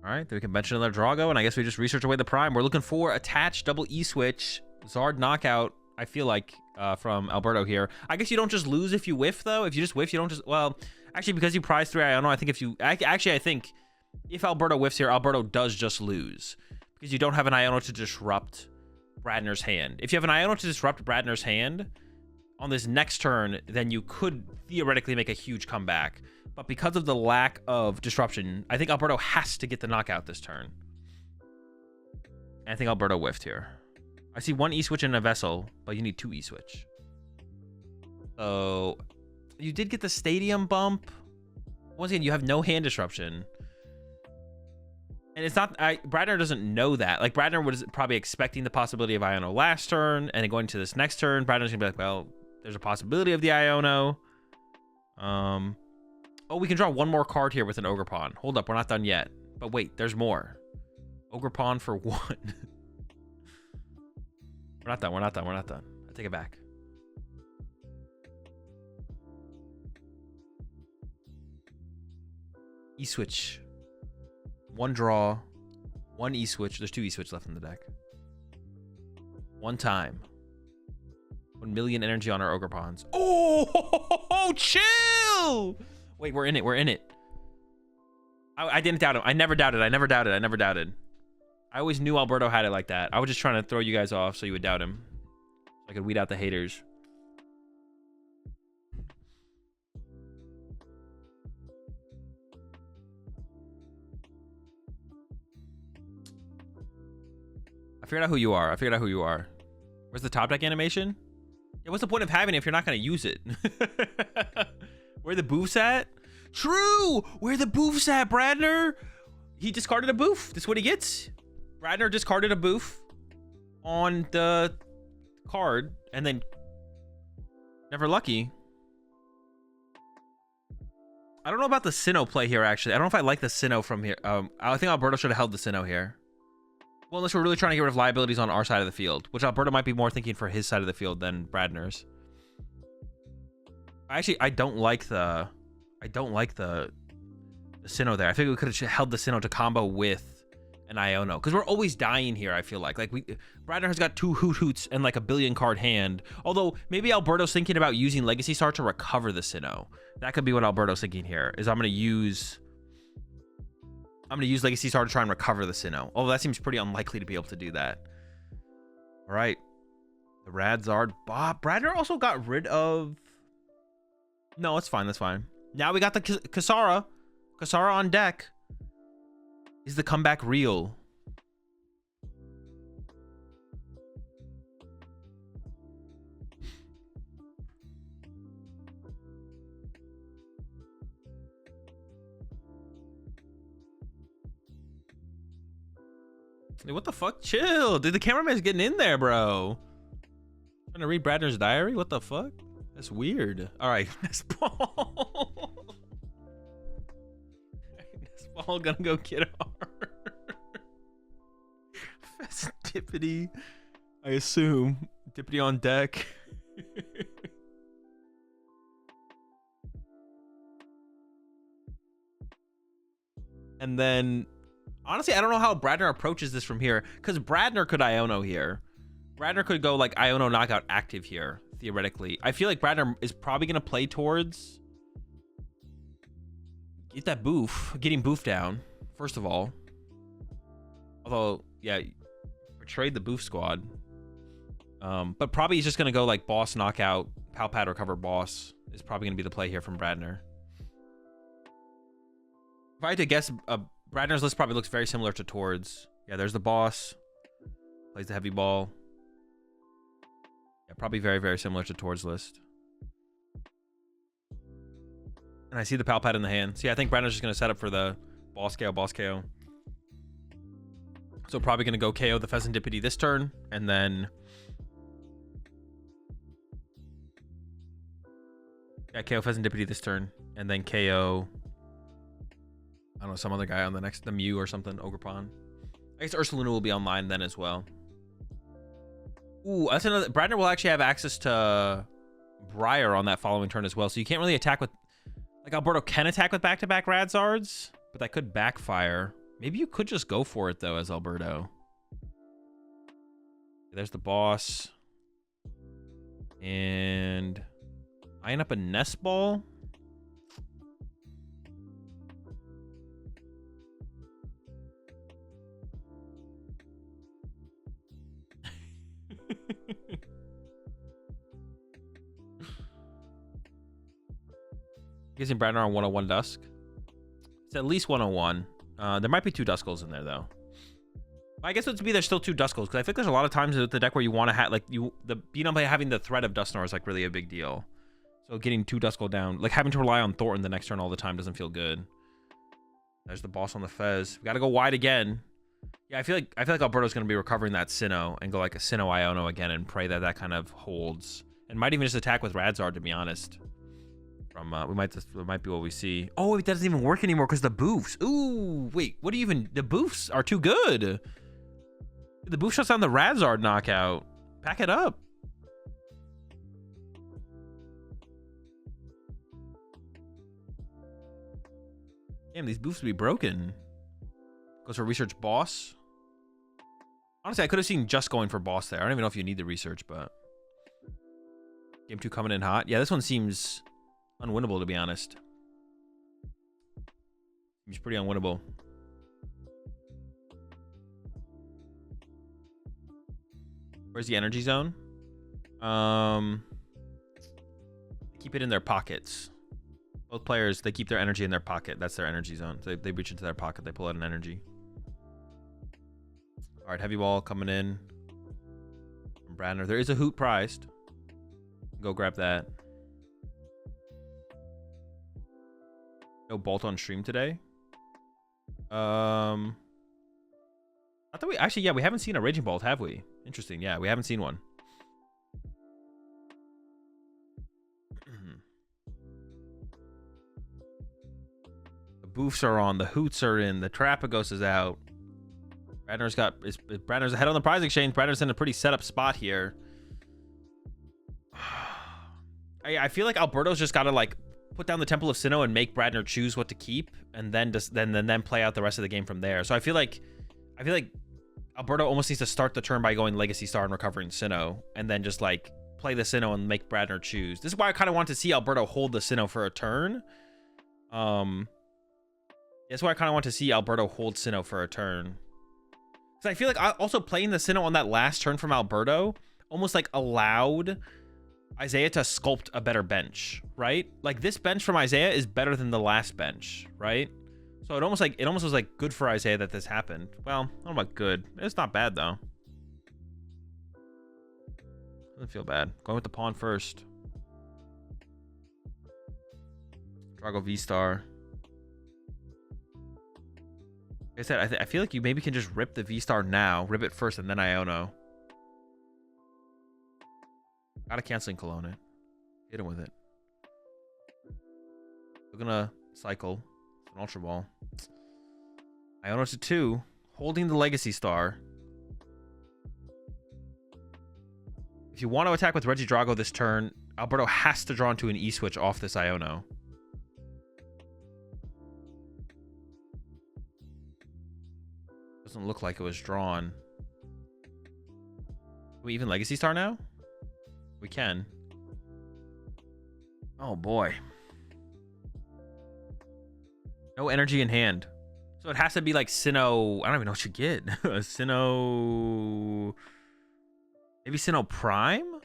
All right, then we can bench another Drago, and I guess we just research away the Prime. We're looking for attached double E-switch. Zard knockout, I feel like, from Alberto here. I guess you don't just lose if you whiff, though. If you just whiff, you don't just... Well, actually, because you prize 3 Iono, I think if you... Actually, I think if Alberto whiffs here, Alberto does just lose. Because you don't have an Iono to disrupt Bradner's hand. If you have an Iono to disrupt Bradner's hand... on this next turn, then you could theoretically make a huge comeback. But because of the lack of disruption, I think Alberto has to get the knockout this turn. And I think Alberto whiffed here. I see 1 E-switch in a vessel, but you need 2 E-switch. So, you did get the stadium bump. Once again, you have no hand disruption. And it's not... Bradner doesn't know that. Like, Bradner was probably expecting the possibility of Iono last turn, and then going to this next turn, Bradner's gonna be like, well... there's a possibility of the Iono. Oh, we can draw 1 more card here with an Ogre Pawn. Hold up, we're not done yet. But wait, there's more. Ogre Pawn for 1. We're not done, we're not done, we're not done. I take it back. E-switch. 1 draw. 1 E-switch. There's 2 E-switch left in the deck. 1 time. 1 million energy on our Ogre Pawns. Oh, chill! Wait, we're in it. We're in it. I didn't doubt him. I never doubted. I never doubted. I never doubted. I always knew Alberto had it like that. I was just trying to throw you guys off so you would doubt him. So I could weed out the haters. I figured out who you are. I figured out who you are. Where's the top deck animation? Yeah, what's the point of having it if you're not going to use it? Where the boof's at? True! Where the boof's at, Bradner? He discarded a boof. That's what he gets. Bradner discarded a boof on the card and then never lucky. I don't know about the Sinnoh play here, actually. I don't know if I like the Sinnoh from here. I think Alberto should have held the Sinnoh here. Well, unless we're really trying to get rid of liabilities on our side of the field, which Alberto might be more thinking for his side of the field than Bradner's. Actually, I don't like the Sinnoh there. I think we could have held the Sinnoh to combo with an Iono, because we're always dying here. I feel like Bradner has got 2 Hoot Hoots and like a billion card hand. Although maybe Alberto's thinking about using Legacy Star to recover the Sinnoh. That could be what Alberto's thinking here. Is I'm gonna use Legacy Star to try and recover the Sinnoh. Although that seems pretty unlikely to be able to do that. All right. The Radzard. Bradner also got rid of... No, it's fine. That's fine. Now we got the Kasara. Kasara on deck. Is the comeback real? Hey, what the fuck? Chill. Dude, the cameraman's getting in there, bro. Trying to read Bradner's diary? What the fuck? That's weird. All right, this ball. This ball gonna go get our festivity. I assume. Dippity on deck. And then... honestly, I don't know how Bradner approaches this from here, because Bradner could Iono here. Bradner could go like Iono knockout active here, theoretically. I feel like Bradner is probably going to play towards get that boof, getting boof down, first of all. Although, yeah, trade the boof squad. But probably he's just going to go like boss knockout, Palpad recover boss is probably going to be the play here from Bradner. If I had to guess, Bradner's list probably looks very similar to Tord's. Yeah, there's the boss. Plays the heavy ball. Yeah, probably very, very similar to Tord's list. And I see the Pal Pad in the hand. So yeah, I think Brandon's just going to set up for the boss KO. So probably going to go KO the Pheasantipity this turn, and then... Yeah, KO Pheasantipity this turn, and then KO... I don't know, some other guy on the next... The Mew or something, Ogerpon. I guess Ursaluna will be online then as well. Ooh, that's another... Brandon will actually have access to Briar on that following turn as well, so you can't really attack with... Like, Alberto can attack with back-to-back Radzards, but that could backfire. Maybe you could just go for it, though, as Alberto. There's the boss. And... Line up a Nest Ball. Guessing Brandon on 101 Dusk. It's at least 101. There might be 2 Duskulls in there though. I guess it would be there's still 2 Duskulls because I think there's a lot of times with the deck where you want to have like having the threat of Dusknoir is like really a big deal. So getting 2 Duskull down, like having to rely on Thornton the next turn all the time doesn't feel good. There's the boss on the Fez. We got to go wide again. Yeah, I feel like Alberto's going to be recovering that Sinnoh and go like a Sinnoh Iono again and pray that kind of holds. And might even just attack with Radzard, to be honest. From it might be what we see. Oh, it doesn't even work anymore because the boofs. Ooh, wait, what do you even? The boofs are too good. The boof shuts down the Radzard knockout. Pack it up. Damn, these boofs would be broken. Goes for research boss. Honestly, I could have seen just going for boss there. I don't even know if you need the research, but game 2 coming in hot. Yeah, this one seems unwinnable, to be honest. Seems pretty unwinnable. Where's the energy zone? Keep it in their pockets. Both players, they keep their energy in their pocket. That's their energy zone. So they reach into their pocket. They pull out an energy. All right, heavy ball coming in from Brandner. There is a hoot prized. Go grab that. No Bolt on stream today. I thought we actually, yeah, we haven't seen a Raging Bolt, have we? Interesting. Yeah, we haven't seen one. The boofs are on. The hoots are in. The Terapagos is out. Brandner's ahead on the prize exchange. Brandner's in a pretty set up spot here. I feel like Alberto's just got to like put down the Temple of Sinnoh and make Brandner choose what to keep, and then then play out the rest of the game from there. So I feel like Alberto almost needs to start the turn by going Legacy Star and recovering Sinnoh, and then just like play the Sinnoh and make Brandner choose. This is why I kind of want to see Alberto hold the Sinnoh for a turn. That's why I kind of want to see Alberto hold Sinnoh for a turn. Because I feel like also playing the Sinnoh on that last turn from Alberto almost like allowed Isaiah to sculpt a better bench, right? Like this bench from Isaiah is better than the last bench, right? So it almost was like good for Isaiah that this happened. Well, I don't know about good. It's not bad though. Doesn't feel bad. Going with the pawn first. Drago V-Star. Like I said, I feel like you maybe can just rip the V-Star now. Rip it first and then Iono. Gotta canceling Cologne it. Hit him with it. We're gonna cycle. An Ultra Ball. Iono to 2. Holding the Legacy Star. If you want to attack with Regidrago this turn, Alberto has to draw into an E-switch off this Iono. Doesn't look like it was drawn. Can we even Legacy Star now? We can. Oh boy. No energy in hand. So it has to be like Sinnoh. I don't even know what you get. Sinnoh. Maybe Sinnoh Prime?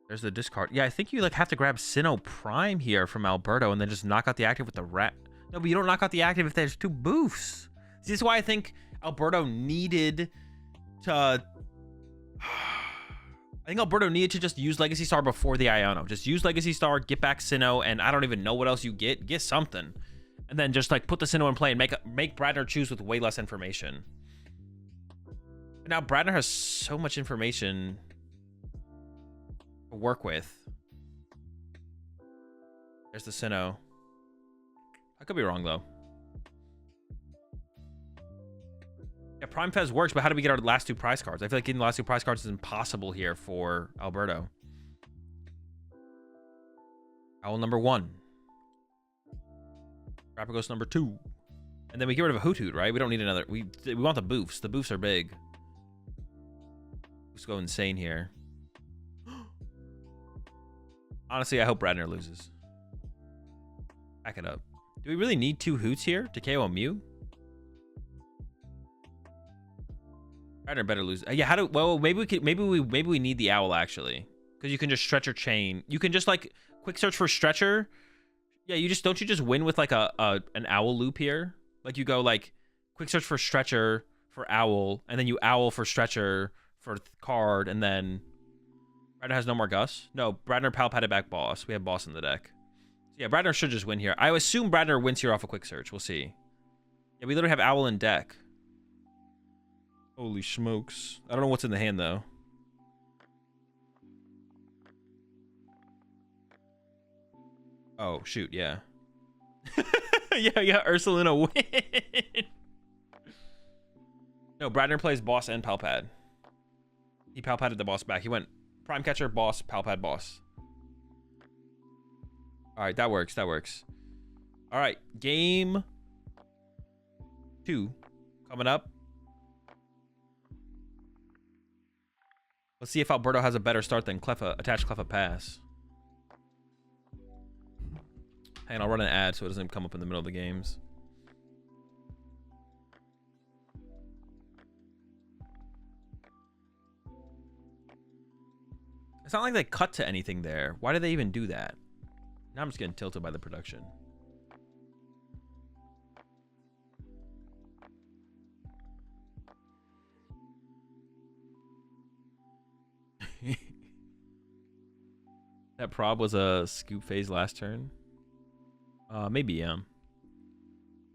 There's the discard. Yeah, I think you like have to grab Sinnoh Prime here from Alberto and then just knock out the active with the rat. No, but you don't knock out the active if there's 2 boofs. This is why I think Alberto needed to... I think Alberto needed to just use Legacy Star before the Iono. Just use Legacy Star, get back Sinnoh, and I don't even know what else you get. Get something. And then just like put the Sinnoh in play and make Bradner choose with way less information. But now Bradner has so much information to work with. There's the Sinnoh. I could be wrong though. Yeah, Prime Fez works, but how do we get our last 2 prize cards? I feel like getting the last 2 prize cards is impossible here for Alberto. Owl number 1. Rapagos number 2. And then we get rid of a Hoot Hoot, right? We don't need another. We want the boofs. The boofs are big. Let's go insane here. Honestly, I hope Bradner loses. Back it up. Do we really need 2 Hoots here to KO a Mew? Bradner better lose. Yeah, how do? Well, maybe we could. Maybe we need the Owl actually, because you can just Stretcher chain. You can just like quick search for Stretcher. Yeah, don't you just win with like an Owl loop here? Like you go like quick search for Stretcher for Owl, and then you Owl for Stretcher for card, and then Bradner has no more Gus. No, Bradner Palpatted back Boss. We have Boss in the deck. So yeah, Bradner should just win here. I assume Bradner wins here off a quick search. We'll see. Yeah, we literally have Owl in deck. Holy smokes. I don't know what's in the hand, though. Oh, shoot, yeah. yeah, Ursaluna win. No, Bradner plays Boss and Palpad. He Palpatted the Boss back. He went Prime Catcher, Boss, Palpad, Boss. All right, that works. That works. All right, game 2 coming up. Let's see if Alberto has a better start than Cleffa, attached Cleffa Pass. And I'll run an ad so it doesn't come up in the middle of the games. It's not like they cut to anything there. Why did they even do that? Now I'm just getting tilted by the production. That prob was a scoop phase last turn. Maybe, yeah.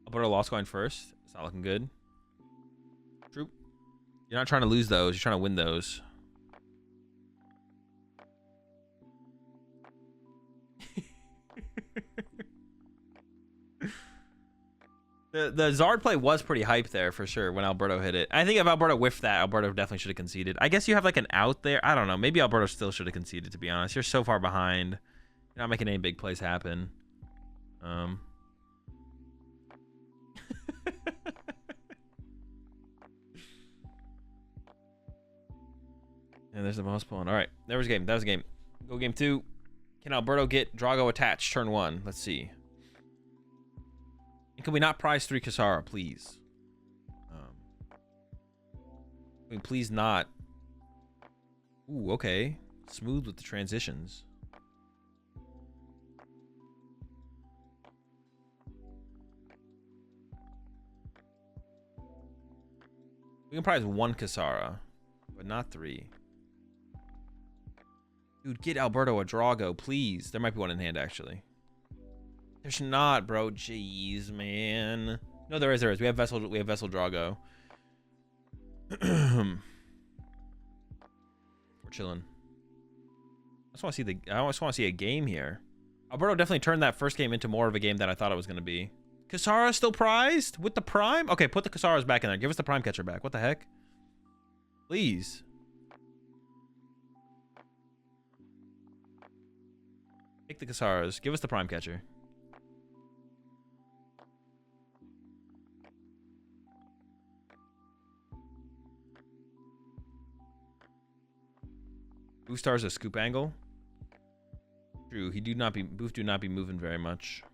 Alberto lost going first. It's not looking good. True. You're not trying to lose those. You're trying to win those. The Zard play was pretty hype there for sure when Alberto hit it. I think if Alberto whiffed that, Alberto definitely should have conceded. I guess you have like an out there. I don't know. Maybe Alberto still should have conceded, to be honest. You're so far behind. You're not making any big plays happen. And there's the mouse pawn. All right, there was game. That was a game. Go game 2. Can Alberto get Drago attached turn 1? Let's see. And can we not prize 3 Kasara, please? I mean, please not. Ooh, okay. Smooth with the transitions. We can prize 1 Kasara, but not 3. Dude, get Alberto a Drago, please. There might be one in hand, actually. There's not, bro. Jeez, man. No, there is. We have Vessel Drago. We're chilling. I just want to see a game here. Alberto definitely turned that first game into more of a game than I thought it was going to be. Kasara still prized with the Prime? Okay, put the Kasaras back in there. Give us the Prime Catcher back. What the heck? Please. Take the Kasaras. Give us the Prime Catcher. Boostar's a scoop angle. True, Boof do not be moving very much.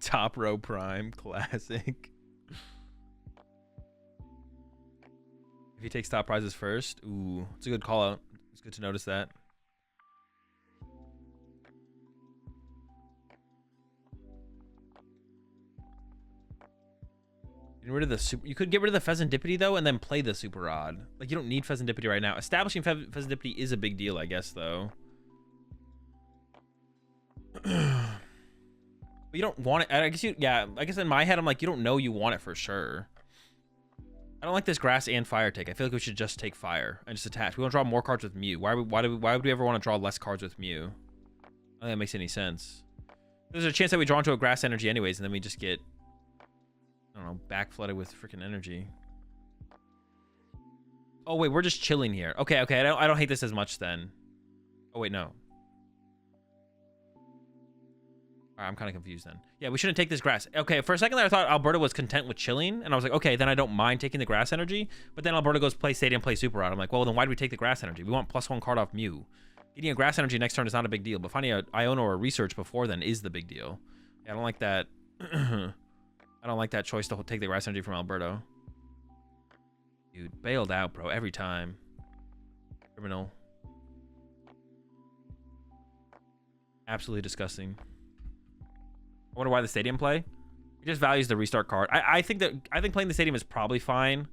Top row Prime, classic. If he takes top prizes first, ooh, it's a good call out. It's good to notice that. Get rid of the super. You could get rid of the Pheasantipity though, and then play the Super Rod. Like you don't need Pheasantipity right now. Establishing Pheasantipity is a big deal, I guess, though. But you don't want it. I guess you. Yeah. I guess in my head, I'm like, you don't know you want it for sure. I don't like this grass and fire take. I feel like we should just take fire and just attach. We want to draw more cards with Mew. Why would we ever want to draw less cards with Mew? I don't think that makes any sense. There's a chance that we draw into a grass energy anyways, and then we just get, I don't know, back flooded with freaking energy. Oh wait, we're just chilling here. Okay, I don't hate this as much then. Oh wait, no. Alright, I'm kind of confused then. Yeah, we shouldn't take this grass. Okay, for a second there I thought Alberto was content with chilling, and I was like, okay, then I don't mind taking the grass energy. But then Alberto goes play Stadium, play Super Rod. I'm like, well then why do we take the grass energy? We want +1 card off Mew. Getting a grass energy next turn is not a big deal, but finding an Iono or a research before then is the big deal. Yeah, I don't like that. I don't like that choice to take the grass energy from Alberto. Dude, bailed out, bro, every time. Criminal. Absolutely disgusting. I wonder why the Stadium play. It just values the restart card. I think playing the Stadium is probably fine.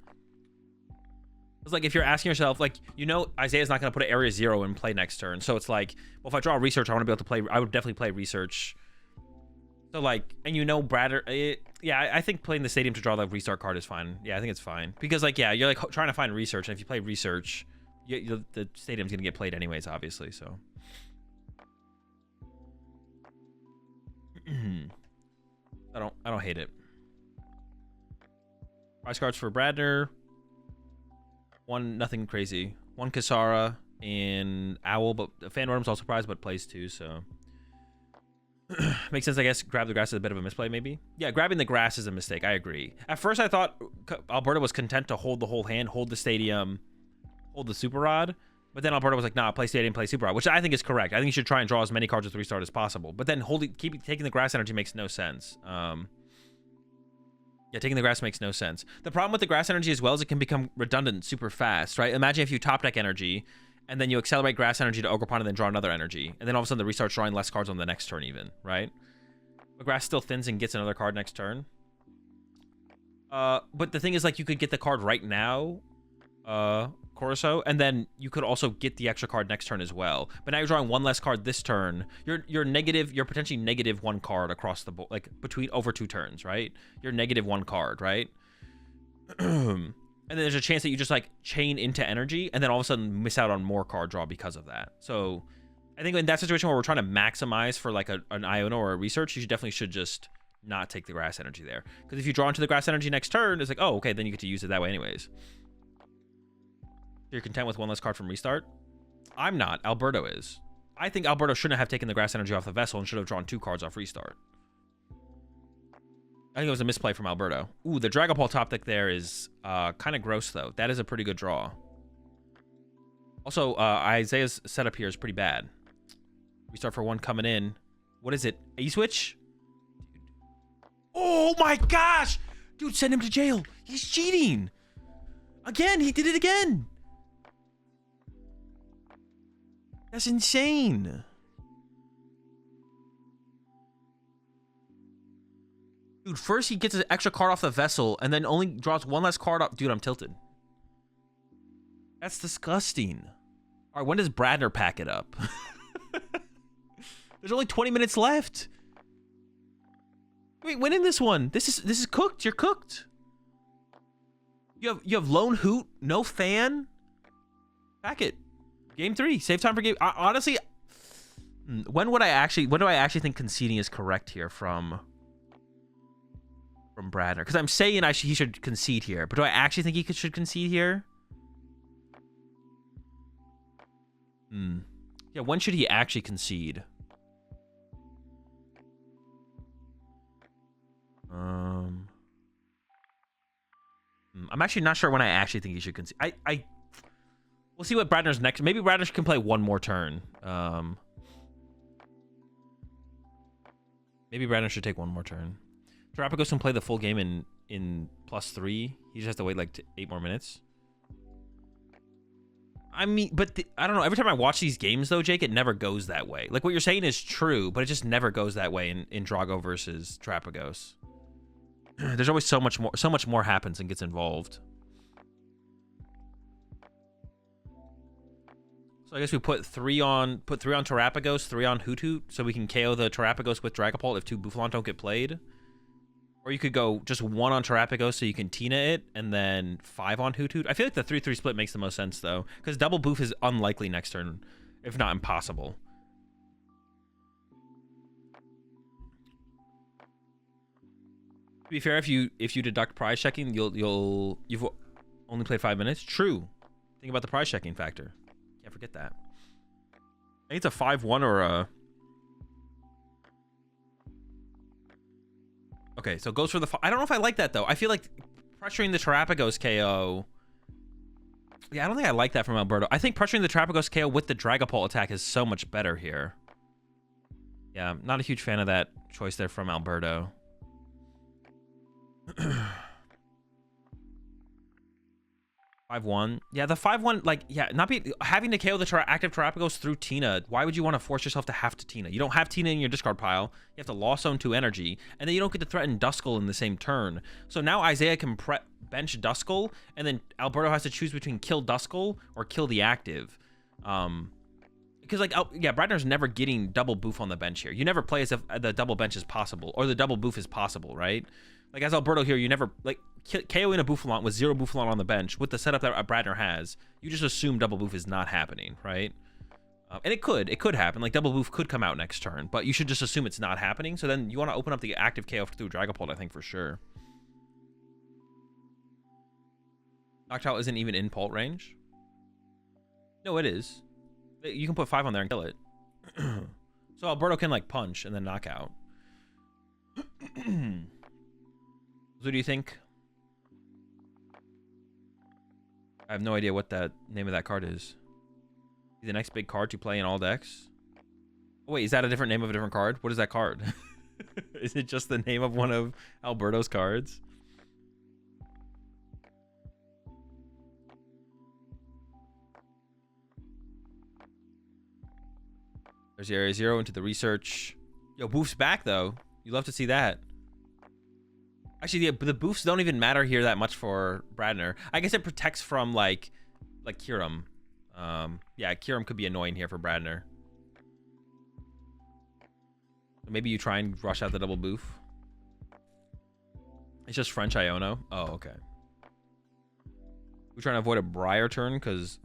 It's like if you're asking yourself, like, you know, Isaiah's not going to put an Area 0 in play next turn. So it's like, well, if I draw a research, I want to be able to play. I would definitely play research. So like, and you know, yeah, I think playing the Stadium to draw the restart card is fine. Yeah, I think it's fine because like, yeah, you're like trying to find research, and if you play research, the Stadium's gonna get played anyways, obviously. So. I don't hate it. Price cards for Bradner. One, nothing crazy. One Kasara and Owl, but Fan Worm's also prized, but plays too, so. Makes sense, I guess. Grab the grass is a bit of a misplay, maybe. Yeah, grabbing the grass is a mistake. I agree. At first, I thought Alberto was content to hold the whole hand, hold the Stadium, hold the Super Rod. But then Alberto was like, nah, play Stadium, play Super Rod, which I think is correct. I think you should try and draw as many cards with restart as possible. But then keep taking the grass energy makes no sense. Yeah, taking the grass makes no sense. The problem with the grass energy as well is it can become redundant super fast, right? Imagine if you top deck energy, and then you accelerate grass energy to Ogerpon and then draw another energy. And then all of a sudden the restart's drawing less cards on the next turn even, right? But grass still thins and gets another card next turn. But the thing is, like, you could get the card right now, Corso, and then you could also get the extra card next turn as well. But now you're drawing one less card this turn. You're potentially negative one card across the board, like over 2 turns, right? You're negative 1 card, right? And then there's a chance that you just like chain into energy and then all of a sudden miss out on more card draw because of that. So I think in that situation where we're trying to maximize for like an Iono or a research, you definitely should just not take the grass energy there. Because if you draw into the grass energy next turn, it's like, oh, okay, then you get to use it that way anyways. You're content with 1 less card from restart? I'm not. Alberto is. I think Alberto shouldn't have taken the grass energy off the vessel and should have drawn 2 cards off restart. I think it was a misplay from Alberto. Ooh, the Dragapult top deck there is kind of gross, though. That is a pretty good draw. Also, Isaiah's setup here is pretty bad. Restart for 1 coming in. What is it? A-switch? Oh my gosh! Dude, send him to jail. He's cheating. Again, he did it again. That's insane. Dude, first he gets an extra card off the vessel and then only draws 1 less card up. Dude, I'm tilted. That's disgusting. All right, when does Bradner pack it up? There's only 20 minutes left. Wait, win in this one. This is cooked. You're cooked. You have Lone Hoot, no Fan. Pack it. Game 3. Save time for game. Honestly, when do I actually think conceding is correct here from Bradner? Because I'm saying he should concede here, but do I actually think he should concede here? Yeah, when should he actually concede? I'm actually not sure when I actually think he should concede. We'll see what Bradner's next. Maybe Bradner can play 1 more turn. Maybe Bradner should take 1 more turn. Terapagos can play the full game in +3. He just has to wait like 8 more minutes. I mean, but I don't know. Every time I watch these games, though, Jake, it never goes that way. Like, what you're saying is true, but it just never goes that way in Drago versus Terapagos. There's always so much more happens and gets involved. So I guess we put three on Terapagos, 3 on Hoot Hoot, so we can KO the Terapagos with Dragapult if 2 Bouffalon don't get played. Or you could go just 1 on Terapagos so you can Tina it, and then 5 on Hoot Hoot. I feel like the 3-3 split makes the most sense, though, because double Boof is unlikely next turn, if not impossible. To be fair, if you deduct prize checking, you've only played 5 minutes. True. Think about the prize checking factor. Can't forget that. I think it's a 5-1 or a... Okay, so it goes for the... I don't know if I like that, though. I feel like pressuring the Terapagos KO... Yeah, I don't think I like that from Alberto. I think pressuring the Terapagos KO with the Dragapult attack is so much better here. Yeah, I'm not a huge fan of that choice there from Alberto. 5-1. Yeah, the 5-1, like, yeah, having to KO the active Terapagos through Tina. Why would you want to force yourself to have to Tina? You don't have Tina in your discard pile. You have to Lost Zone 2 energy, and then you don't get to threaten Duskull in the same turn. So now Isaiah can bench Duskull, and then Alberto has to choose between kill Duskull or kill the active. Because, like, yeah, Bradner's never getting double Boof on the bench here. You never play as if the double bench is possible, or the double Boof is possible, right? Like, as Alberto here, you never, like, KOing a Bouffalon with 0 Bouffalon on the bench with the setup that Bradner has, you just assume double Boof is not happening, right? And it could happen. Like, double Boof could come out next turn, but you should just assume it's not happening. So then you want to open up the active KO through Dragapult, I think, for sure. Noctowl isn't even in Pult range? No, it is. You can put 5 on there and kill it. So Alberto can, like, punch and then knock out. What do you think? I have no idea what that name of that card is. The next big card to play in all decks? Oh, wait, is that a different name of a different card? What is that card? Is it just the name of one of Alberto's cards? There's the Area 0 into the research. Yo, Boof's back, though. You love to see that. Actually, the Boofs don't even matter here that much for Bradner. I guess it protects from, like Kyurem. Yeah, Kyurem could be annoying here for Bradner. Maybe you try and rush out the double Boof. It's just French Iono. Oh, okay. We're trying to avoid a Briar turn because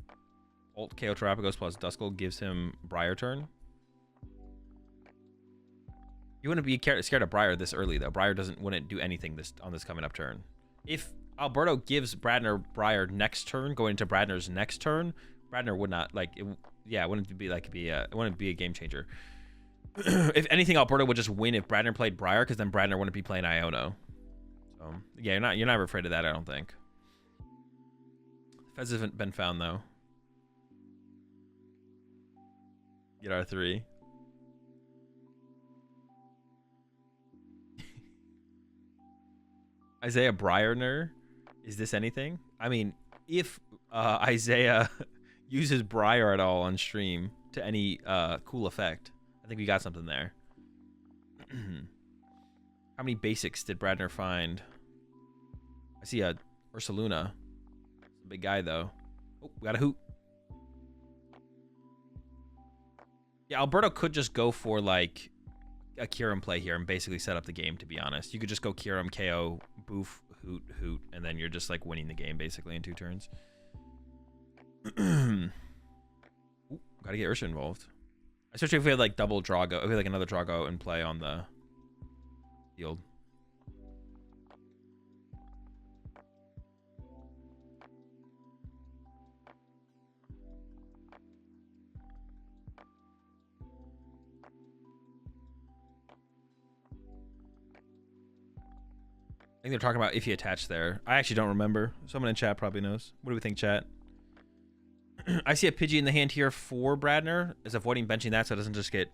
Ult KO Terapagos plus Duskull gives him Briar turn. You wouldn't be scared of Briar this early, though. Briar wouldn't do anything on this coming up turn. If Alberto gives Bradner Briar next turn, going into Bradner's next turn, Bradner would not, like, it wouldn't be a game changer. If anything, Alberto would just win if Bradner played Briar, because then Bradner wouldn't be playing Iono. So yeah, you're never afraid of that, I don't think. Fez haven't been found though. Get R3. Isaiah Briarner, is this anything? I mean, if Isaiah uses Briar at all on stream to any cool effect, I think we got something there. How many basics did Bradner find? I see a Ursaluna. It's a big guy though. Oh, we got a Hoot. Yeah, Alberto could just go for like a Kyurem play here and basically set up the game, to be honest. You could just go Kyurem, KO, Boof, Hoot, Hoot, and then you're just like winning the game basically in 2 turns. Ooh, gotta get Ursha involved. Especially if we had like double Drago, if we had like another Drago in play on the field. I think they're talking about if you attach there. I actually don't remember. Someone in chat probably knows. What do we think, chat? I see a Pidgey in the hand here for Bradner. Is avoiding benching that so it doesn't just get...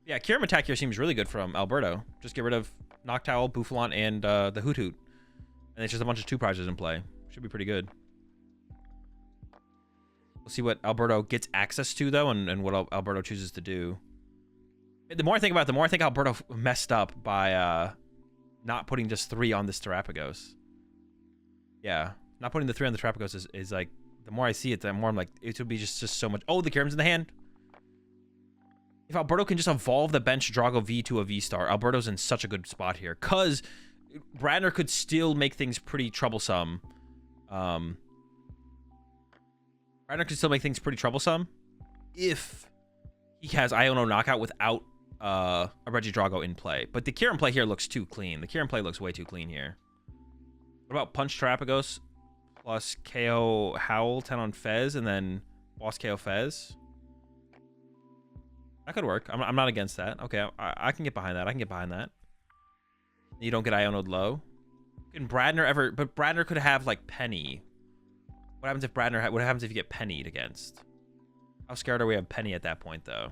Yeah, Kyurem attack here seems really good from Alberto. Just get rid of Noctowl, Bouffalon, and the Hoot Hoot. And it's just a bunch of 2 prizes in play. Should be pretty good. We'll see what Alberto gets access to, though, and what Alberto chooses to do. The more I think about it, the more I think Alberto messed up by not putting just 3 on this Terrapagos. Yeah, not putting the 3 on the Terrapagos is like, the more I see it, the more I'm like, it would be just so much. Oh, the Kyurem's in the hand. If Alberto can just evolve the bench Drago V to a V-Star, Alberto's in such a good spot here. Because Bradner could still make things pretty troublesome. Bradner could still make things pretty troublesome if he has Iono knockout without a Regidrago in play. But the Kyurem play here looks too clean. The Kyurem play looks way too clean here. What about Punch Terrapagos plus KO Howl 10 on Fez and then Boss KO Fez? That could work. I'm not against that. Okay, I can get behind that. I can get behind that. You don't get Iono'd low. Can Bradner ever... But Bradner could have, like, Penny. What happens if Bradner... What happens if you get Pennied against? How scared are we of Penny at that point, though?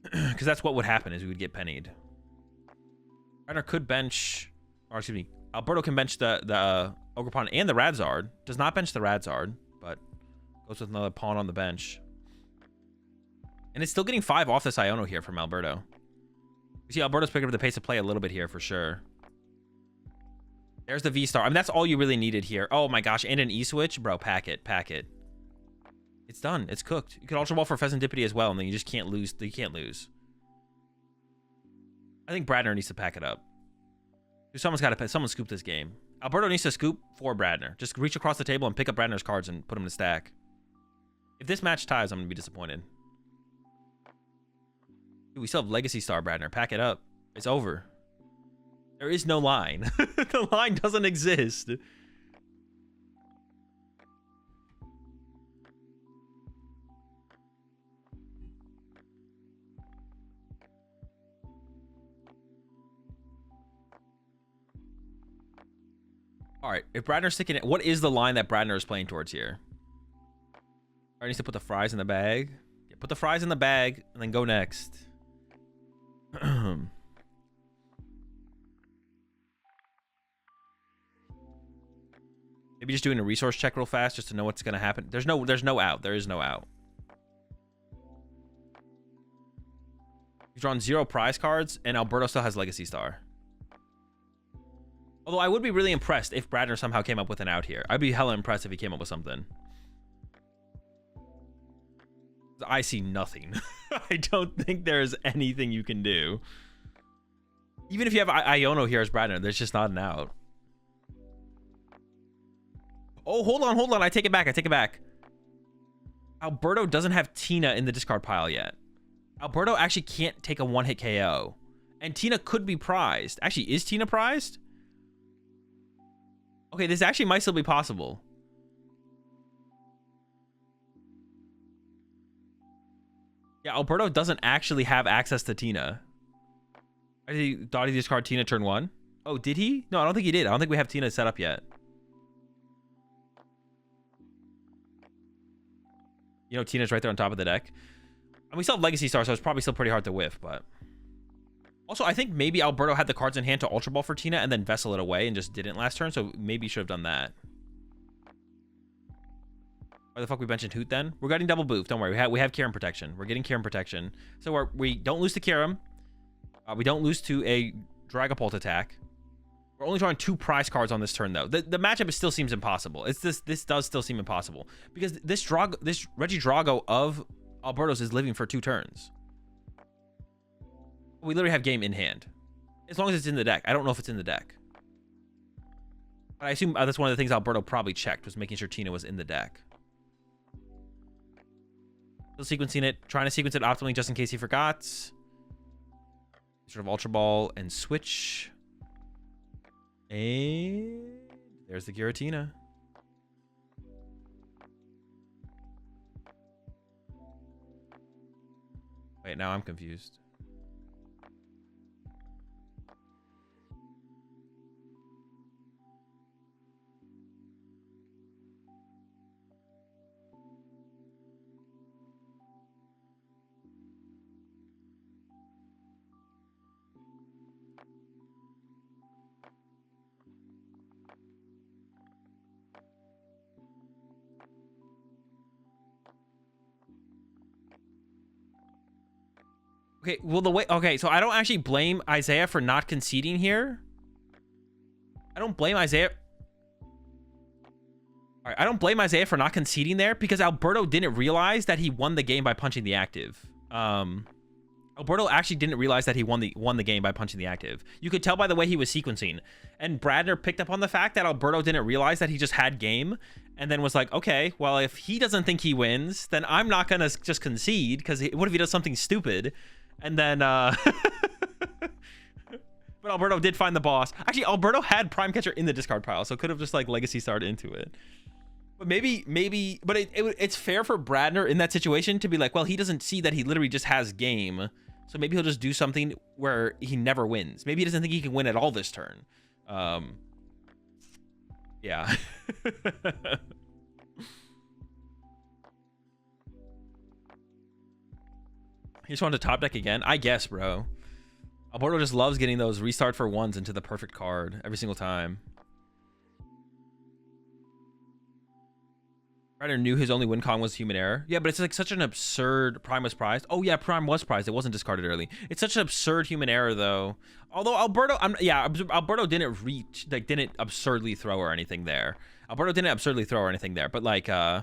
Because that's what would happen, is we would get Pennied. Bradner could bench... Or, excuse me. Alberto can bench the Ogerpon and the Radzard. Does not bench the Radzard, but goes with another pawn on the bench. And it's still getting 5 off this Iono here from Alberto. You see Alberto's picking up the pace of play a little bit here for sure. There's the V-Star. I mean, that's all you really needed here. Oh my gosh, and an E-Switch? Bro, pack it, pack it. It's done. It's cooked. You can Ultra Ball for Pheasantipity as well, and then you just can't lose. You can't lose. I think Bradner needs to pack it up. Someone's got to someone scoop this game. Alberto needs to scoop for Bradner. Just reach across the table and pick up Bradner's cards and put them in the stack. If this match ties, I'm going to be disappointed. Dude, we still have Legacy Star Bradner. Pack it up. It's over. There is no line. The line doesn't exist. All right, if Bradner's sticking it, what is the line that Bradner is playing towards here? I needs to put the fries in the bag. Yeah, put the fries in the bag and then go next. Maybe just doing a resource check real fast just to know what's gonna happen. There's no out. There is no out. He's drawn 0 prize cards, and Alberto still has Legacy Star. Although I would be really impressed if Bradner somehow came up with an out here. I'd be hella impressed if he came up with something. I see nothing. I don't think there's anything you can do. Even if you have Iono here as Bradner, there's just not an out. Oh, hold on. I take it back. Alberto doesn't have Tina in the discard pile yet. Alberto actually can't take a one-hit KO. And Tina could be prized. Actually, is Tina prized? Okay, this actually might still be possible. Yeah, Alberto doesn't actually have access to Tina. I thought he discarded Tina turn 1. Oh, did he? No, I don't think he did. I don't think we have Tina set up yet. You know, Tina's right there on top of the deck. And we still have Legacy Star, so it's probably still pretty hard to whiff, but... Also, I think maybe Alberto had the cards in hand to Ultra Ball for Tina and then Vessel it away and just didn't last turn, so maybe he should have done that. Why the fuck we mentioned Hoot then? We're getting double boof. Don't worry. We have Kyurem protection. We're getting Kyurem protection. So we don't lose to Kyurem. We don't lose to a Dragapult attack. We're only drawing 2 prize cards on this turn, though. The matchup still seems impossible. This does still seem impossible because this Regidrago of Alberto's is living for 2 turns. We literally have game in hand, as long as it's in the deck. I don't know if it's in the deck, but I assume that's one of the things Alberto probably checked, was making sure Tina was in the deck. Still sequencing it, trying to sequence it optimally just in case he forgot. Sort of Ultra Ball and switch. And there's the Giratina. Wait, now I'm confused. Okay, well, okay, so I don't actually blame Isaiah for not conceding here. I don't blame Isaiah. All right, I don't blame Isaiah for not conceding there because Alberto didn't realize that he won the game by punching the active. Alberto actually didn't realize that he won the game by punching the active. You could tell by the way he was sequencing. And Bradner picked up on the fact that Alberto didn't realize that he just had game and then was like, okay, well, if he doesn't think he wins, then I'm not going to just concede because what if he does something stupid? And then, but Alberto did find the boss. Actually, Alberto had Prime Catcher in the discard pile, so could have just like Legacy Starred into it. But maybe, but it's fair for Bradner in that situation to be like, well, he doesn't see that he literally just has game. So maybe he'll just do something where he never wins. Maybe he doesn't think he can win at all this turn. Yeah. He just wanted to top deck again? I guess, bro. Alberto just loves getting those restart for ones into the perfect card every single time. Ryder knew his only win con was human error. Yeah, but it's like such an absurd Prime was prized. Oh yeah, Prime was prized. It wasn't discarded early. It's such an absurd human error though. Although Alberto, Alberto didn't reach, like didn't absurdly throw or anything there. Alberto didn't absurdly throw or anything there, but like, yeah,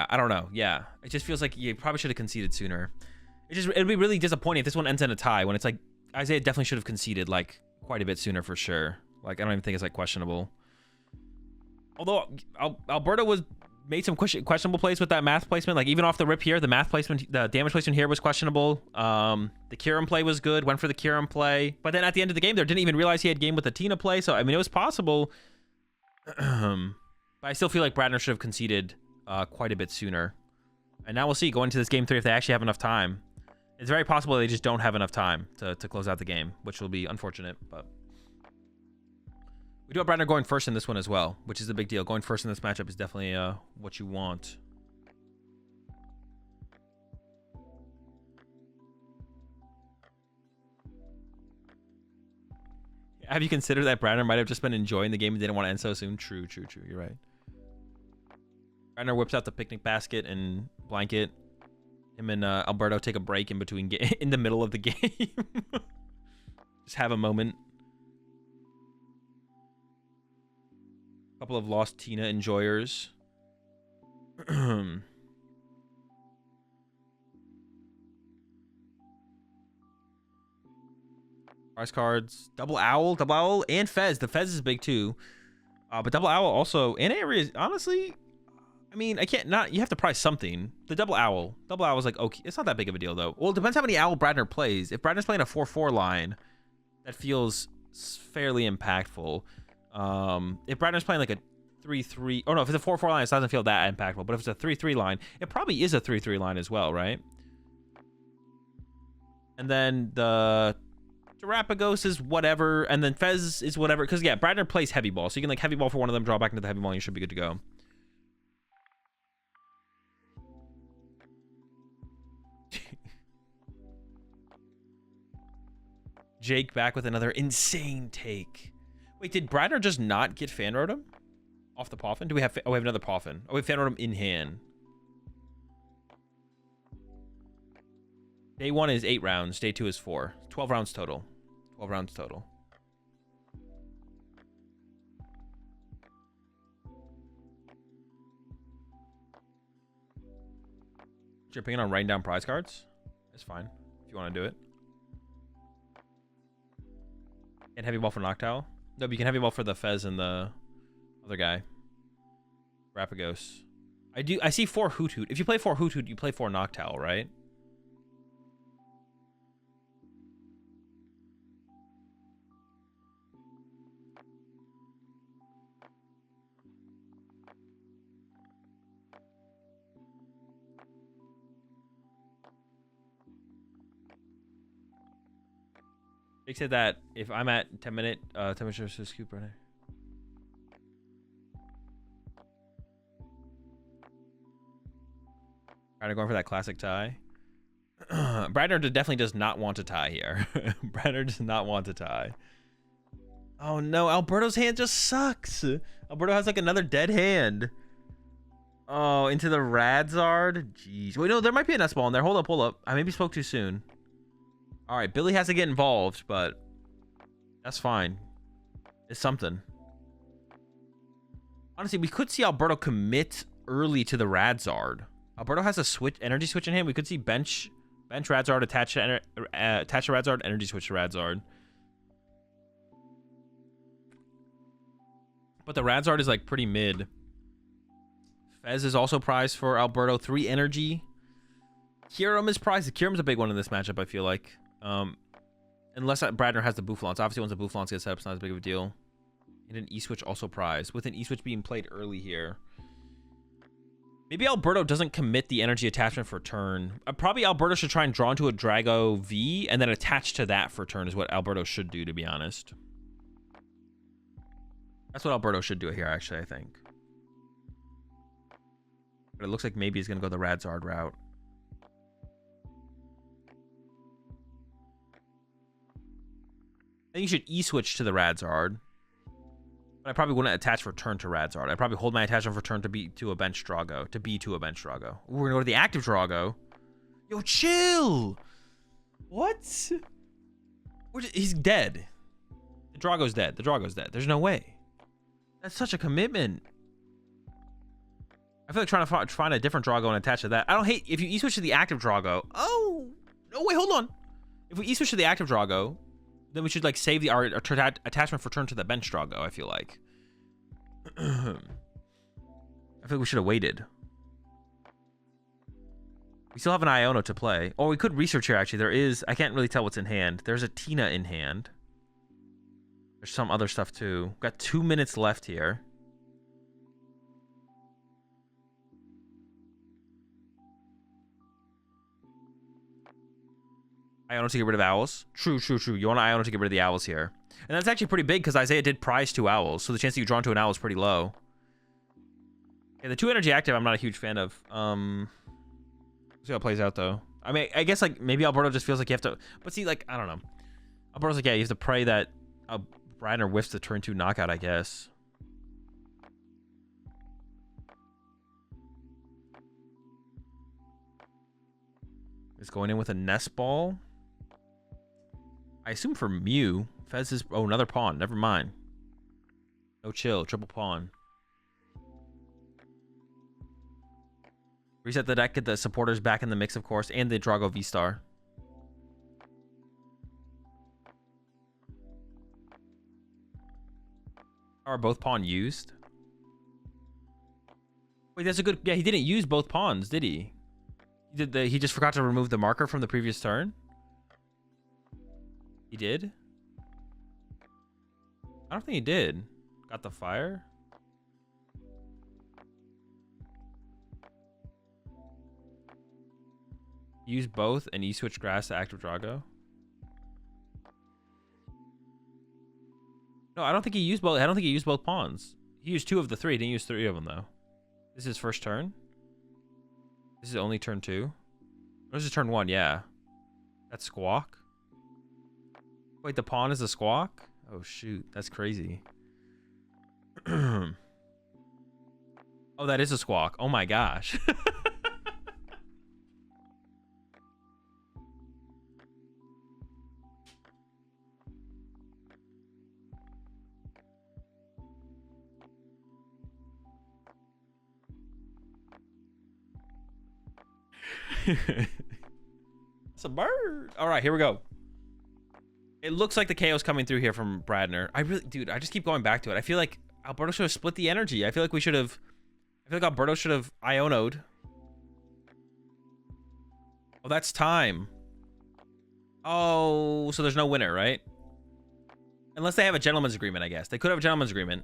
I don't know. Yeah, it just feels like you probably should have conceded sooner. It'd be really disappointing if this one ends in a tie when it's like Isaiah definitely should have conceded like quite a bit sooner for sure. Like I don't even think it's like questionable. Although Alberto made some questionable plays with that math placement. Like even off the rip here, the math placement, the damage placement here was questionable. The Kieran play was good. Went for the Kieran play, but then at the end of the game, there didn't even realize he had game with the Tina play. So I mean, it was possible. But I still feel like Bradner should have conceded quite a bit sooner. And now we'll see going into this game 3 if they actually have enough time. It's very possible they just don't have enough time to close out the game, which will be unfortunate, but we do have Bradner going first in this one as well, which is a big deal. Going first in this matchup is definitely what you want. Have you considered that Bradner might have just been enjoying the game and didn't want to end so soon? True. You're right. Bradner whips out the picnic basket and blanket. Him and Alberto take a break in between in the middle of the game. Just have a moment. Couple of lost Tina enjoyers. Prize cards, double owl, and Fez. The Fez is big too, but double owl also, and area is honestly. I mean, you have to price something. The double owl is like, okay, it's not that big of a deal though. Well, it depends how many owl Bradner plays. If Bradner's playing a 4/4 line, that feels fairly impactful. If Bradner's playing like a 3/3, oh no, if it's a 4/4 line, it doesn't feel that impactful. But if it's a 3/3 line, it probably is a 3/3 line as well, right? And then the Terapagos is whatever, and then Fez is whatever. Because yeah, Bradner plays heavy ball, so you can like heavy ball for one of them, draw back into the heavy ball, and you should be good to go. Jake back with another insane take. Wait, did Bradner just not get fan Rotom off the Poffin? Do we have? Oh, we have another Poffin. Oh, we have fan Rotom in hand. Day 1 is 8 rounds. Day 2 is 4. 12 rounds total. 12 rounds total. You're picking on writing down prize cards? It's fine if you want to do it. And heavy ball for Noctowl? No, but you can heavy ball for the Fez and the other guy. Rapagos. I see 4 Hoot Hoot. If you play 4 Hoot Hoot, you play 4 Noctowl, right? Jake said that if I'm at 10 minutes to scoop runner. Bradner going for that classic tie. Bradner definitely does not want to tie here. Bradner does not want to tie. Oh no, Alberto's hand just sucks. Alberto has like another dead hand. Oh, into the Radzard? Jeez. Wait, no, there might be an S-ball in there. Hold up. I maybe spoke too soon. All right, Billy has to get involved, but that's fine. It's something. Honestly, we could see Alberto commit early to the Radzard. Alberto has a energy switch in hand. We could see bench Radzard, attach to Radzard, energy switch to Radzard. But the Radzard is like pretty mid. Fez is also prized for Alberto. 3 energy. Kyurem is prized. Kyurem's a big one in this matchup, I feel like. Unless Bradner has the Boufflance. Obviously, once the Boufflance gets set up, it's not as big of a deal. And an E-Switch also prized. With an E-Switch being played early here. Maybe Alberto doesn't commit the energy attachment for turn. Probably Alberto should try and draw into a Drago V and then attach to that for turn is what Alberto should do, to be honest. That's what Alberto should do here, actually, I think. But it looks like maybe he's going to go the Radzard route. I think you should E-switch to the Radzard. But I probably wouldn't attach for turn to Radzard. I'd probably hold my attachment for turn to be to a bench Drago. Ooh, we're going to go to the active Drago. Yo, chill! What? He's dead. The Drago's dead. There's no way. That's such a commitment. I feel like trying to find a different Drago and attach to that. I don't hate if you E-switch to the active Drago. Oh! No, wait, hold on. If we E-switch to the active Drago, then we should like save our attachment for turn to the bench Drago, I feel like. I feel like we should have waited. We still have an Iono to play. Or we could research here, actually. There is... I can't really tell what's in hand. There's a Tina in hand. There's some other stuff, too. We've got 2 minutes left here. Iono to get rid of owls. True. You want Iono to get rid of the owls here. And that's actually pretty big because Isaiah did prize 2 owls. So the chance that you draw into an owl is pretty low. Yeah, the 2 energy active I'm not a huge fan of. Let's see how it plays out, though. I mean, I guess, like, maybe Alberto just feels like you have to... But see, like, I don't know. Alberto's like, yeah, you have to pray that Bradner whiffs the turn 2 knockout, I guess. It's going in with a nest ball. I assume for Mew. Fez is... Oh, another pawn. Never mind. No chill. Triple pawn. Reset the deck. Get the supporters back in the mix, of course. And the Drago V-Star. Are both pawn used? Wait, that's a good... Yeah, he didn't use both pawns, did he? He just forgot to remove the marker from the previous turn? He did? I don't think he did. Got the fire? Use both and E-switch grass to active Drago? No, I don't think he used both. I don't think he used both pawns. He used 2 of the 3. He didn't use 3 of them, though. This is his first turn? This is only turn 2? This is turn 1, yeah. That's Squawk? Wait, the pawn is a Squawk? Oh, shoot. That's crazy. Oh, that is a Squawk. Oh, my gosh. It's a bird. All right, here we go. It looks like the KO's coming through here from Bradner. Dude, I just keep going back to it. I feel like Alberto should have split the energy. I feel like Alberto should have Iono'd. Oh, that's time. Oh, so there's no winner, right? Unless they have a gentleman's agreement, I guess. They could have a gentleman's agreement.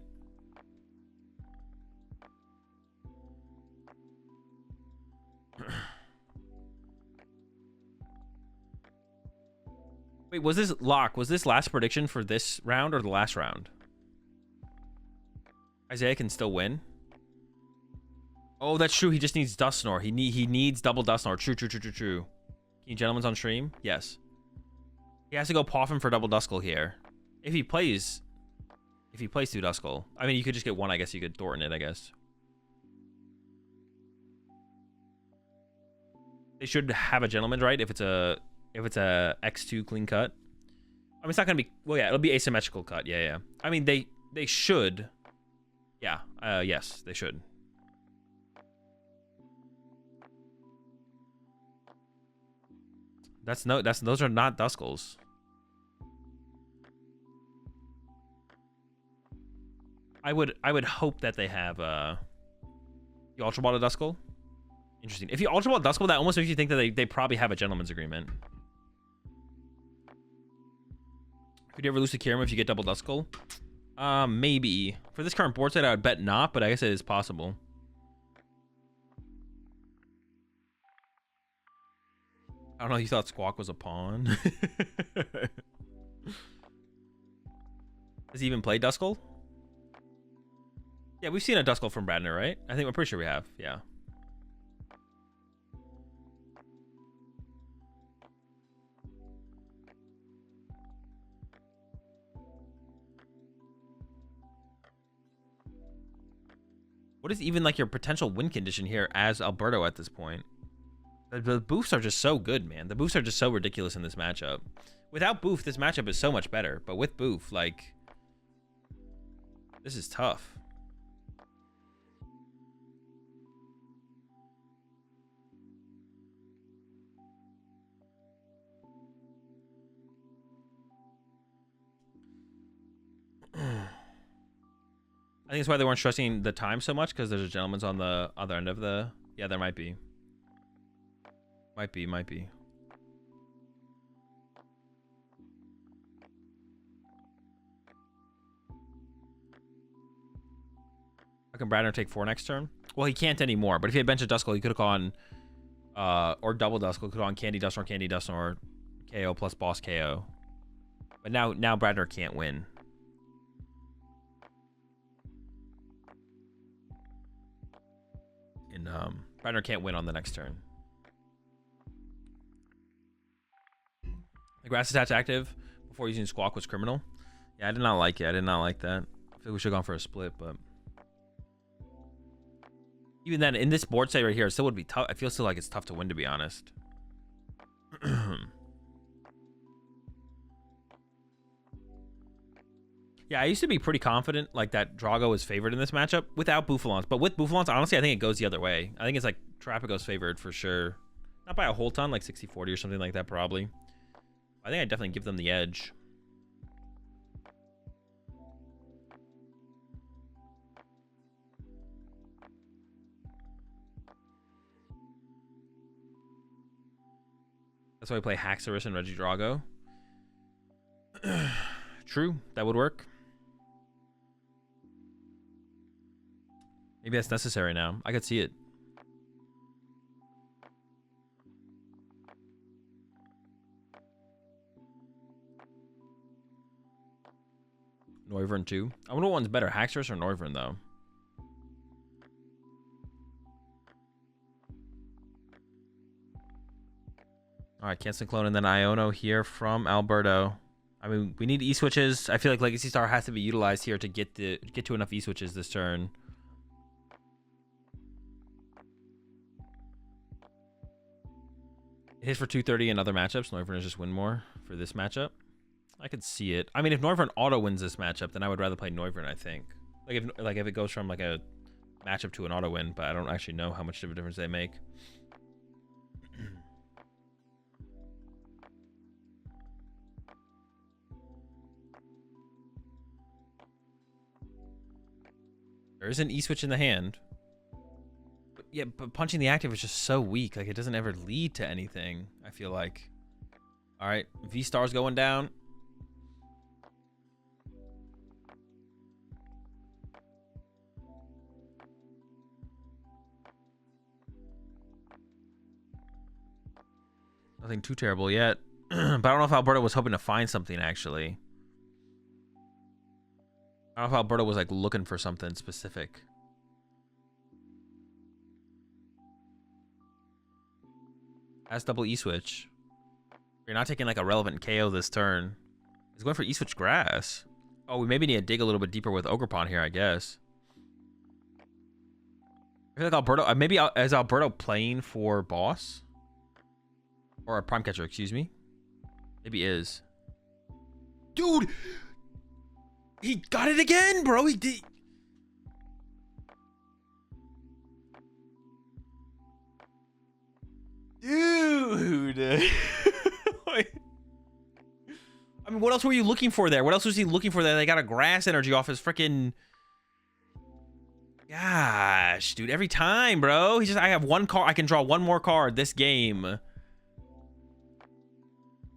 Wait, was this last prediction for this round or the last round? Isaiah can still win. Oh, that's true. He just needs Dusknor. He needs double Dusknor. True. Can you gentlemen's on stream? Yes. He has to go Poffin for double Duskull here. If he plays 2 Duskull. I mean, you could just get 1, I guess. You could Thornton it, I guess. They should have a gentleman's right if it's a X2 clean cut. I mean, it's not gonna be, well, yeah, it'll be asymmetrical cut. Yeah, yeah. I mean, they should. Yeah. Yes, they should. Those are not Duskulls. I would hope that they have you Ultra Ball a Duskull. Interesting. If you Ultra Ball Duskull, that almost makes you think that they probably have a gentleman's agreement. Could you ever lose to Kirama if you get double Duskull? Maybe. For this current board set, I would bet not, but I guess it is possible. I don't know, you thought Squawk was a pawn? Does he even play Duskull? Yeah, we've seen a Duskull from Bradner, right? I'm pretty sure we have, yeah. What is even like your potential win condition here as Alberto at this point? The boofs are just so good, man. The boofs are just so ridiculous in this matchup. Without boof, this matchup is so much better. But with boof, like, this is tough. I think that's why they weren't stressing the time so much, because there's a gentleman's on the other end of the... Yeah, there might be. Might be. How can Bradner take 4 next turn? Well, he can't anymore, but if he had bench a Duskull, he could have gone... or double Duskull, could have gone Candy Dust or KO plus boss KO. But now Bradner can't win. And Bradner can't win on the next turn. The grass attach active before using Squawk was criminal. Yeah, I did not like it. I did not like that. I feel like we should have gone for a split, but even then, in this board set right here, it still would be tough. I feel still like it's tough to win, to be honest. Yeah, I used to be pretty confident like that Drago is favored in this matchup without Bouffalons. But with Bouffalons, honestly, I think it goes the other way. I think it's like Trapago's favored for sure. Not by a whole ton, like 60-40 or something like that, probably. I think I'd definitely give them the edge. That's why we play Haxorus and Regidrago. True, that would work. Maybe that's necessary now. I could see it. Noivern too. I wonder what one's better, Haxorus or Noivern though. Alright, Canceling Clone and then Iono here from Alberto. I mean, we need E-switches. I feel like Legacy Star has to be utilized here to get to enough E-switches this turn. It hits for 230 in other matchups. Noivern is just win more for this matchup. I could see it. I mean, if Noivern auto wins this matchup, then I would rather play Noivern, I think. Like if it goes from like a matchup to an auto win, but I don't actually know how much of a difference they make. There is an E-switch in the hand. But yeah, but punching the active is just so weak. Like, it doesn't ever lead to anything, I feel like. All right, V-Star's going down. Nothing too terrible yet. But I don't know if Alberto was hoping to find something, actually. I don't know if Alberto was like looking for something specific. That's double E-switch. You're not taking like a relevant KO this turn. He's going for E-switch grass. Oh, we maybe need to dig a little bit deeper with Ogerpon here, I guess. I feel like Alberto, maybe is Alberto playing for boss? Or a prime catcher, excuse me. Maybe is. Dude! He got it again, bro. He did. Dude. I mean, what else were you looking for there? What else was he looking for there? They got a grass energy off his freaking... Gosh, dude, every time, bro. He's just, I have one card. I can draw one more card this game.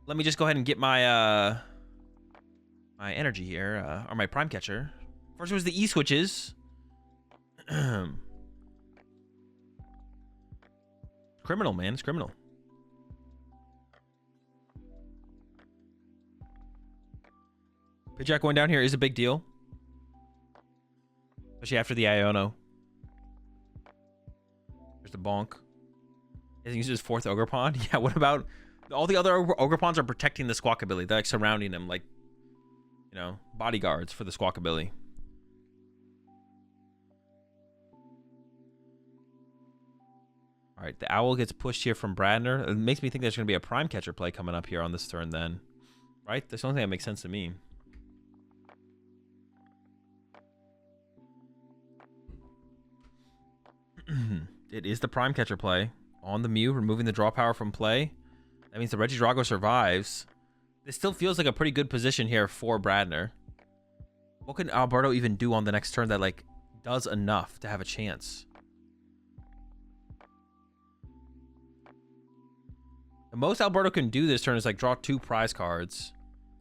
Let me just go ahead and get my my energy here, or my prime catcher. First was the E switches. Criminal, man. It's criminal. Pidgeot going down here is a big deal. Especially after the Iono. There's the bonk. He uses his 4th Ogerpon. Yeah, what about... All the other Ogerpons are protecting the Squawkabilly. They're like surrounding him like, you know, bodyguards for the Squawkabilly. All right, the Owl gets pushed here from Bradner. It makes me think there's going to be a prime catcher play coming up here on this turn then. Right? That's the only thing that makes sense to me. It is the prime catcher play. On the Mew, removing the draw power from play. That means the Regidrago survives. This still feels like a pretty good position here for Bradner. What can Alberto even do on the next turn that, like, does enough to have a chance? The most Alberto can do this turn is, like, draw 2 prize cards.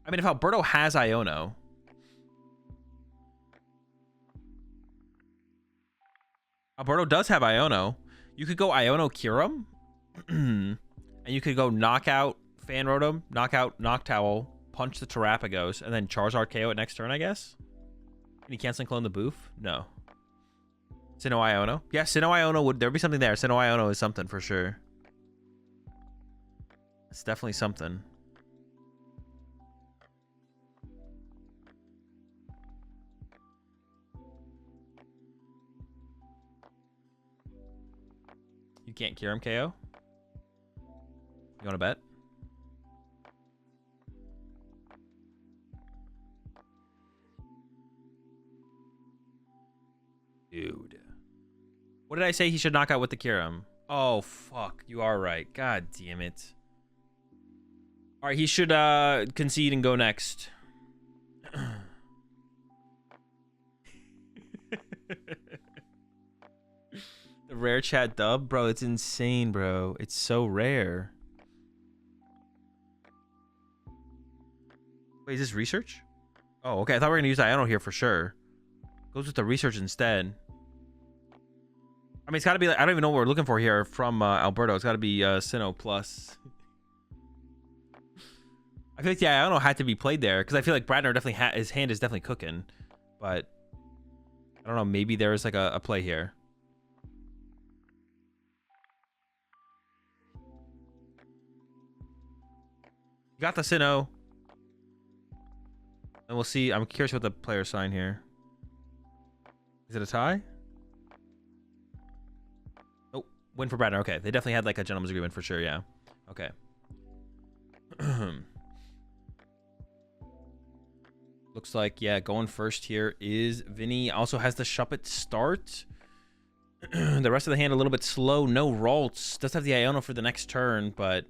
I mean, if Alberto has Iono... Alberto does have Iono. You could go Iono Kyurem. And you could go Knockout Fan Rotom, Knockout Noctowl, punch the Terrapagos, and then Charizard KO it next turn, I guess? Can you cancel and clone the Boof? No. Sinnoh Iono? Yeah, Sinnoh Iono would... There'd be something there. Sinnoh Iono is something for sure. It's definitely something. You can't Kyurem KO? You want to bet? Dude. What did I say he should knock out with the Kyurem? Oh, fuck. You are right. God damn it. All right, he should concede and go next. The rare chat dub? Bro, it's insane, bro. It's so rare. Wait, is this research? Oh, okay. I thought we were going to use Iono here for sure. Goes with the research instead. I mean, it's got to be like... I don't even know what we're looking for here from Alberto. It's got to be Sinnoh plus. I feel like the Iono had to be played there because I feel like Bradner definitely his hand is definitely cooking. But I don't know. Maybe there's like a play here. You got the Sinnoh. And we'll see. I'm curious what the players sign here. Is it a tie? Oh, win for Bradner. Okay, they definitely had like a gentleman's agreement for sure. Yeah. Okay. Looks like, yeah, going first here is Vinny. Also has the Shuppet start. The rest of the hand a little bit slow. No Ralts. Does have the Iono for the next turn, but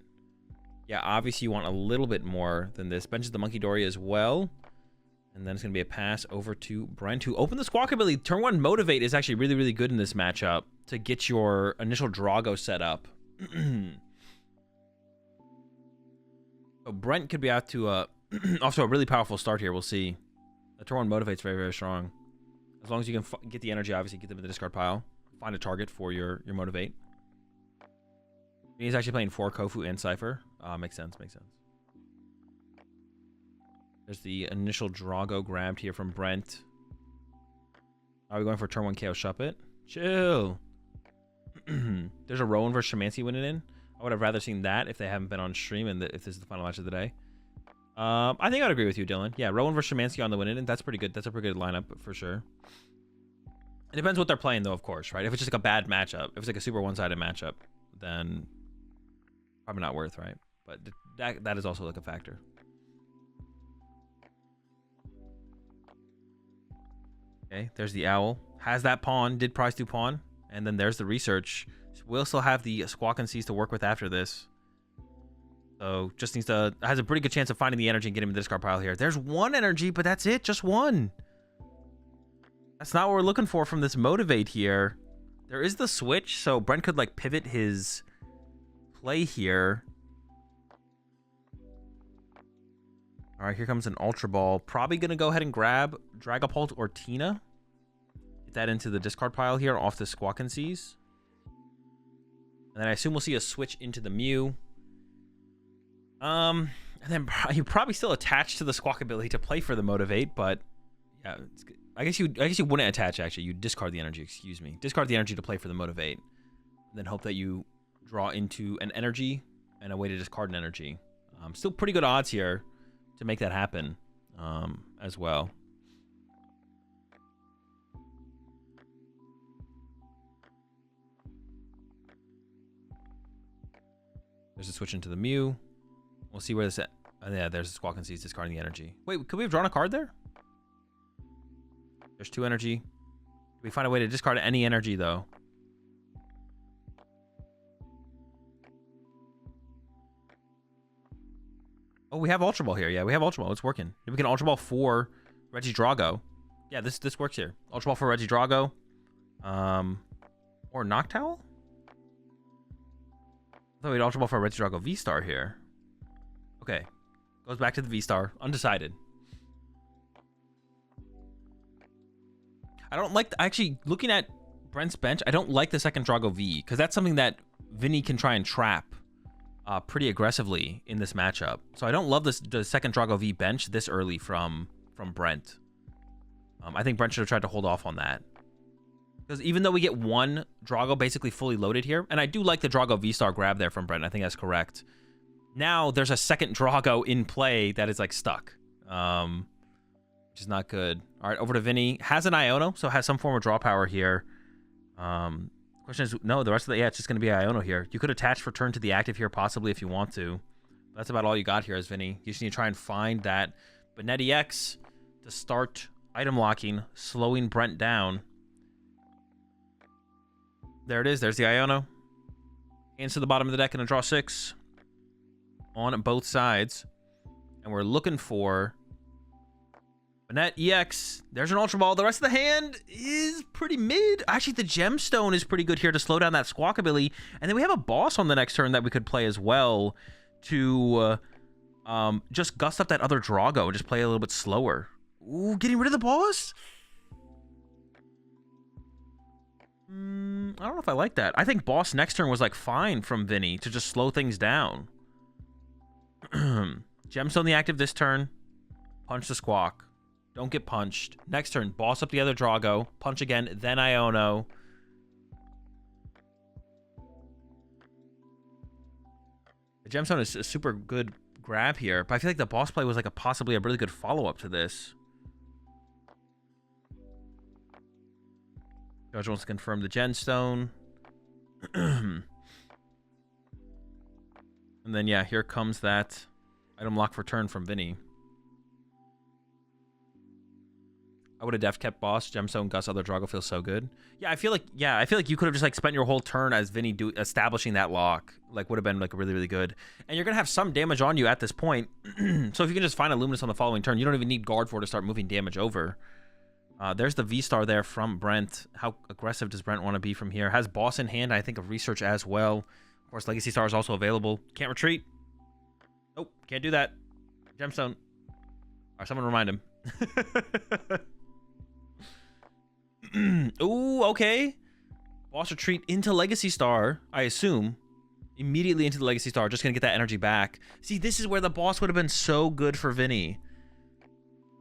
yeah, obviously you want a little bit more than this. Benches the Monkey Dory as well. And then it's going to be a pass over to Brent, who opened the Squawkabilly. Turn 1 Motivate is actually really, really good in this matchup to get your initial Drago set up. So Brent could be out to also a really powerful start here. We'll see. The turn 1 Motivate's very, very strong. As long as you can get the energy, obviously get them in the discard pile. Find a target for your Motivate. He's actually playing 4 Kofu and Cypher. Makes sense, makes sense. There's the initial Drago grabbed here from Brent. Are we going for turn 1 KO Shuppet? Chill. There's a Rowan versus Shamancy winning in. I would have rather seen that if they haven't been on stream and if this is the final match of the day. I think I'd agree with you, Dylan. Yeah, Rowan versus Shamancy on the win in. That's pretty good. That's a pretty good lineup for sure. It depends what they're playing, though, of course, right? If it's just like a bad matchup, if it's like a super one-sided matchup, then probably not worth, right? but that is also like a factor. Okay, there's the owl. Has that pawn, did prize 2 pawn. And then there's the research. So we'll still have the Squawk and Seas to work with after this. So just needs to, has a pretty good chance of finding the energy and getting him in the discard pile here. There's 1 energy, but that's it, just 1. That's not what we're looking for from this Motivate here. There is the switch, so Brent could like pivot his play here. All right, here comes an Ultra Ball. Probably going to go ahead and grab Dragapult or Tina. Get that into the discard pile here off the Squawk and Seas. And then I assume we'll see a switch into the Mew. And then you probably still attach to the Squawk ability to play for the Motivate, but yeah, I guess you wouldn't attach actually. You discard the energy, excuse me. Discard the energy to play for the Motivate. And then hope that you draw into an energy and a way to discard an energy. Still pretty good odds here to make that happen as well. There's a switch into the Mew. We'll see where this at. Oh, yeah, there's the Squawk and Seas discarding the energy. Wait, could we have drawn a card there? There's 2 energy. Can we find a way to discard any energy though? Oh, we have Ultra Ball here. Yeah, we have Ultra Ball. It's working. Maybe we can Ultra Ball for Regidrago. Yeah, this works here. Ultra Ball for Regidrago. Or Noctowl? I thought we'd Ultra Ball for Regidrago V-Star here. Okay. Goes back to the V-Star. Undecided. I don't like... Actually, looking at Brent's bench, I don't like the second Drago V, because that's something that Vinny can try and trap pretty aggressively in this matchup. So I don't love the second Drago V bench this early from Brent. I think Brent should have tried to hold off on that. Because even though we get 1 Drago basically fully loaded here, and I do like the Drago V-Star grab there from Brent, I think that's correct. Now there's a second Drago in play that is like stuck, which is not good. All right, over to Vinny. Has an Iono, so has some form of draw power here. Question is, no, the rest of the, yeah, it's just going to be Iono here. You could attach for turn to the active here possibly if you want to. That's about all you got here as Vinny. You just need to try and find that Benetti X to start item locking, slowing Brent down. There it is. There's the Iono. Hands to the bottom of the deck and a draw 6 on both sides. And we're looking for Benetti EX. There's an Ultra Ball. The rest of the hand is pretty mid. Actually, the Gemstone is pretty good here to slow down that Squawk ability. And then we have a boss on the next turn that we could play as well to just gust up that other Drago and just play a little bit slower. Ooh, getting rid of the boss? I don't know if I like that. I think boss next turn was like fine from Vinny to just slow things down. Gemstone the active this turn. Punch the Squawk. Don't get punched. Next turn, boss up the other Drago. Punch again, then Iono. The Gemstone is a super good grab here, but I feel like the boss play was like possibly a really good follow-up to this. Judge wants to confirm the Gemstone. And then, yeah, here comes that item lock for turn from Vinny. I would have def kept boss, Gemstone, Gus, other Drago feels so good. Yeah, I feel like you could have just like spent your whole turn as Vinny establishing that lock. Like would have been like really, really good. And you're gonna have some damage on you at this point. So if you can just find a Luminous on the following turn, you don't even need guard for to start moving damage over. There's the V-Star there from Brent. How aggressive does Brent want to be from here? Has boss in hand, I think of research as well. Of course, Legacy Star is also available. Can't retreat. Nope, can't do that. Gemstone. All right, someone remind him. Ooh, okay. Boss retreat into Legacy Star, I assume. Immediately into the Legacy Star. Just going to get that energy back. See, this is where the boss would have been so good for Vinny.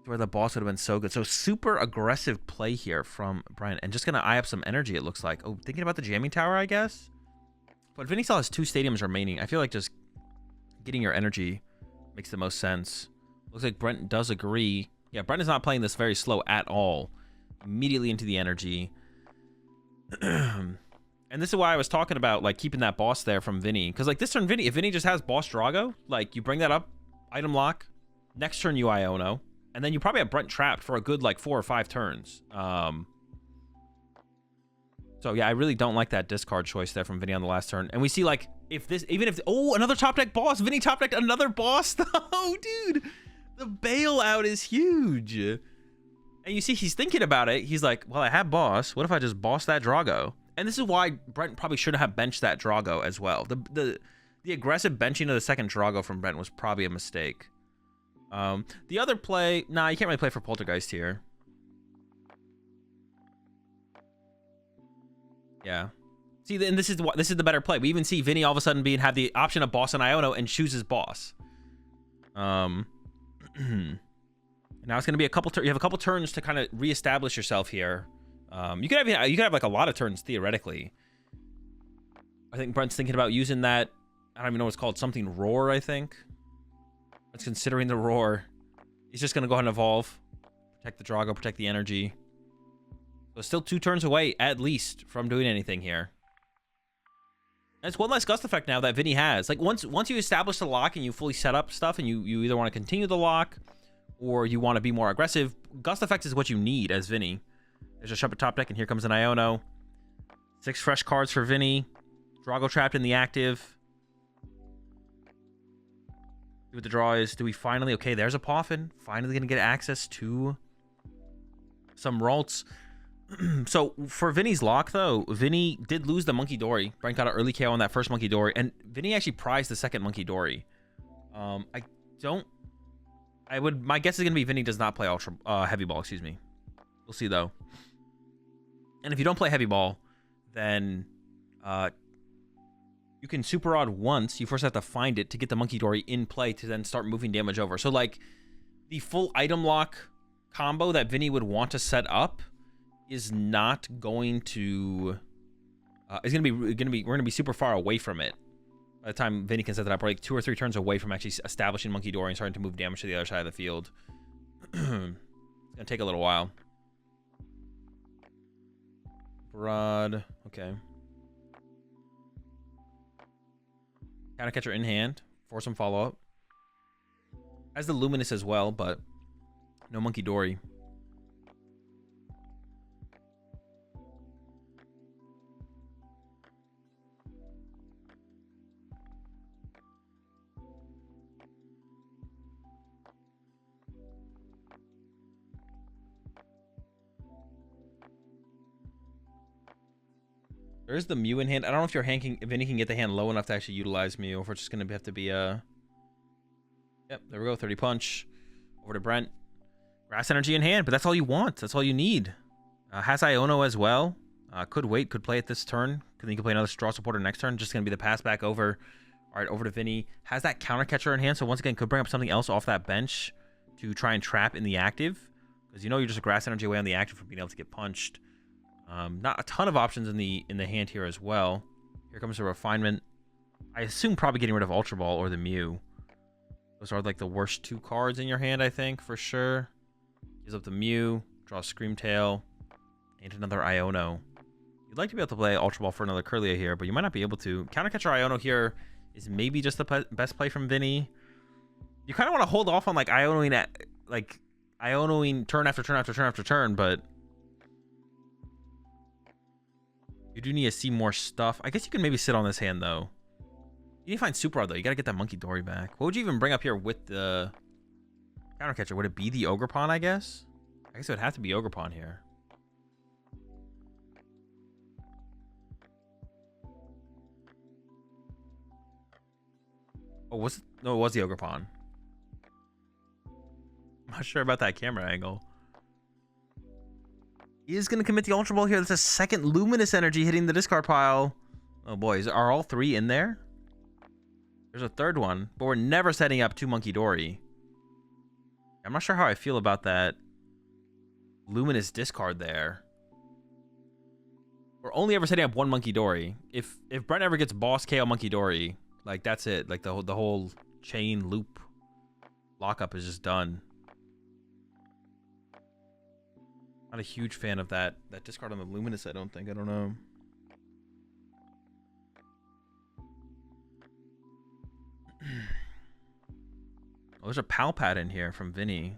Where the boss would have been so good. So super aggressive play here from Brent. And just going to eye up some energy, it looks like. Oh, thinking about the jamming tower, I guess. But Vinny still has 2 stadiums remaining. I feel like just getting your energy makes the most sense. Looks like Brent does agree. Yeah, Brent is not playing this very slow at all. Immediately into the energy. And this is why I was talking about like keeping that boss there from Vinny, because like this turn Vinny, if Vinny just has boss Drago, like you bring that up, item lock, next turn you Iono, and then you probably have Brent trapped for a good like 4 or 5 turns. So yeah, I really don't like that discard choice there from Vinny on the last turn. And we see like if this, even if, oh, another top deck boss, Vinny top decked another boss. Oh, dude, the bailout is huge. And you see he's thinking about it. He's like, well, I have boss. What if I just boss that Drago? And this is why Brent probably shouldn't have benched that Drago as well. The aggressive benching of the second Drago from Brent was probably a mistake. The other play, nah, you can't really play for Poltergeist here. Yeah. See, and this is the better play. We even see Vinny all of a sudden have the option of boss and Iono and chooses boss. Now it's going to be a couple. You have a couple turns to kind of reestablish yourself here. You could have like a lot of turns theoretically. I think Brent's thinking about using that. I don't even know what it's called. Something roar, I think. It's considering the roar. He's just going to go ahead and evolve, protect the Drago, protect the energy. So still 2 turns away at least from doing anything here. And it's one less gust effect now that Vinny has. Like once you establish the lock and you fully set up stuff, and you either want to continue the lock or you want to be more aggressive, gust effect is what you need as Vinny. There's a Shuppet top deck, and here comes an Iono. 6 fresh cards for Vinny. Drago trapped in the active. See what the draw is. Do we finally... Okay, there's a Poffin. Finally going to get access to some Ralts. So, for Vinny's lock, though, Vinny did lose the Monkey Dory. Brent got an early KO on that first Monkey Dory, and Vinny actually prized the second Monkey Dory. My guess is going to be Vinny does not play Heavy Ball, excuse me. We'll see, though. And if you don't play Heavy Ball, then you can Super Rod once. You first have to find it to get the Monkey Dory in play to then start moving damage over. So, like, the full item lock combo that Vinny would want to set up is not going to... we're gonna be super far away from it by the time Vinny can set that up. We're like 2 or 3 turns away from actually establishing Monkey Dory and starting to move damage to the other side of the field. It's gonna take a little while. Broad, okay. Counter Catcher in hand for some follow-up. Has the Luminous as well, but no Monkey Dory. There's the Mew in hand. I don't know if Vinny can get the hand low enough to actually utilize Mew, or if it's just going to have to be a... Yep, there we go. 30 punch. Over to Brent. Grass Energy in hand, but that's all you want. That's all you need. Has Iono as well. Could wait, could play it this turn. Then you can play another Straw Supporter next turn. Just going to be the pass back over. All right, over to Vinny. Has that Counter Catcher in hand, so once again, could bring up something else off that bench to try and trap in the active. Because you know you're just a Grass Energy away on the active for being able to get punched. Not a ton of options in the hand here as well. Here comes a Refinement. I assume probably getting rid of Ultra Ball or the Mew. Those are like the worst 2 cards in your hand, I think, for sure. Gives up the Mew, draws Screamtail, and another Iono. You'd like to be able to play Ultra Ball for another Kirlia here, but you might not be able to. Counter Catcher Iono here is maybe just the best play from Vinny. You kind of want to hold off on like Ionoing turn after turn after turn after turn, but you do need to see more stuff. I guess you can maybe sit on this hand, though. You need to find Super Rod, though. You got to get that Monkey Dory back. What would you even bring up here with the Counter Catcher? Would it be the Ogerpon, I guess? I guess it would have to be Ogerpon here. Oh, was it? No, it was the Ogerpon. I'm not sure about that camera angle. He is going to commit the Ultra Ball here. That's a second Luminous Energy hitting the discard pile. Oh, boy. Are all 3 in there? There's a third one, but we're never setting up 2 Monkey Dory. I'm not sure how I feel about that Luminous discard there. We're only ever setting up 1 Monkey Dory. If Brent ever gets boss KO Monkey Dory, like, that's it. Like, the whole chain loop lockup is just done. Not a huge fan of that discard on the Luminous, I don't think. I don't know. Oh, there's a Palpad in here from Vinny.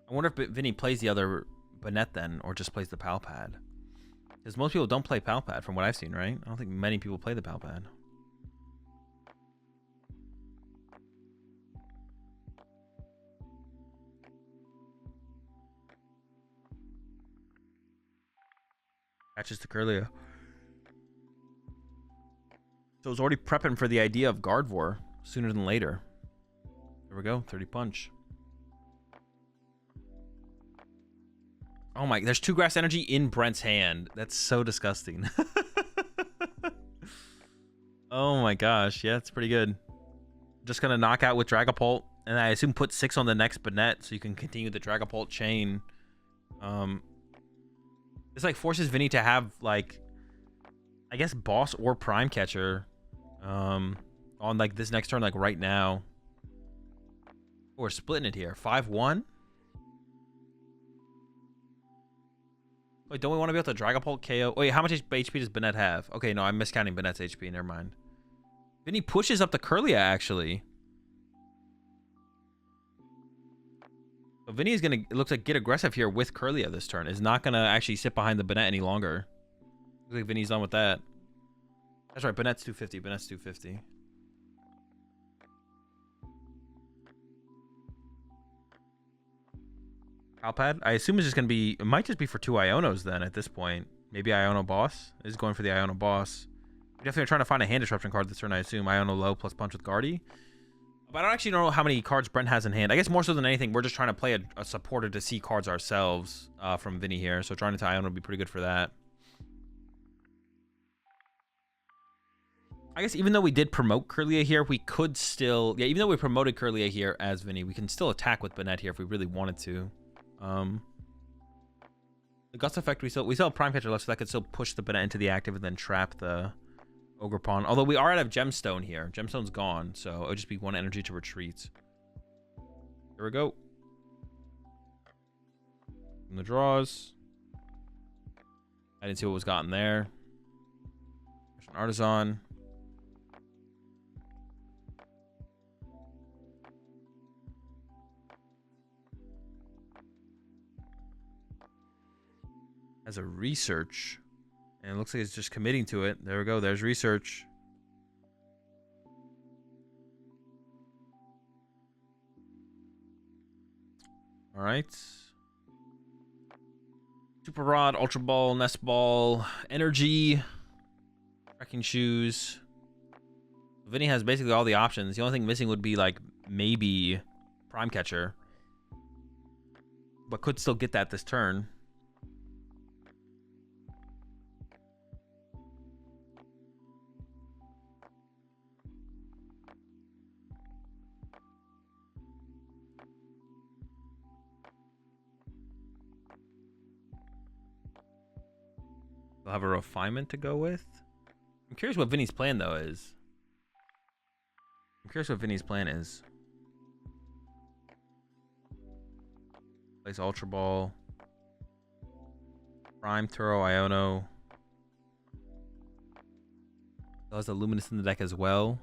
I wonder if Vinny plays the other Banette then, or just plays the Palpad. Because most people don't play Palpad from what I've seen, right? I don't think many people play the Palpad. Catches to Curlia. So it's already prepping for the idea of Gardevoir sooner than later. There we go, 30 punch. Oh my, there's 2 grass energy in Brent's hand. That's so disgusting. Oh my gosh, yeah, it's pretty good. Just gonna knock out with Dragapult, and I assume put 6 on the next Banette so you can continue the Dragapult chain. This like forces Vinny to have like, I guess Boss or Prime Catcher on like this next turn, like right now. Oh, we're splitting it here. 5-1. Wait, don't we want to be able to Dragapult KO? Wait, how much HP does Banette have? Okay, no, I'm miscounting Banette's HP. Never mind. Vinny pushes up the Curlia, actually. So Vinny is going to, it looks like, get aggressive here with Curlia this turn. Is not going to actually sit behind the Banette any longer. Looks like Vinny's done with that. That's right, Banette's 250. Banette's 250. Palpad? I assume it's just going to be... It might just be for 2 Ionos then at this point. Maybe Iono Boss is going for the Iono Boss. We're definitely trying to find a hand disruption card this turn, I assume. Iono Low plus Punch with Guardy. But I don't actually know how many cards Brent has in hand. I guess more so than anything, we're just trying to play a supporter to see cards ourselves from Vinny here. So trying to Iono would be pretty good for that. I guess even though we did promote Curlia here, we could still... Yeah, even though we promoted Curlia here as Vinny, we can still attack with Banette here if we really wanted to. The Gust Effect, we still have Prime Catcher left, so that could still push the Banette into the active and then trap the Ogerpon. Although we are out of Gemstone here. Gemstone's gone, so it would just be 1 energy to retreat. Here we go. From the draws. I didn't see what was gotten there. There's an Artisan. As a research, and it looks like it's just committing to it. There we go. There's research. All right. Super Rod, Ultra Ball, Nest Ball, Energy, Wrecking Shoes. Vinny has basically all the options. The only thing missing would be like maybe Prime Catcher, but could still get that this turn. They'll have a Refinement to go with. I'm curious what Vinny's plan, though, is. I'm curious what Vinny's plan is. Plays Ultra Ball. Prime, Turo, Iono. He has the Luminous in the deck as well.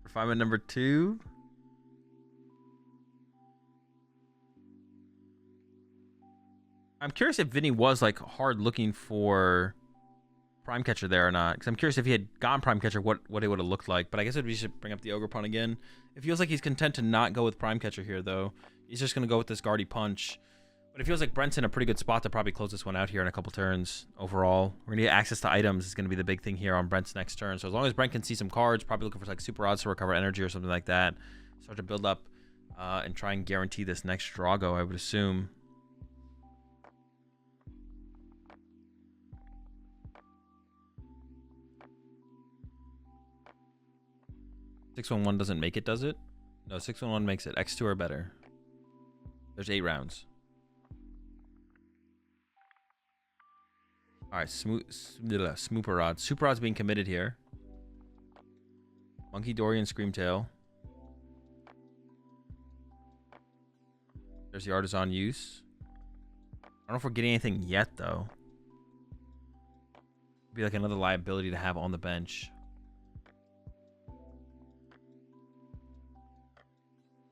Refinement number 2. I'm curious if Vinny was like hard looking for Prime Catcher there or not. Because I'm curious if he had gotten Prime Catcher, what it would have looked like. But I guess we should bring up the Ogerpon again. It feels like he's content to not go with Prime Catcher here, though. He's just going to go with this Guardy Punch. But it feels like Brent's in a pretty good spot to probably close this one out here in a couple turns overall. We're going to get access to items is going to be the big thing here on Brent's next turn. So as long as Brent can see some cards, probably looking for like Super Odds to recover energy or something like that. Start to build up and try and guarantee this next Drago, I would assume. $611 doesn't make it, does it? No, 611 makes it. X2 or better. There's 8 rounds. All right, Smooper Rod. Super Rod's being committed here. Monkey Dory and Screamtail. There's the Artisan use. I don't know if we're getting anything yet, though. Be like another liability to have on the bench.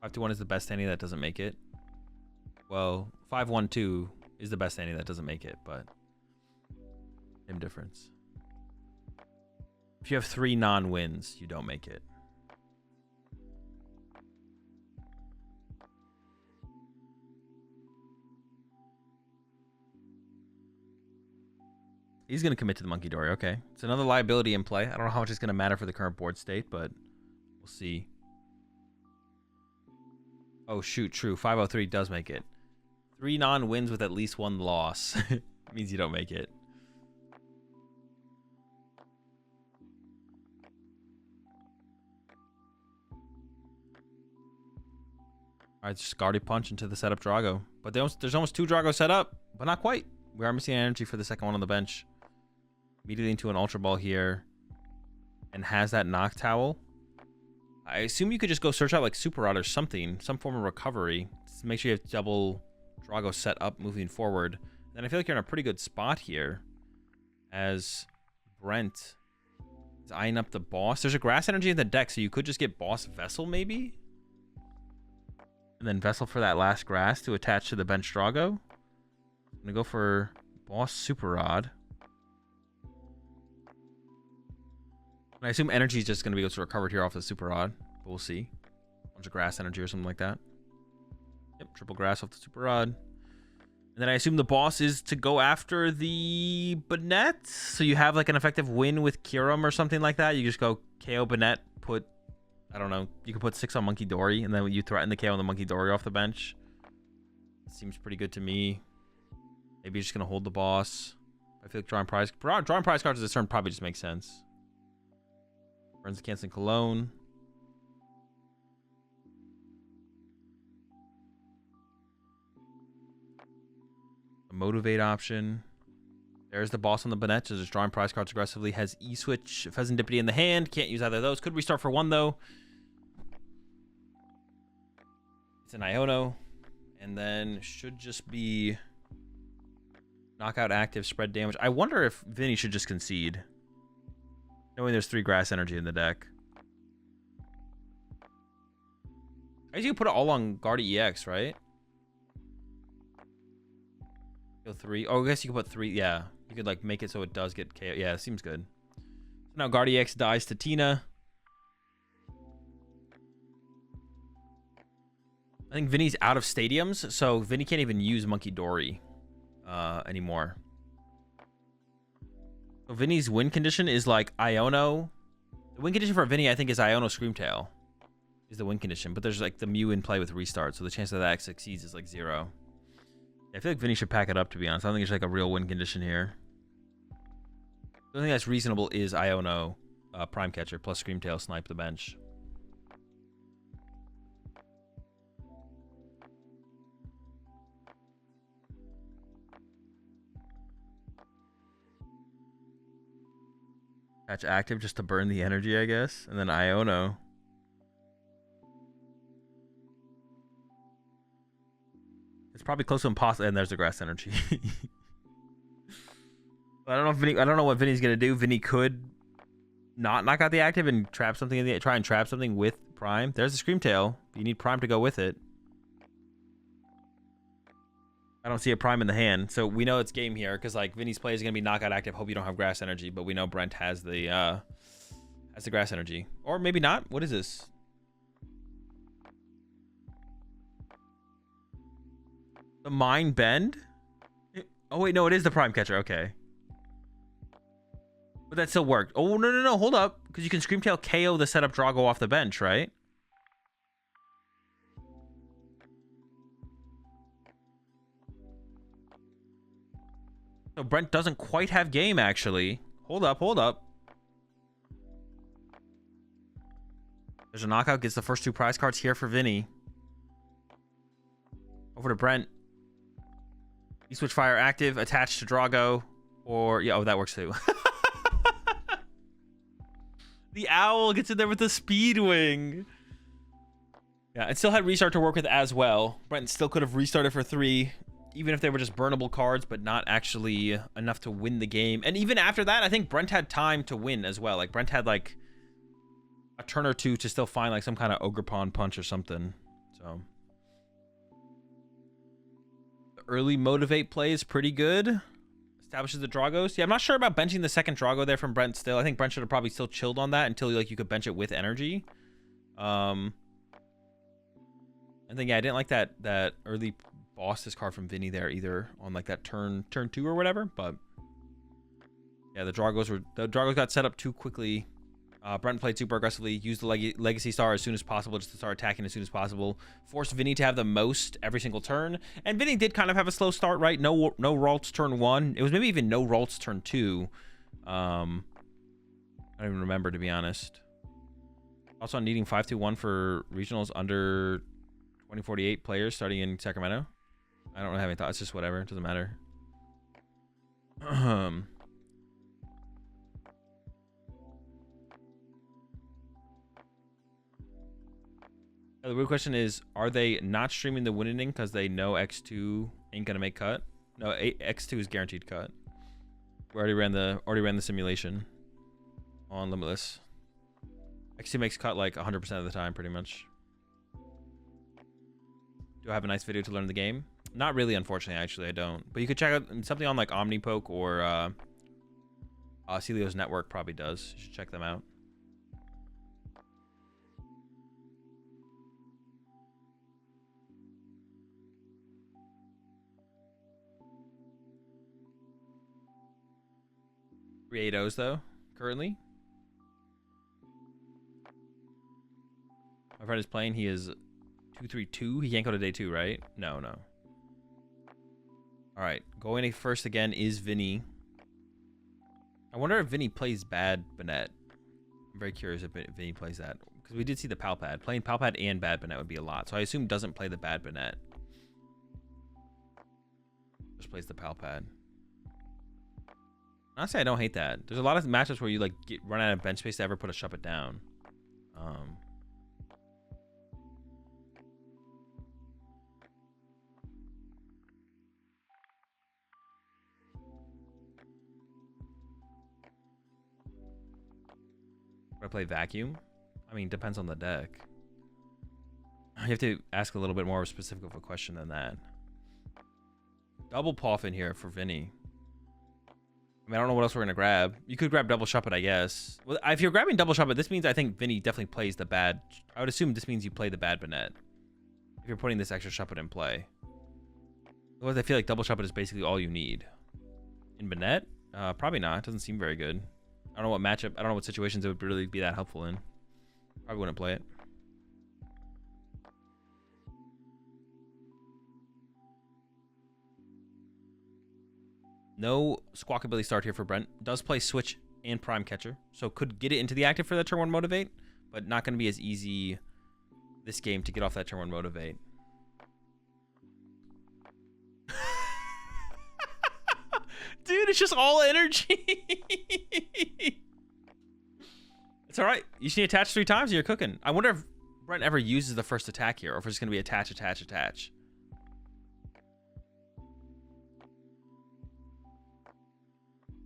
5-1 is the best standing that doesn't make it. Well, 5-1-2 is the best standing that doesn't make it, but same difference. If you have 3 non-wins, you don't make it. He's going to commit to the Monkey Dory. Okay. It's another liability in play. I don't know how much it's going to matter for the current board state, but we'll see. Oh, shoot. True. 503 does make it. 3 non-wins with at least 1 loss. Means you don't make it. All right, just Guardy Punch into the setup Drago. But there's almost 2 Drago set up, but not quite. We are missing energy for the second one on the bench. Immediately into an Ultra Ball here. And has that Knock Towel. I assume you could just go search out like Super Rod or something. Some form of recovery. Just make sure you have double Drago set up moving forward. Then I feel like you're in a pretty good spot here. As Brent is eyeing up the boss. There's a Grass Energy in the deck, so you could just get Boss Vessel maybe? And then Vessel for that last Grass to attach to the bench Drago. I'm going to go for Boss Super Rod. I assume energy is just going to be able to recover here off the Super Rod. But we'll see. Bunch of Grass Energy or something like that. Yep, triple Grass off the Super Rod. And then I assume the boss is to go after the Banette. So you have like an effective win with Kyurem or something like that. You just go KO Banette, put... I don't know. You can put 6 on Monkey Dory, and then you threaten the KO on the Monkey Dory off the bench. Seems pretty good to me. Maybe you're just going to hold the boss. I feel like drawing prize cards at this turn probably just makes sense. Burns the Canceling Cologne. A Motivate option. There's the boss on the Banette. Just drawing prize cards aggressively. Has E-Switch, Pheasantipity in the hand. Can't use either of those. Could restart for 1, though. It's an Iono. And then should just be knockout active, spread damage. I wonder if Vinny should just concede. Knowing there's 3 Grass Energy in the deck. I guess you can put it all on Guardy EX, right? Go 3. Oh, I guess you can put 3. Yeah. You could like make it so it does get KO. Yeah, it seems good. So now Guardy EX dies to Tina. I think Vinny's out of stadiums, so Vinny can't even use Monkey Dory anymore. So Vinny's win condition is like Iono. The win condition for Vinny, I think, is Iono Screamtail. Is the win condition. But there's like the Mew in play with restart. So the chance that that succeeds is like 0. I feel like Vinny should pack it up, to be honest. I don't think it's like a real win condition here. The only thing that's reasonable is Iono Prime Catcher plus Screamtail snipe the bench. Catch active just to burn the energy, I guess. And then Iono. It's probably close to impossible. And there's the Grass Energy. I don't know if Vinny, I don't know what Vinny's gonna do. Vinny could not knock out the active and trap something in the try and trap something with Prime. There's the Screamtail. You need Prime to go with it. I don't see a Prime in the hand, so we know it's game here because like Vinny's play is gonna be knockout active. Hope you don't have Grass Energy, but we know Brent has the Grass Energy, or maybe not. What is this? The Mind Bend? Oh wait, no, it is the Prime Catcher. Okay, but that still worked. Oh no, hold up, because you can Screamtail KO the setup Drago off the bench, right? So Brent doesn't quite have game, actually. Hold up. There's a knockout. Gets the first 2 prize cards here for Vinny. Over to Brent. E-Switch Fire active. Attached to Drago. Or, yeah, oh, that works too. The owl gets in there with the speed wing. Yeah, it still had restart to work with as well. Brent still could have restarted for 3, even if they were just burnable cards, but not actually enough to win the game. And even after that, I think Brent had time to win as well. Like, Brent had, like, a turn or 2 to still find, like, some kind of Ogre Pawn punch or something. So, the early Motivate play is pretty good. Establishes the Dragos. Yeah, I'm not sure about benching the second Drago there from Brent still. I think Brent should have probably still chilled on that until, like, you could bench it with energy. And then, yeah, I didn't like that early boss discard from Vinny there either on, like, that turn 2 or whatever. But, yeah, the Dragos got set up too quickly. Brent played super aggressively, used the Legacy Star as soon as possible just to start attacking as soon as possible. Forced Vinny to have the most every single turn. And Vinny did kind of have a slow start, right? No Ralts turn 1. It was maybe even no Ralts turn 2. I don't even remember, to be honest. Also needing 5-2-1 for regionals under 2048 players starting in Sacramento. I don't really have any thoughts. It's just whatever. It doesn't matter. The real question is, are they not streaming the winning because they know X2 ain't gonna make cut? No, X2 is guaranteed cut. We already ran the simulation on Limitless. X2 makes cut like 100% of the time, pretty much. Do I have a nice video to learn the game? Not really, unfortunately. Actually, I don't. But you could check out something on like OmniPoke or Celio's Network probably does. You should check them out. Creatos though, currently. My friend is playing. He is 2-3-2. He can't go to day 2, right? No. All right, going first again is Vinny. I wonder if Vinny plays Bad Banette. I'm very curious if Vinny plays that because we did see the Palpad. Playing Palpad and Bad Banette would be a lot. So I assume doesn't play the Bad Banette. Just plays the Palpad. Honestly, I don't hate that. There's a lot of matchups where you like run out of bench space to ever put a Shuppet down. Would I play Vacuum? I mean, depends on the deck. You have to ask a little bit more specific of a question than that. Double Poffin here for Vinny. I mean, I don't know what else we're going to grab. You could grab double Shuppet, I guess. Well, if you're grabbing double Shuppet, this means I think Vinny definitely plays the bad... I would assume this means you play the Bad Banette. If you're putting this extra Shuppet in play. Otherwise, I feel like double Shuppet is basically all you need. In Banette? Probably not. It doesn't seem very good. I don't know what matchup... I don't know what situations it would really be that helpful in. Probably wouldn't play it. No Squawkabilly start here for Brent. Does play Switch and Prime Catcher, so could get it into the active for that turn 1 Motivate, but not going to be as easy this game to get off that turn 1 Motivate. Dude, it's just all energy. It's all right. You just need to attach 3 times and you're cooking. I wonder if Brent ever uses the first attack here, or if it's going to be attach, attach, attach.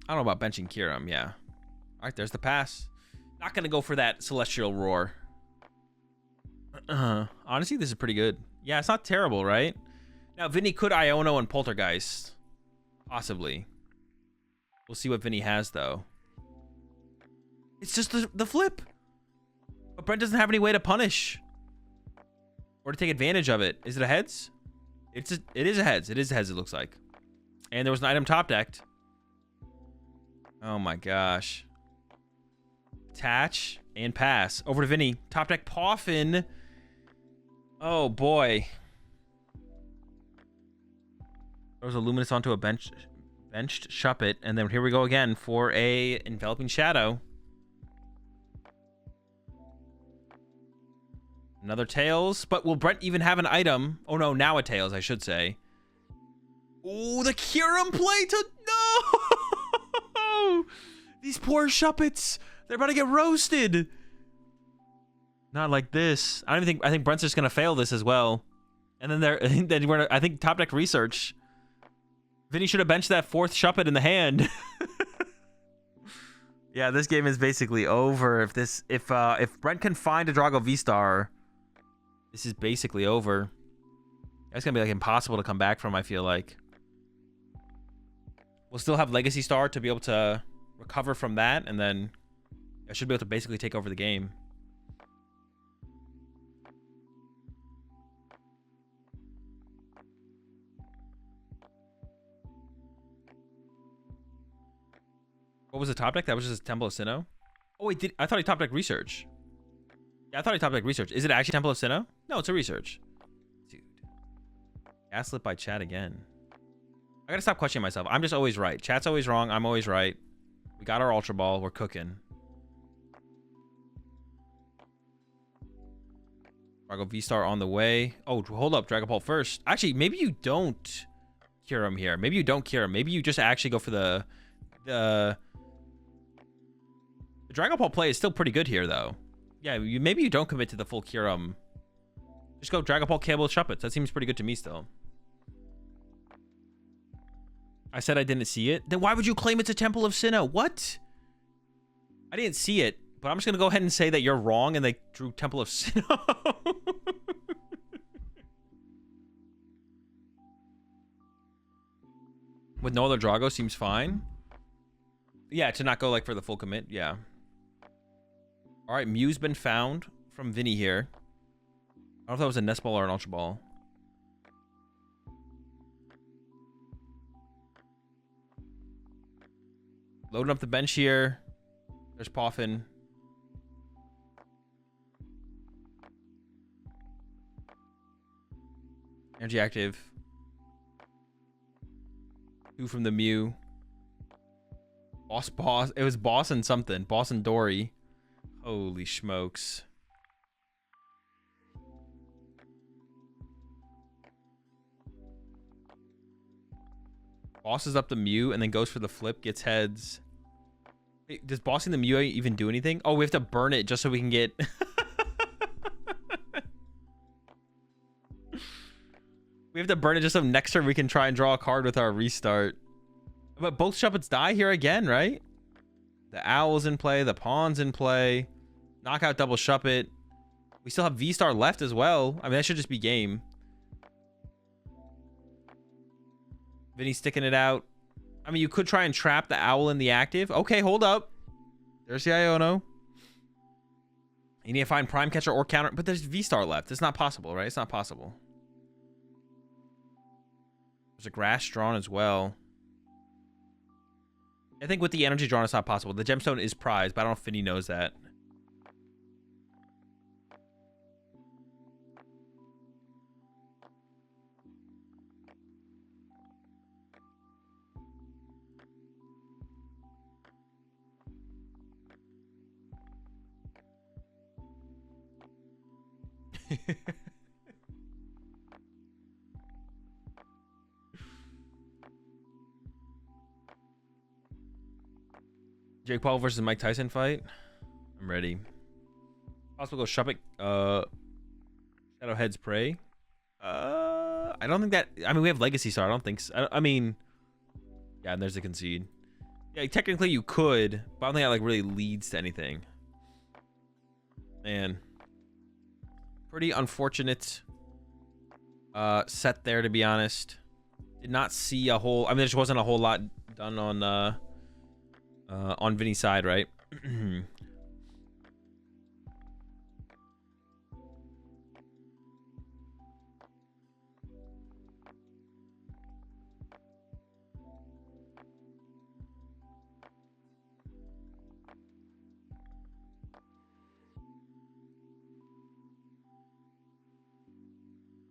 I don't know about benching Kiram, yeah. All right, there's the pass. Not going to go for that Celestial Roar. Honestly, this is pretty good. Yeah, it's not terrible, right? Now, Vinny could Iono and Poltergeist. Possibly. We'll see what Vinny has, though. It's just the flip. But Brent doesn't have any way to punish. Or to take advantage of it. Is it a heads? It is a heads. It is a heads, it looks like. And there was an item top decked. Oh my gosh. Attach and pass. Over to Vinny. Top deck Poffin. Oh boy. Throws a Luminous onto a benched Shuppet. And then here we go again for a Enveloping Shadow. Another Tails. But will Brent even have an item? Oh no, now a Tails, I should say. Ooh, the Kiram play to... No! No! These poor Shuppets. They're about to get roasted. Not like this. I think Brent's just gonna fail this as well. And then I think top deck research. Vinny should have benched that fourth Shuppet in the hand. Yeah, this game is basically over. If Brent can find a Drago V-Star, this is basically over. That's gonna be like impossible to come back from, I feel like. We'll still have Legacy Star to be able to recover from that, and then I should be able to basically take over the game. What was the top deck? That was just Temple of Sinnoh? Oh, wait, I thought he top decked Research. Yeah, I thought he top decked Research. Is it actually Temple of Sinnoh? No, it's a Research. Dude. Gaslit by chat again. I gotta stop questioning myself. I'm just always right. Chat's always wrong. I'm always right. We got our Ultra Ball. We're cooking. Drago V-Star on the way. Oh, hold up. Dragon Ball first. Actually, maybe you don't cure him here. Maybe you don't cure him. Maybe you just actually go for the Dragon Ball play is still pretty good here, though. Yeah, maybe you don't commit to the full cure. Just go Dragon Ball Cable Shuppets. That seems pretty good to me still. I said I didn't see it. Then why would you claim it's a Temple of Sinnoh? What? I didn't see it, but I'm just going to go ahead and say that you're wrong and they drew Temple of Sinnoh. With no other Drago seems fine. Yeah, to not go like for the full commit. Yeah. All right, Mew's been found from Vinny here. I don't know if that was a Nest Ball or an Ultra Ball. Loading up the bench here. There's Poffin. Energy active. 2 from the Mew. Boss. It was Boss and something. Boss and Dory. Holy smokes. Bosses up the Mew and then goes for the flip, gets heads. Hey, does bossing the Mew even do anything? Oh, we have to burn it just so we can get... We have to burn it just so next turn we can try and draw a card with our restart. But both Shuppets die here again, right? The Owl's in play, the Pawn's in play. Knockout double Shuppet. We still have V-Star left as well. I mean, that should just be game. Vinny's sticking it out. I mean, you could try and trap the Owl in the active. Okay, hold up. There's the Iono. You need to find Prime Catcher or counter, but there's V-Star left. It's not possible, right? It's not possible. There's a grass drawn as well. I think with the energy drawn, it's not possible. The gemstone is prized, but I don't know if Vinny knows that. Jake Paul versus Mike Tyson fight. I'm ready. Possible go Shuppet. Shadowhead's Prey. I don't think that. I mean, we have Legacy Star. I don't think so. I mean, yeah, and there's a concede. Yeah, technically you could, but I don't think that like really leads to anything. Man, pretty unfortunate set there, to be honest. Did not see a whole. I mean, there just wasn't a whole lot done on Vinny's side, right?